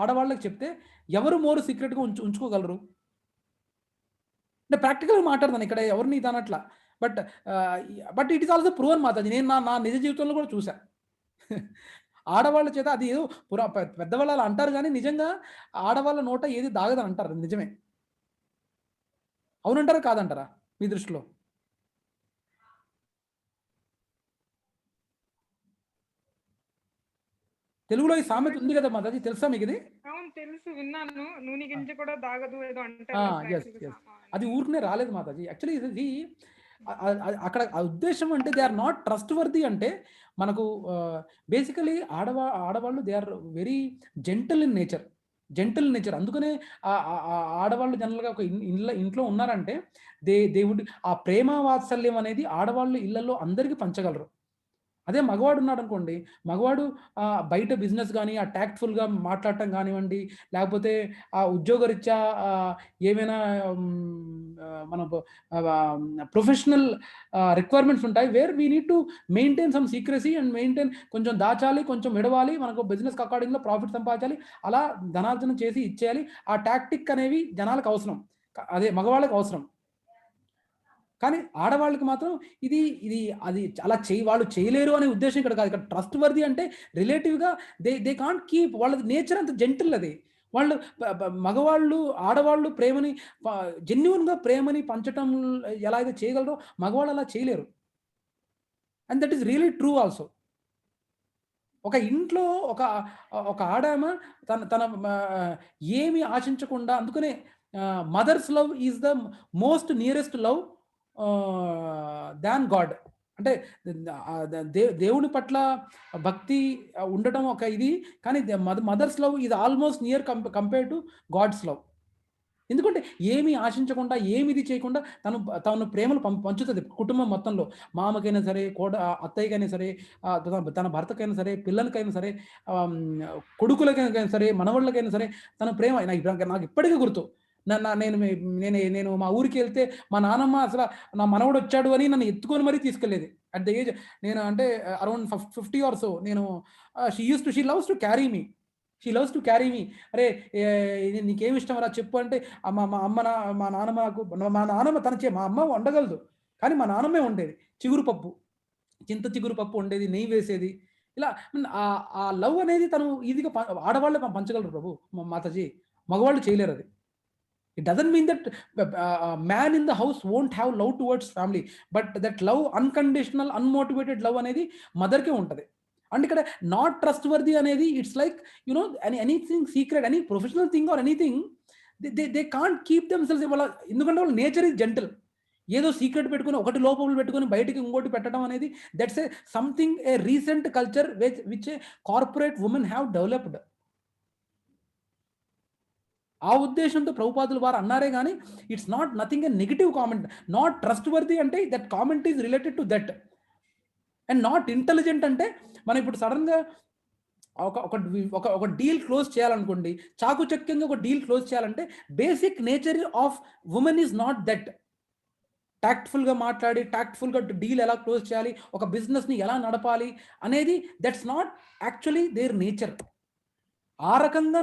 ఆడవాళ్ళకి చెప్తే ఎవరు మోరు సీక్రెట్గా ఉంచుకోగలరు? అంటే ప్రాక్టికల్గా మాట్లాడతాను ఇక్కడ, ఎవరిని ఇది అనట్లా. But it is also proven మాతాజీ. నేను నా నిజ జీవితంలో కూడా చూసా. ఆడవాళ్ళ చేత అది ఏదో పెద్దవాళ్ళు అలా అంటారు, కానీ నిజంగా ఆడవాళ్ళ నోట ఏది దాగదని అంటారు. నిజమే. అవునంటారా కాదంటారా మీ దృష్టిలో? తెలుగులో ఈ సామెత ఉంది కదా మాతాజీ, తెలుసా మీకు ఇది? అవును, తెలుసు, విన్నాను. నూనె గింజ కూడా దాగదు ఏదో అంటారు. అది ఊరికనే రాలేదు మాతాజీ. యాక్చువల్లీ ఇది అక్కడ ఉద్దేశం అంటే they are not trustworthy. అంటే మనకు బేసికలీ ఆడవాళ్ళు they are very gentle in nature. అందుకనే ఆడవాళ్ళు జనరల్గా ఒక ఇంట్లో ఉన్నారంటే దే వుడ్ ఆ ప్రేమ వాత్సల్యం అనేది ఆడవాళ్ళు ఇళ్లలో అందరికీ పంచగలరు. అదే మగవాడు ఉన్నాడు అనుకోండి, మగవాడు బయట బిజినెస్ కానీ ఆ ట్యాక్ట్ఫుల్గా మాట్లాడటం కానివ్వండి, లేకపోతే ఆ ఉద్యోగరీత్యా ఏమైనా మన ప్రొఫెషనల్ రిక్వైర్మెంట్స్ ఉంటాయి, where we need to maintain some secrecy and maintain, కొంచెం దాచాలి, కొంచెం విడవాలి, మనకు బిజినెస్ అకార్డింగ్లో ప్రాఫిట్ సంపాదించాలి, అలా ధనార్జన చేసి ఇచ్చేయాలి. ఆ టాక్టిక్ అనేవి జనాలకు అవసరం, అదే మగవాళ్ళకి అవసరం. కానీ ఆడవాళ్ళకి మాత్రం అది అలా వాళ్ళు చేయలేరు అనే ఉద్దేశం ఇక్కడ కాదు. ఇక్కడ ట్రస్ట్ వర్ది అంటే రిలేటివ్గా దే కాంట్ కీప్, వాళ్ళ నేచర్ అంత జెంటిల్ అది. వాళ్ళు మగవాళ్ళు ఆడవాళ్ళు ప్రేమని జెన్యున్గా ప్రేమని పంచటం ఎలా అయితే చేయగలరో మగవాళ్ళు అలా చేయలేరు. And that is really true also. ఒక ఇంట్లో ఒక ఆడామ తన ఏమి ఆశించకుండా, అందుకనే mother's love is the most nearest love than God. అంటే దేవుని పట్ల భక్తి ఉండటం ఒక ఇది, కానీ మదర్స్ లవ్ ఇది almost near compare to God's love. ఎందుకంటే ఏమీ ఆశించకుండా, ఏమిది చేయకుండా తను ప్రేమలు పంచుతుంది కుటుంబం మొత్తంలో. మామకైనా సరే, అత్తయ్యకైనా సరే, తన భర్తకైనా సరే, పిల్లలకైనా సరే, కొడుకులకైనా సరే, మనవాళ్ళకైనా సరే, తన ప్రేమ నాకు ఇప్పటికీ గుర్తు. నేను మా ఊరికి వెళ్తే మా నాన్నమ్మ అసలు నా మనవడు వచ్చాడు అని నన్ను ఎత్తుకొని మరీ తీసుకెళ్లేది. అట్ ద ఏజ్ నేను అంటే అరౌండ్ 50 or so. నేను షీ లవ్స్ టు క్యారీ మీ. అరే నీకేమి ఇష్టం రా చెప్పు అంటే మా నాన్నమ్మ మా అమ్మ వండగలదు, కానీ మా నాన్నమ్మే వండేది. చింత చిగురు పప్పు వండేది, నెయ్యి వేసేది. ఇలా ఆ లవ్ అనేది తను ఈజీగా ఆడవాళ్ళే పంచగలరు ప్రభు మాతాజీ, మగవాళ్ళు చేయలేరు అది. It doesn't mean that man in the house won't have love towards family, but that love, unconditional, unmotivated love అనేది మదర్కే ఉంటుంది. అండ్ ఇక్కడ నాట్ ట్రస్ట్ వర్ది అనేది it's like anything secret, any professional thing or anything they can't keep themselves. ఎందుకంటే వాళ్ళ nature is gentle. ఏదో secret పెట్టుకుని ఒకటి లోపల పెట్టుకుని బయటికి ఇంకోటి పెట్టడం అనేది that's a something a recent culture which a corporate women have developed. ఆ ఉద్దేశంతో ప్రభుపాదులు వారు అన్నారే కానీ it's not nothing a negative comment. Not trustworthy అంటే that comment is related to that. And not intelligent అంటే మనం ఇప్పుడు సడన్గా ఒక డీల్ క్లోజ్ చేయాలనుకోండి, చాకుచక్యంగా ఒక డీల్ క్లోజ్ చేయాలంటే basic nature of women is not that. టాక్ట్ఫుల్గా మాట్లాడి టాక్ట్ఫుల్గా డీల్ ఎలా క్లోజ్ చేయాలి, ఒక బిజినెస్ని ఎలా నడపాలి అనేది that's not actually there nature. ఆ రకంగా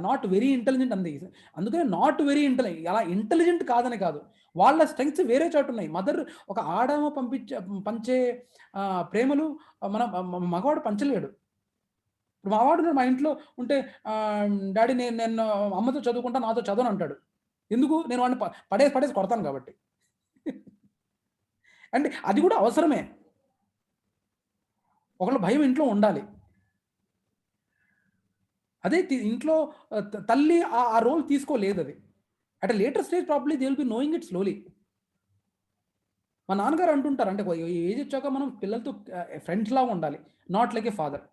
నాట్ వెరీ ఇంటెలిజెంట్ అంది. అందుకని నాట్ వెరీ ఇంటెలిజెంట్, అలా ఇంటెలిజెంట్ కాదని కాదు, వాళ్ళ స్ట్రెంగ్స్ వేరే చోటు ఉన్నాయి. మదర్ ఒక ఆడమ పంచే ప్రేమలు మగవాడు పంచలేడు. ఇప్పుడు మావాడు మా ఇంట్లో ఉంటే డాడీ నేను అమ్మతో చదువుకుంటా, నాతో చదవను అంటాడు. ఎందుకు? నేను వాడిని పడేసి కొడతాను కాబట్టి. అంటే అది కూడా అవసరమే, ఒకళ్ళ భయం ఇంట్లో ఉండాలి. అదే ఇంట్లో తల్లి ఆ రోల్ తీసుకోలేదు. అది at later stage probably they will be knowing it slowly. మా నాన్నగారు అంటుంటారు, అంటే ఏజ్ వచ్చాక మనం పిల్లలతో ఫ్రెండ్స్ లాగా ఉండాలి, నాట్ లైక్ ఏ ఫాదర్.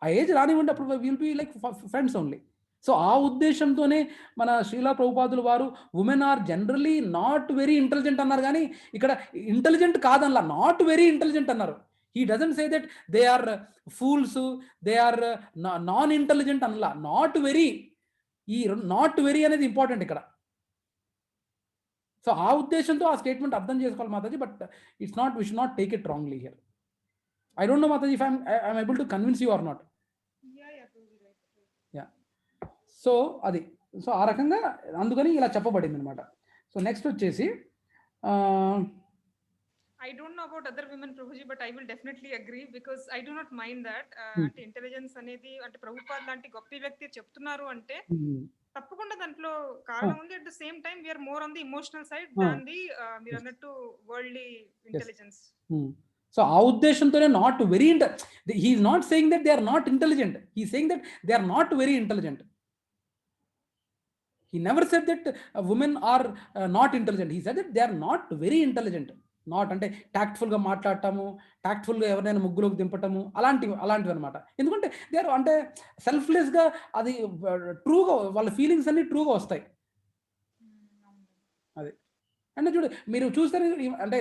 ఆ ఏజ్ రానివ్వండి, అప్పుడు will be like friends only. So ఆ ఉద్దేశంతోనే మన శ్రీలా ప్రభుపాదులు వారు women are generally not very intelligent అన్నారు, కానీ ఇక్కడ ఇంటెలిజెంట్ కాదనలా, నాట్ వెరీ ఇంటెలిజెంట్ అన్నారు. He doesn't say that they are fools, they are non intelligent అనలా, నాట్ వెరీ. ఈ నాట్ వెరీ అనేది ఇంపార్టెంట్ ఇక్కడ. సో ఆ ఉద్దేశంతో ఆ స్టేట్మెంట్ అర్థం చేసుకోవాలి మాతాజీ, but it's not, we should not take it wrongly here. I don't know Mataji if I'm able to convince you or not. So అది, సో ఆ రకంగా అందుకని ఇలా చెప్పబడింది అనమాట. సో నెక్స్ట్ వచ్చేసి I don't know about other women, Prabhuji, but I will definitely agree because I do not mind that. అంటే intelligence అనేది అంటే ప్రభుపాద్ లాంటి గొప్ప వ్యక్తి చెప్తున్నారు అంటే తప్పకుండా దాంట్లో కారణం ఉంది. At the same time we're more on the emotional side than the మీరు అన్నట్టు వరల్డ్లీ ఇంటెలిజెన్స్. సో ఆ ఉద్దేశంతోనే not very he is not saying that they are not intelligent, he saying that they are not very intelligent. He never said that women are not intelligent. He said that they are not very intelligent. Not అంటే టాక్ట్ఫుల్గా మాట్లాడటము, టాక్ట్ఫుల్గా ఎవరైనా ముగ్గులోకి దింపటము, అలాంటివి అనమాట. ఎందుకంటే they are అంటే సెల్ఫ్లెస్గా, అది ట్రూగా, వాళ్ళ feelings అన్ని ట్రూగా వస్తాయి. అది అంటే చూడు, మీరు చూస్తారు అంటే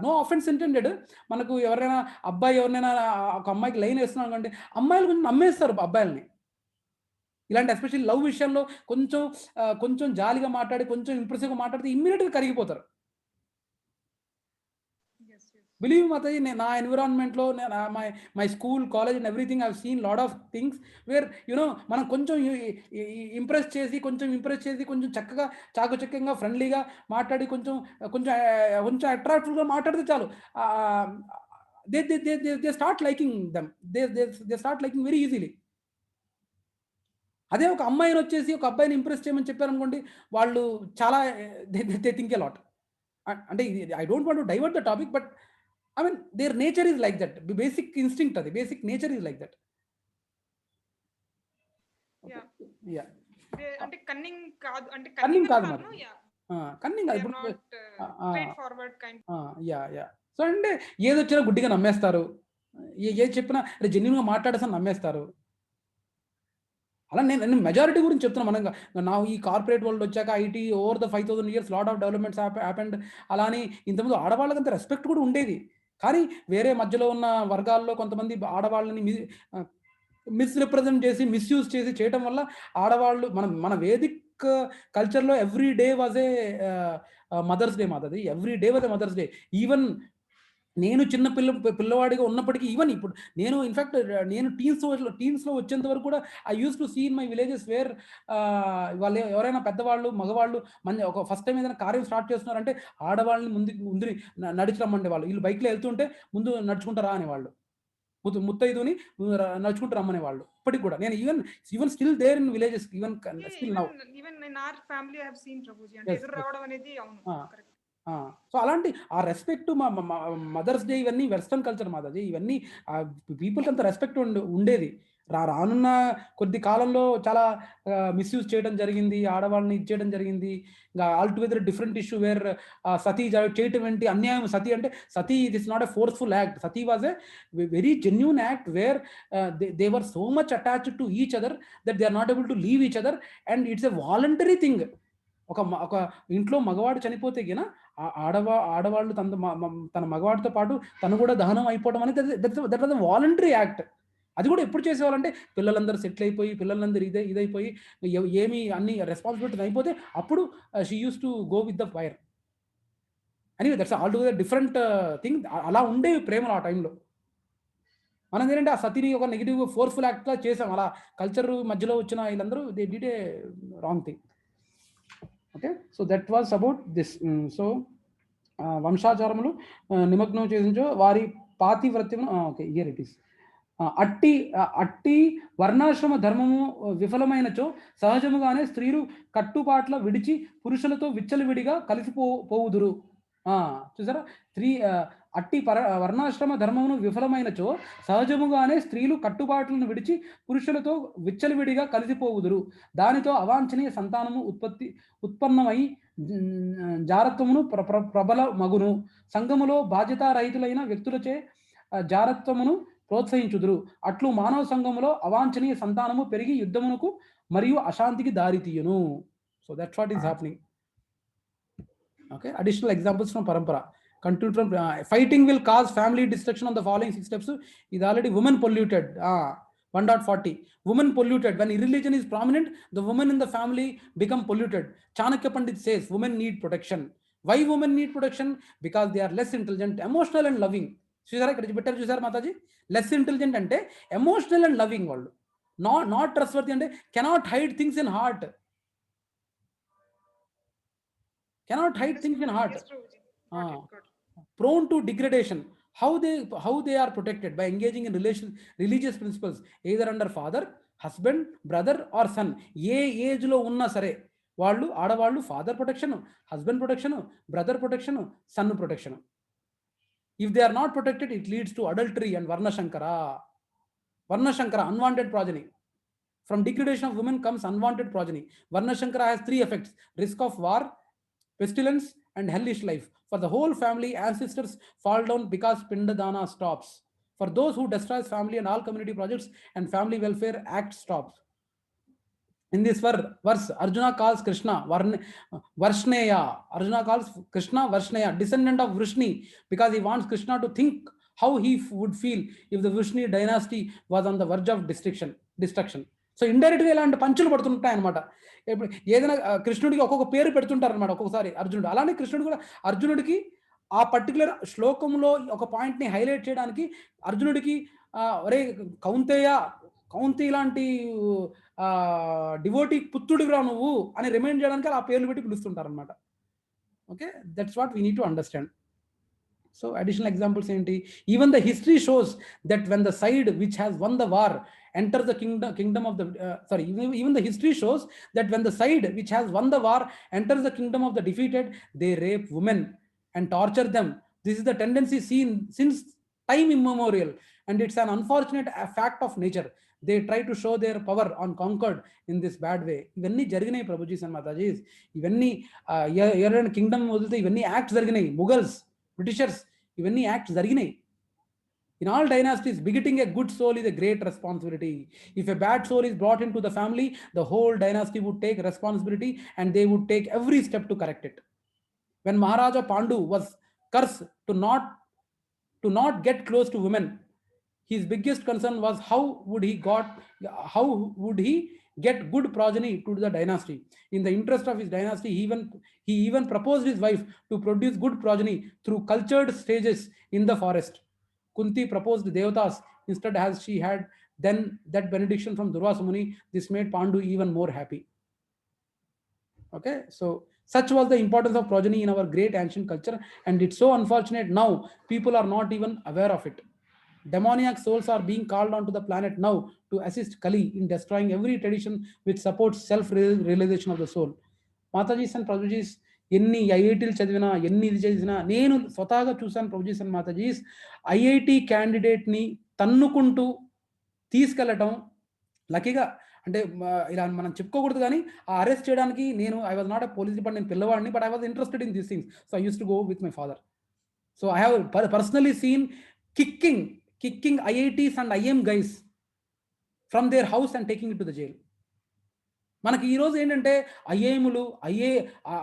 నో ఆఫెన్స్ ఇంటెండెడ్, మనకు ఎవరైనా అబ్బాయి ఎవరినైనా ఒక అమ్మాయికి లైన్ వేస్తున్నాం అనుకోండి, అమ్మాయిలు కొంచెం నమ్మేస్తారు అబ్బాయిలని. ఇలాంటి ఎస్పెషల్లీ లవ్ విషయంలో కొంచెం జాలిగా మాట్లాడి, కొంచెం ఇంప్రెసివ్గా మాట్లాడితే ఇమ్మీడియట్గా కరిగిపోతారు. బిలీవ్ మాతాజీ, నా ఎన్విరాన్మెంట్లో, my school, college and everything I have seen lot of things where you know మనం కొంచెం ఇంప్రెస్ చేసి, కొంచెం చక్కగా చాకచక్యంగా ఫ్రెండ్లీగా మాట్లాడి, కొంచెం అట్రాక్టివ్గా మాట్లాడితే చాలు, they start liking them, they start liking very easily. అదే ఒక అమ్మాయిని వచ్చేసి ఒక అబ్బాయిని ఇంప్రెస్ చేయమని చెప్పారనుకోండి, వాళ్ళు చాలా దే థింక్ ఎ లాట్. అంటే I don't want to divert the topic, but I mean their nature is like that, basic instinct, అది basic nature is like that. అంటే కన్నింగ్ కాదు, అంటే కన్నింగ్ కాదు మరి, కన్నింగ్ కాదు. ఇప్పుడు సో అంటే ఏదొచ్చినా గుడ్డిగా నమ్మేస్తారు, ఏది చెప్పినా జెన్యున్గా మాట్లాడేసని నమ్మేస్తారు. అలా నేను మెజారిటీ గురించి చెప్తున్నా. మనం నా ఈ కార్పొరేట్ వరల్డ్ వచ్చాక IT over the 5000 years lot of developments happened. అలా అని ఇంతకుముందు ఆడవాళ్ళకంత రెస్పెక్ట్ కూడా ఉండేది, కానీ వేరే మధ్యలో ఉన్న వర్గాల్లో కొంతమంది ఆడవాళ్ళని మిస్రిప్రజెంట్ చేసి, మిస్యూజ్ చేసి చేయటం వల్ల ఆడవాళ్ళు, మన వేదిక్ కల్చర్లో every day was a mother's day మాది. Every day was a mother's day. Even నేను చిన్న పిల్లవాడిగా ఉన్నప్పటికీ, ఈవెన్ ఇప్పుడు నేను ఇన్ఫ్యాక్ట్ నేను టీన్స్లో వచ్చేంత వరకు కూడా I used to see in my villages where వాళ్ళు ఎవరైనా పెద్దవాళ్ళు, మగవాళ్ళు ఒక ఫస్ట్ టైం ఏదైనా కార్యం స్టార్ట్ చేస్తున్నారంటే ఆడవాళ్ళని ముందు నడిచి రమ్మండే వాళ్ళు. వీళ్ళు బైక్లో వెళ్తుంటే ముందు నడుచుకుంటారా అనేవాళ్ళు, ముత్తైదుని నడుచుకుంటూ రమ్మనే వాళ్ళు. ఇప్పటికి కూడా నేను even still there in villages, even still now. Even in our family I have seen Prabhuji, అంటే ఎదురు రావడం అనేది అవును కరెక్ట్. సో అలాంటి ఆ రెస్పెక్ట్, మా మదర్స్ డే ఇవన్నీ వెస్టర్న్ కల్చర్ మాది. ఇవన్నీ పీపుల్కి అంత రెస్పెక్ట్ ఉండేది. రానున్న కొద్ది కాలంలో చాలా మిస్యూజ్ చేయడం జరిగింది, ఆడవాళ్ళని ఇచ్చేయడం జరిగింది. ఇంకా altogether different issue where sati చేయటం ఏంటి అన్యాయం. సతీ అంటే sati it is not a forceful act. Sati was a very genuine act where they were so much attached to each other that they are not able to leave each other, and it's a voluntary thing. ఒక ఇంట్లో మగవాడు చనిపోతే గిన ఆడవాళ్ళు తన మగవాడితో పాటు తను కూడా దహనం అయిపోవడం అనేది that was a voluntary act. అది కూడా ఎప్పుడు చేసేవాళ్ళంటే పిల్లలందరూ సెటిల్ అయిపోయి, పిల్లలందరూ ఇదైపోయి, ఏమి అన్ని రెస్పాన్సిబిలిటీస్ అయిపోతే అప్పుడు she use to go with the fire. అని దట్స్ ఆల్టుగెదర్ డిఫరెంట్ థింగ్. అలా ఉండేవి ప్రేమలు ఆ టైంలో. మనం ఏంటంటే ఆ సతీని ఒక నెగిటివ్ ఫోర్స్ఫుల్ యాక్ట్గా చేసాం. అలా కల్చర్ మధ్యలో వచ్చిన వీళ్ళందరూ they did a wrong thing. Okay, so that was about this. So వంశాచారములు నిమగ్నం చేసించో వారి పాతివ్రత్యము. Okay, here it is. అట్టి వర్ణాశ్రమ ధర్మము విఫలమైనచో సహజముగానే స్త్రీలు కట్టుబాట్ల విడిచి పురుషులతో విచ్చలవిడిగా కలిసిపోవుదురు. చూసారా, అట్టి వర్ణాశ్రమ ధర్మమును విఫలమైనచో సహజముగానే స్త్రీలు కట్టుబాట్లను విడిచి పురుషులతో విచ్చలవిడిగా కలిసిపోవుదురు. దానితో అవాంఛనీయ సంతానము ఉత్పన్నమై జారత్వమును ప్రబల మగును. సంఘములో బాధ్యతారహితులైన వ్యక్తులచే జారత్వమును ప్రోత్సహించుదురు. అట్లు మానవ సంఘములో అవాంఛనీయ సంతానము పెరిగి యుద్ధమునకు మరియు అశాంతికి దారితీయును. So that's what is happening. Okay, additional examples from parampara. Continue from fighting will cause family destruction on the following 6 steps. Is already women polluted. 1.40. Women polluted. When irreligion is prominent, the women in the family become polluted. Chanakya Pandit says women need protection. Why women need protection? Because they are less intelligent, emotional and loving. చూసారా ఇక్కడ పెట్టారు చూసారా Mataji, less intelligent అంటే emotional and loving వాళ్ళు, not ట్రస్ట్వర్తీ అంటే cannot hide things in heart, cannot hide things in heart. Yes, Prabhuji. Got it, got it. Prone to degradation. How they are protected? By engaging in religious principles, either under father, husband, brother or son. ఏ age లో ఉన్నా సరే వాళ్ళు ఆడవాళ్ళు father protection, husband protection, brother protection, son protection. If they are not protected, it leads to adultery and varnashankara. Varnashankara, unwanted progeny. From degradation of women comes unwanted progeny. Varnashankara has 3 effects: risk of war, pestilence and hellish life. For the whole family, ancestors fall down because Pindadana stops. For those who destroys family and all community projects and family welfare act stops. In this verse, Arjuna calls Krishna Varshneya. Arjuna calls Krishna Varshneya, descendant of Vrishni, because he wants Krishna to think how he would feel if the Vrishni dynasty was on the verge of destruction. So ఇండైరెక్ట్గా ఇలాంటి పంచులు పడుతుంటాయి అనమాట. ఇప్పుడు ఏదైనా కృష్ణుడికి ఒక్కొక్క పేరు పెడుతుంటారు అనమాట ఒక్కొక్కసారి అర్జునుడు. అలానే కృష్ణుడు కూడా అర్జునుడికి ఆ పర్టికులర్ శ్లోకంలో ఒక పాయింట్ని హైలైట్ చేయడానికి అర్జునుడికి ఒరే కౌంతేయ లాంటి డివోటీ పుత్రుడివిరా నువ్వు అని రిమైండ్ చేయడానికి ఆ పేర్లు పెట్టి పిలుస్తుంటారు అనమాట. Okay, that's what we need to understand. So additional examples ఏంటి? Even the history shows that when the side which has won the war enters the kingdom of the even the history shows that when the side which has won the war enters the kingdom of the defeated, they rape women and torture them. This is the tendency seen since time immemorial, and it's an unfortunate fact of nature. They try to show their power on conquered in this bad way. ఇవన్నీ జరిగినాయి prabhujis and Matajis. ఇవన్నీ ఎవరైనా Kingdom వదిలితే ఇవన్నీ acts జరిగినాయి. Mughals, Britishers, ఇవన్నీ acts జరిగినాయి. In all dynasties, begetting a good soul is a great responsibility. If a bad soul is brought into the family, the whole dynasty would take responsibility and they would take every step to correct it. When Maharaja Pandu was cursed to not get close to women, his biggest concern was how would he get good progeny to the dynasty. In the interest of his dynasty, he even proposed his wife to produce good progeny through cultured stages in the forest. Kunti proposed Devatas instead, as she had then that benediction from Durvasa Muni. This made Pandu even more happy. Okay, so such was the importance of progeny in our great ancient culture, and it's so unfortunate now people are not even aware of it. Demoniac souls are being called onto the planet now to assist Kali in destroying every tradition which supports self-realization of the soul. Matajis and Prabhujis, ఎన్ని ఐఐటీలు చదివినా, ఎన్ని ఇది చేసినా, నేను స్వతహాగా చూశాను prabhujis and Matajis, IIT క్యాండిడేట్ని తన్నుకుంటూ తీసుకెళ్ళటం లక్కీగా, అంటే ఇలా మనం చెప్పుకోకూడదు కానీ ఆ అరెస్ట్ చేయడానికి I was not a police department, నేను పిల్లవాడిని, but I was interested in these things. So I used to go with my father. So I have personally seen kicking IITs and IM guys from their house and taking it to the jail. మనకి ఈరోజు ఏంటంటే ఐఐఎంలు,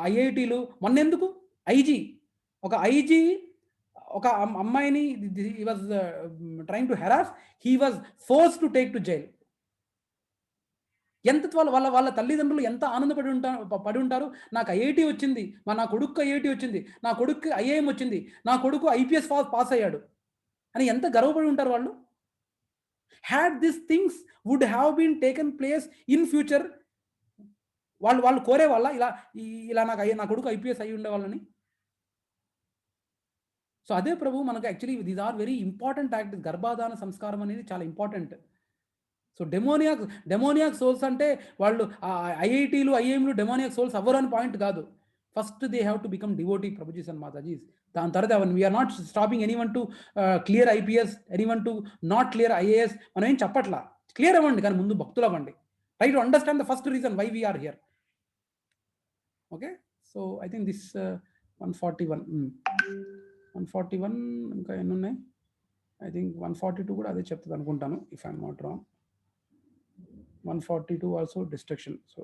ఐఐటీలు, మొన్నెందుకు ఒక IG ఒక అమ్మాయిని he was trying to harass, he was forced to take to jail. ఎంత వాళ్ళ తల్లిదండ్రులు ఎంత పడి ఉంటారు. నాకు ఐఐటి వచ్చింది, నా కొడుకు ఐఐటి వచ్చింది, నా కొడుకు ఐఐఎం వచ్చింది, నా కొడుకు ఐపీఎస్ పాస్ అయ్యాడు అని ఎంత గర్వపడి ఉంటారు వాళ్ళు. Had this things would have been taken place in future, వాళ్ళు కోరే వాళ్ళ ఇలా నా కొడుకు ఐపీఎస్ అయ్యి ఉండేవాళ్ళని. సో అదే ప్రభు మనకు actually these are very important act. గర్భాధాన సంస్కారం అనేది చాలా ఇంపార్టెంట్. సో డెమోనియాక్ సోల్స్ అంటే వాళ్ళు ఐఐటీలు, ఐఏఎంలు డెమోనియాక్ సోల్స్ అవ్వరు అని పాయింట్ కాదు. First they have to become devotee ప్రభుజీస్ అండ్ మాతాజీస్. దాని తర్వాత we're not stopping anyone to clear IPS, anyone to not clear IAS. మనం ఏం చెప్పట్లా, క్లియర్ అవ్వండి, కానీ ముందు భక్తులు అవ్వండి. Try to understand the first reason why we're here. Okay, so I think this 141 141 ఇంకా ఎన్ని ఉన్నాయి? ఐ థింక్ 142 కూడా అదే చెప్తుంది అనుకుంటాను, if I'm not wrong. 142 also destruction. So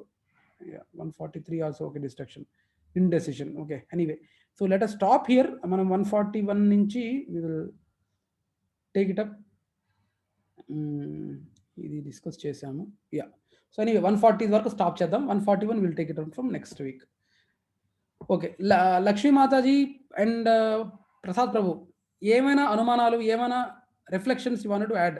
yeah, 143 also okay, distraction, indecision. Okay, anyway, so let us stop here. మనం 141 నుంచి we will take it up. ఇది డిస్కస్ చేసాము. యా, సో ఎనీవే 140 వరకు స్టాప్ చేద్దాం. 141 will take it up from next week. Okay, Lakshmi మాతాజీ and Prasad ప్రభు, ఏమైనా అనుమానాలు, ఏమైనా reflections you want to add?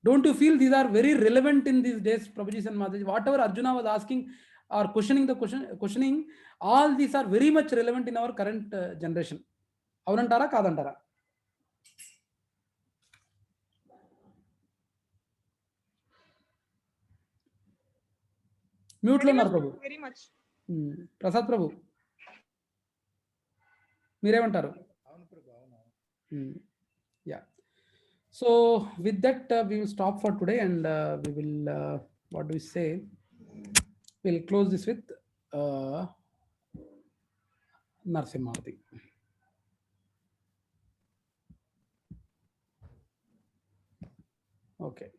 Don't you feel these are very relevant in these days, Prabhuji and Mataji? Whatever Arjuna was asking or questioning, all these are very much relevant in our current generation. Avunantara kadantara? Mute lo unnaru Prabhu. Very much. Prasad Prabhu, మీరేమంటారు? అవును ప్రభు, అవును. Yeah. So with that, we will stop for today, and we will, what do we say? We'll close this with Narsimhati. Okay.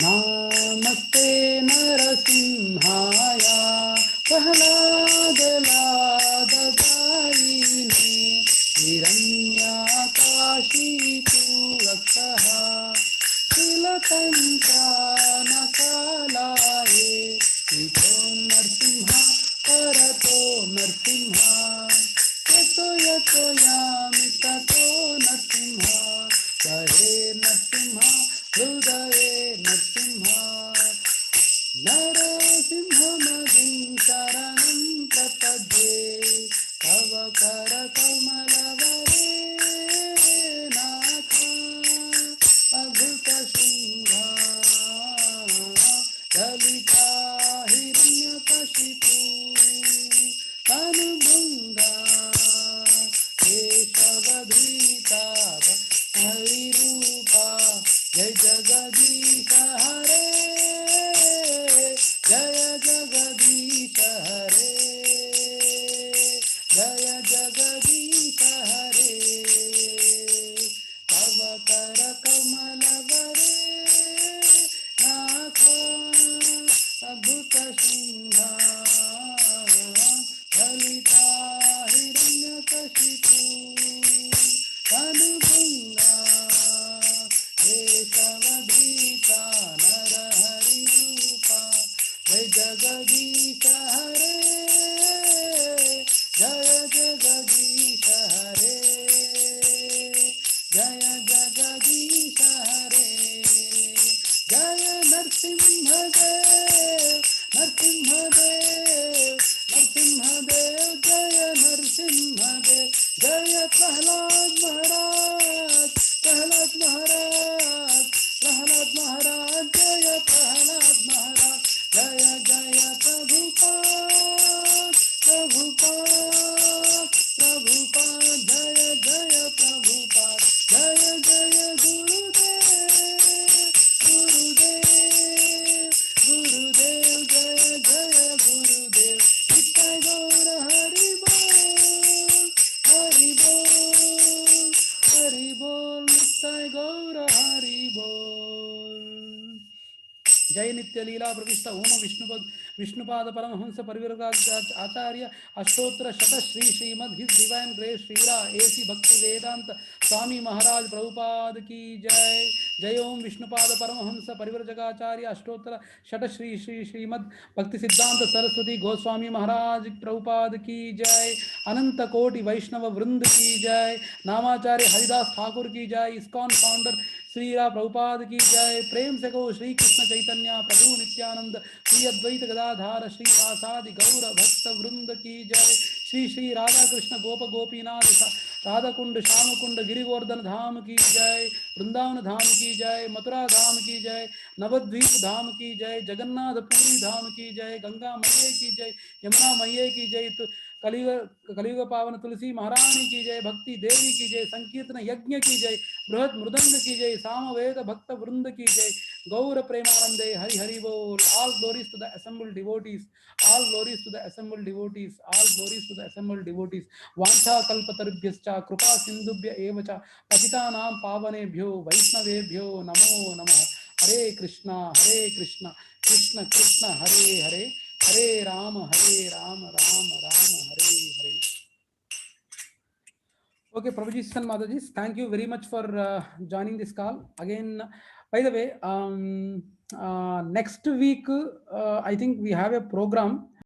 Namaste Narasimhaya Prahlaadalaadadayine Hiranyakashitu Raksaha Shilakankanakalaye Ito Narsimha Parato Narsimha Yato Yato Yami Tato Narsimha Jahe Narsimha Hrudaye Narsimha Narasimhamadin Sharanam Prapadye Tava Karakamalavare Natha Abhuta Singha Dalita Hiranyakashipu Tanubhunga Keshavadrita Harirupa Jai Jagadisha Hare, Jaya Jagadisha Hare, Jaya Jagadisha Hare, Tava Kara Kamalavare Natha Abhuta Singha Dalita Hiranyakashipu Tanubhunga Keshavadrita Narahari Rupa Jai Jagadisha Hare, Jaya Jagadisha Hare, Jaya Jagadisha Hare, Jaya Narsimhadev, Narsimhadev, Narsimhadev, Jaya Narsimhadev, Jaya Prahlad Maharaj, Prahlad Maharaj, Prahlad Maharaj, Jaya Prahlad Maharaj, Jaya Jaya Prabhupada, Prabhupada, Prabhupada, Jaya Jaya Prabhupada, Jaya Jaya Gurudev, Gurudev, Gurudev, Jaya Jaya Gurudev, Nitai Gaura Hari Bol, Hari Bol, Hari Bol, Nitai Gaura Hari Bol. जय नित्य लीला प्रविष्ट ओम विष्णुपाद परमहंस परिव्राजकाचार्य अष्टोत्तर शत Shri Srimad His Divine Grace Srila A C Bhaktivedanta Swami Maharaj Prabhupada की जय. जय ओम विष्णुपाद परमहंस परिव्राजकाचार्य अष्टोत्तर शत श्री श्रीमद भक्ति सिद्धांत सरस्वती गोस्वामी महाराज प्रभुपाद की जय. अनंत कोटि वैष्णव वृंद की जय. नामाचार्य हरिदास ठाकुर की जय. इस्कॉन फाउंडर श्रीरा प्रभुपाद की जय. प्रेम से कहो श्री कृष्ण चैतन्य प्रभु नित्यानंद श्री अद्वैत गदाधार श्री आसादि गौर भक्त वृंद की जय. श्री श्री राधा कृष्ण गोप गोपीनाथ राधा कुंड, श्याम कुंड, गिरिगोवर्धन धाम की जय, वृंदावन धाम की जय, मथुरा धाम की जय, नवद्वीप धाम की जय, जगन्नाथपुरी धाम की जय, गंगा मैया की जय, यमुना मैया की जय, कलियुग पावन तुलसी महारानी की जय, भक्ति देवी की जय, संकीर्तन यज्ञ की जय, बृहद मृदंग की जय, सामवेद भक्त वृंद की जय, गौर प्रेमानंदे हरि हरि बोल. All glories to the assembled devotees. All glories to the assembled devotees. All glories to the assembled devotees. Vancha kalpatarubhyascha कृपा सिंधुभ्य एव च पतितानां पावनेभ्यो वैष्णवेभ्यो नमो नमः. हरे कृष्णा कृष्ण कृष्ण हरे हरे, हरे Ram Ram Ram Hare Hare. Okay, Prabhuji and Mataji, thank you very much for joining this call. Again, by the way, next week, I think we have a program.